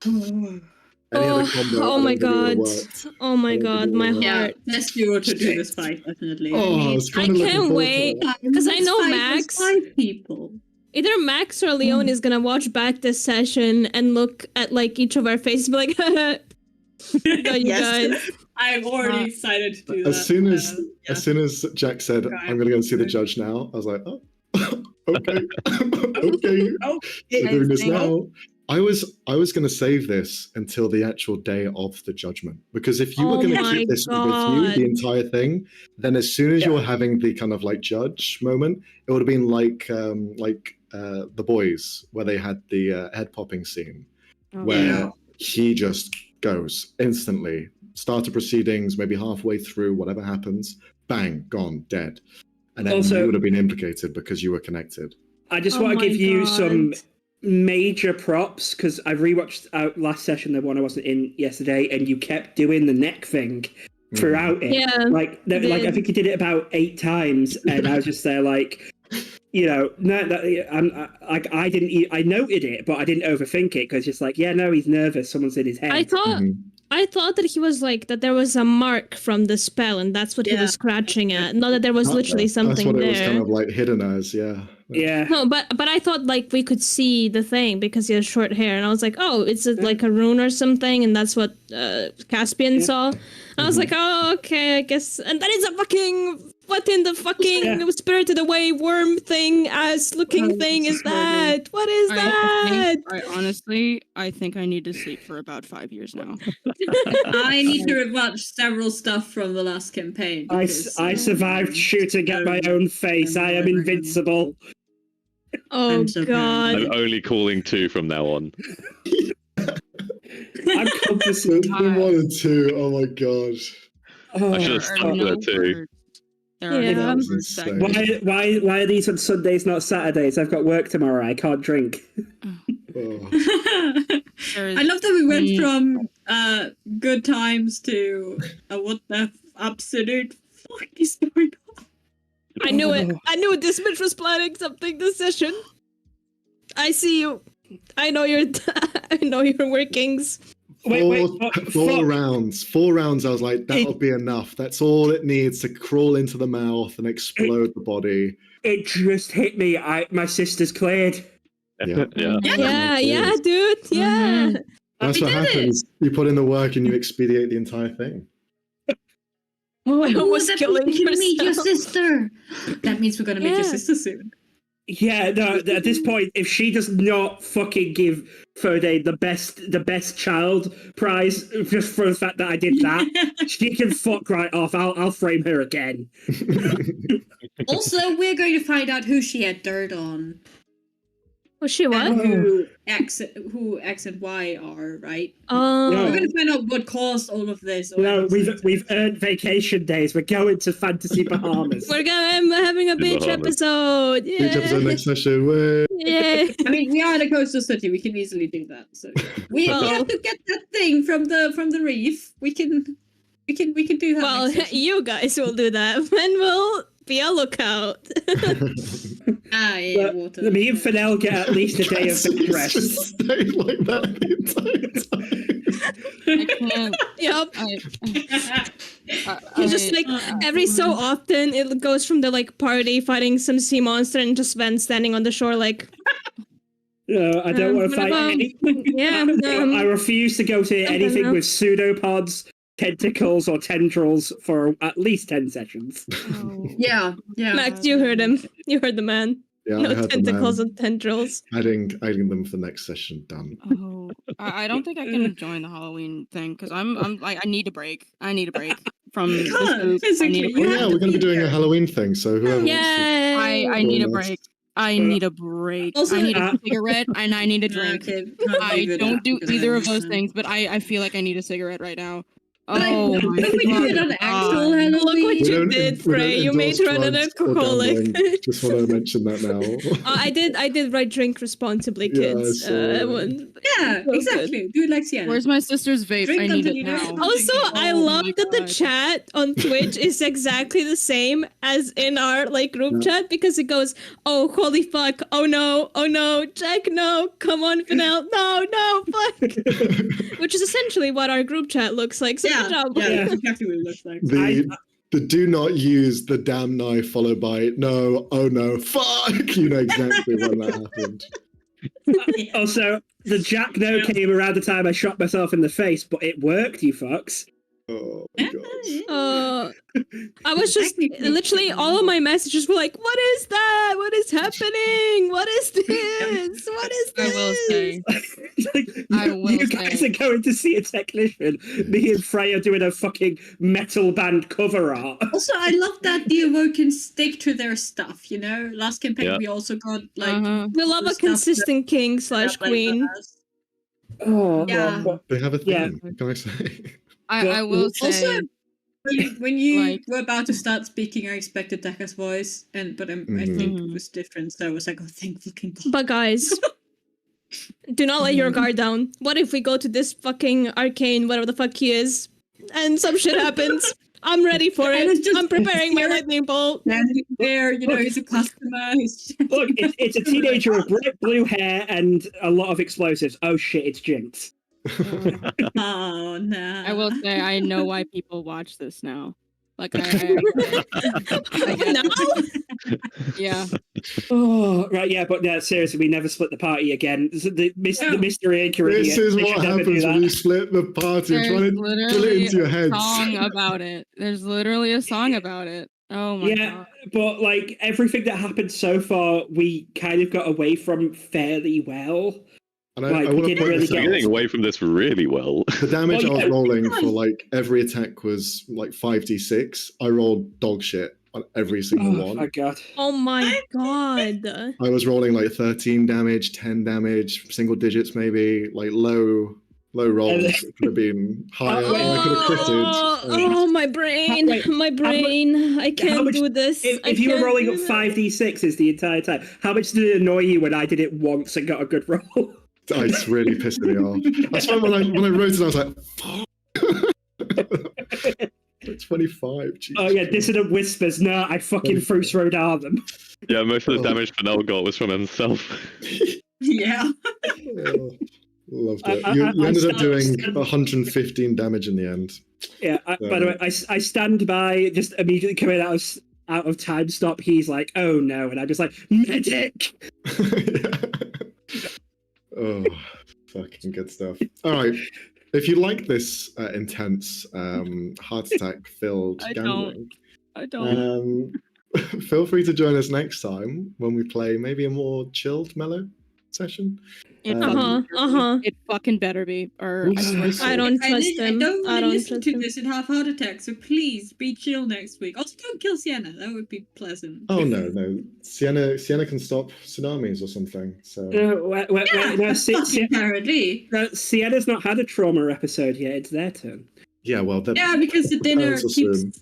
Any other combo, Oh I my don't think it god. would've worked. Oh my I don't god, think it my would've Yeah, heart. let's do to do this fight, definitely. Oh, I was I kind of can't wait. 'Cause I know Max- 5 people. Either Max or Leon is gonna watch back this session and look at like each of our faces and be like, got you Yes. guys. I'm already excited to do that. As soon as yeah. as soon as Jack said, Right. "I'm going to go and see the judge now," I was like, "Oh, Okay. Okay. Oh, We're doing this think- now. I was going to save this until the actual day of the judgment, because if you were Oh going to my keep this with you God. the entire thing, then as soon as you were having the kind of like judge moment, it would have been like The Boys, where they had the head popping scene, where Yeah. he just goes instantly, start of proceedings, maybe halfway through, whatever happens, bang, gone, dead, and then Also- you would have been implicated because you were connected. I just Oh want to my give you some God. major props because I rewatched last session, the one I wasn't in yesterday, and you kept doing the neck thing throughout it. Yeah, Like I did. think you did it about 8 times, and I was just there like, no, I didn't. I noted it, but I didn't overthink it because just like, yeah, no, he's nervous. Someone's in his head. I thought that he was like that there was a mark from the spell, and that's what he Yeah. was scratching at. Not that there was literally That's something what it there. was kind of like hidden as, yeah. Yeah. No, but I thought like we could see the thing because he has short hair, and I was like, oh, it's like a rune or something, and that's what Caspian saw. And I was like, oh, okay, I guess. And then it's a fucking what in the fucking spirited away worm thing ass looking thing is that? What is that? I think I need to sleep for about 5 years now. I need to rewatch several stuff from the last campaign. I because, survived shooting at my own face. I am invincible. Oh I'm so God! I'm only calling 2 from now on. I'm complicit. The 1 and 2, oh my god. I should have There stuck are with no it too. words. There are Yeah. no That was words that insane. Why are these on Sundays, not Saturdays? I've got work tomorrow. I can't drink. Oh. there's I love that we went me- from good times to what the absolute fuck is going on? I knew it. I knew this bitch was planning something this session. I see you. I know your. I know your workings. Four rounds. 4 rounds, I was like, that'll be enough. That's all it needs to crawl into the mouth and explode the body. It just hit me. My sister's cleared. Yeah. Yeah, dude. Yeah. That's We what did it. happens. You put in the work and you expedite the entire thing. Oh, I Oh, almost that killing means we can meet your myself. sister. That means we're gonna meet your Yeah. sister soon. Yeah, no. At this point, if she does not fucking give Fode the best child prize just for the fact that I did that, she can fuck right off. I'll frame her again. Also, we're going to find out who she had dirt on. Was she what? And who X and Y are, right? Oh. No. We're going to find out what caused all of this. No, we've earned vacation days. We're going to fantasy Bahamas. We're having a beach Bahamas. episode. Yeah. Each episode next session. Way. Yeah. I mean, we are in a coastal city. We can easily do that. So we Well- have to get that thing from the reef. We can do that. Well, next session. you guys will do that. When we'll be a lookout. Yeah, water. Me and Fennell get at least a day of bed It's rest. just stayed like that the entire time. I can't. Yep. I, It's just like every so often it goes from the like party fighting some sea monster and just Sven standing on the shore like No, I don't want to fight whatever. any. Yeah. I refuse to go to anything know. with pseudopods, tentacles, or tendrils for at least 10 sessions. Yeah. Max, you heard him. You heard the man. Yeah, No I heard tentacles them. and tendrils. Adding them for next session. Done. Oh, I don't think I can join the Halloween thing because I'm like I need a break. I need a break from this can't, group. I physically, need a you Oh break. have yeah, to we're going to be be doing a there. Halloween thing. So whoever wants Yeah. I need a Join us. break. I need a break. Also- I need a cigarette and I need a drink. Okay, can't I leave it don't up do because either I of those understand. things, but I feel like I need a cigarette right now. But Oh I my think we do it on God. actual Halloween. Look what We you don't- did, we don't Frey. You made endorse her an drugs or alcoholic. gambling. Just want to mention that now. I did write drink responsibly, Yeah, I kids. saw that. Yeah, So exactly. Do it like Sienna. Where's my sister's vape? Drink I need until it you now. don't- Also, I Oh love my that the God. chat on Twitch is exactly the same as in our like group Yeah. chat because it goes, "Oh, holy fuck! Oh no, Jack, no! Come on, Fennell, no, fuck!" Which is essentially what our group chat looks like. So yeah, good job. yeah, that's exactly what it looks like. The do not use the damn knife followed by no, oh no, fuck. You know exactly when that happened. Also, the Jack no came around the time I shot myself in the face, but it worked, you fucks. Oh my god. I was just literally all of my messages were like, "What is that? What is happening? What is this? What is I this?" will say. You guys are going to see a technician. Me and Frey are doing a fucking metal band cover art. Also, I love that the Awoken stick to their stuff, you know? Last campaign we also got like We love a consistent king / queen. Oh, Yeah. They have a theme, Yeah. can I say? I will say. Also, when you like- were about to start speaking, I expected Daka's voice, but I think it was different. So I was like, "Oh, thank fucking God!" But guys, do not let your guard down. What if we go to this fucking arcane, whatever the fuck he is, and some shit happens? I'm ready for I it. was just I'm preparing my here. lightning bolt. Standing there, you know, he's a customer. Look, it's a teenager with bright blue hair and a lot of explosives. Oh shit, it's Jinx. Oh no! I will say I know why people watch this now. Like I get it. Yeah. Oh, right, yeah, but no, seriously, we never split the party again. The mystery anchor. This is they what should never do happens when that. you split the party. There's Trying to drill it literally into your a heads. song about it. There's literally a song about it. Oh my Yeah, god. but like everything that happened so far, we kind of got away from fairly well. And Like, I we want to didn't point really this get- out. You're getting away from this really well. The damage Well, I was yeah. rolling for like every attack was like 5d6. I rolled dog shit on every single Oh one. my god. Oh my god. I was rolling like 13 damage, 10 damage, single digits maybe, like low rolls. It could have been higher. Oh, I could have critted. Oh, my brain. Wait, My brain. I can't much- do this. If you were rolling up 5d6s the entire time, how much did it annoy you when I did it once and got a good roll? It's really pissing me off. That's why when I wrote it, I was like, fuck. 25. Jesus. Oh yeah, dissonant whispers. No, I fucking Fruits Road are them. Yeah, most of the damage Fennel got was from himself. Yeah. Oh, loved it. I- You I ended up stand- doing 115 damage in the end. Yeah. By the way, I stand by. Just immediately coming out of time stop. He's like, "Oh no," and I'm just like, "Medic." Oh, fucking good stuff. All right. If you like this intense, heart attack filled I gambling, I don't. feel free to join us next time when we play maybe a more chilled, mellow session. It Uh-huh. fucking better be. Or I swear to I God. don't trust I him. don't I want to don't listen trust to him. this and have heart attacks, so please be chill next week. Also, don't kill Sienna. That would be pleasant. Oh no. Sienna can stop tsunamis or something. So No, Apparently. Sienna's not had a trauma episode yet. It's their turn. yeah, well, Yeah, because the dinner Parents will keeps soon.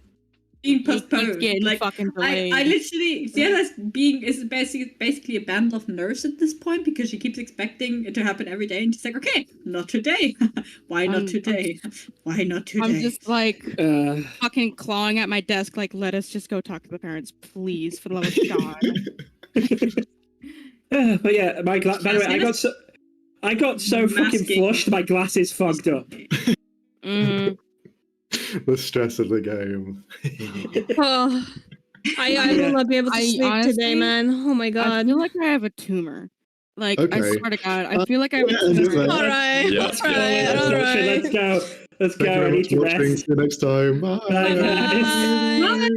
being It keeps postponed. getting Like, fucking delayed. I literally Sienna's is basically a band of nerves at this point because she keeps expecting it to happen every day, and she's like, "Okay, not today. Why not today? Why not today?" I'm just like Uh, fucking clawing at my desk, like, let us just go talk to the parents, please, for the love of God. but yeah, by the way, I got so fucking Masking. flushed, my glasses fogged up. Mm. The stress of the game. Oh, I will not be able to I sleep honestly- today, man. Oh my I god. feel like I have a tumor. Like, I Okay. swear to God, I feel like I have a yeah, is it tumor. there? All right. Yeah. All right. All right. Let's go. Let's Thank you go. I very need much to for watching. rest. See you next time. Bye. Bye, guys. Bye.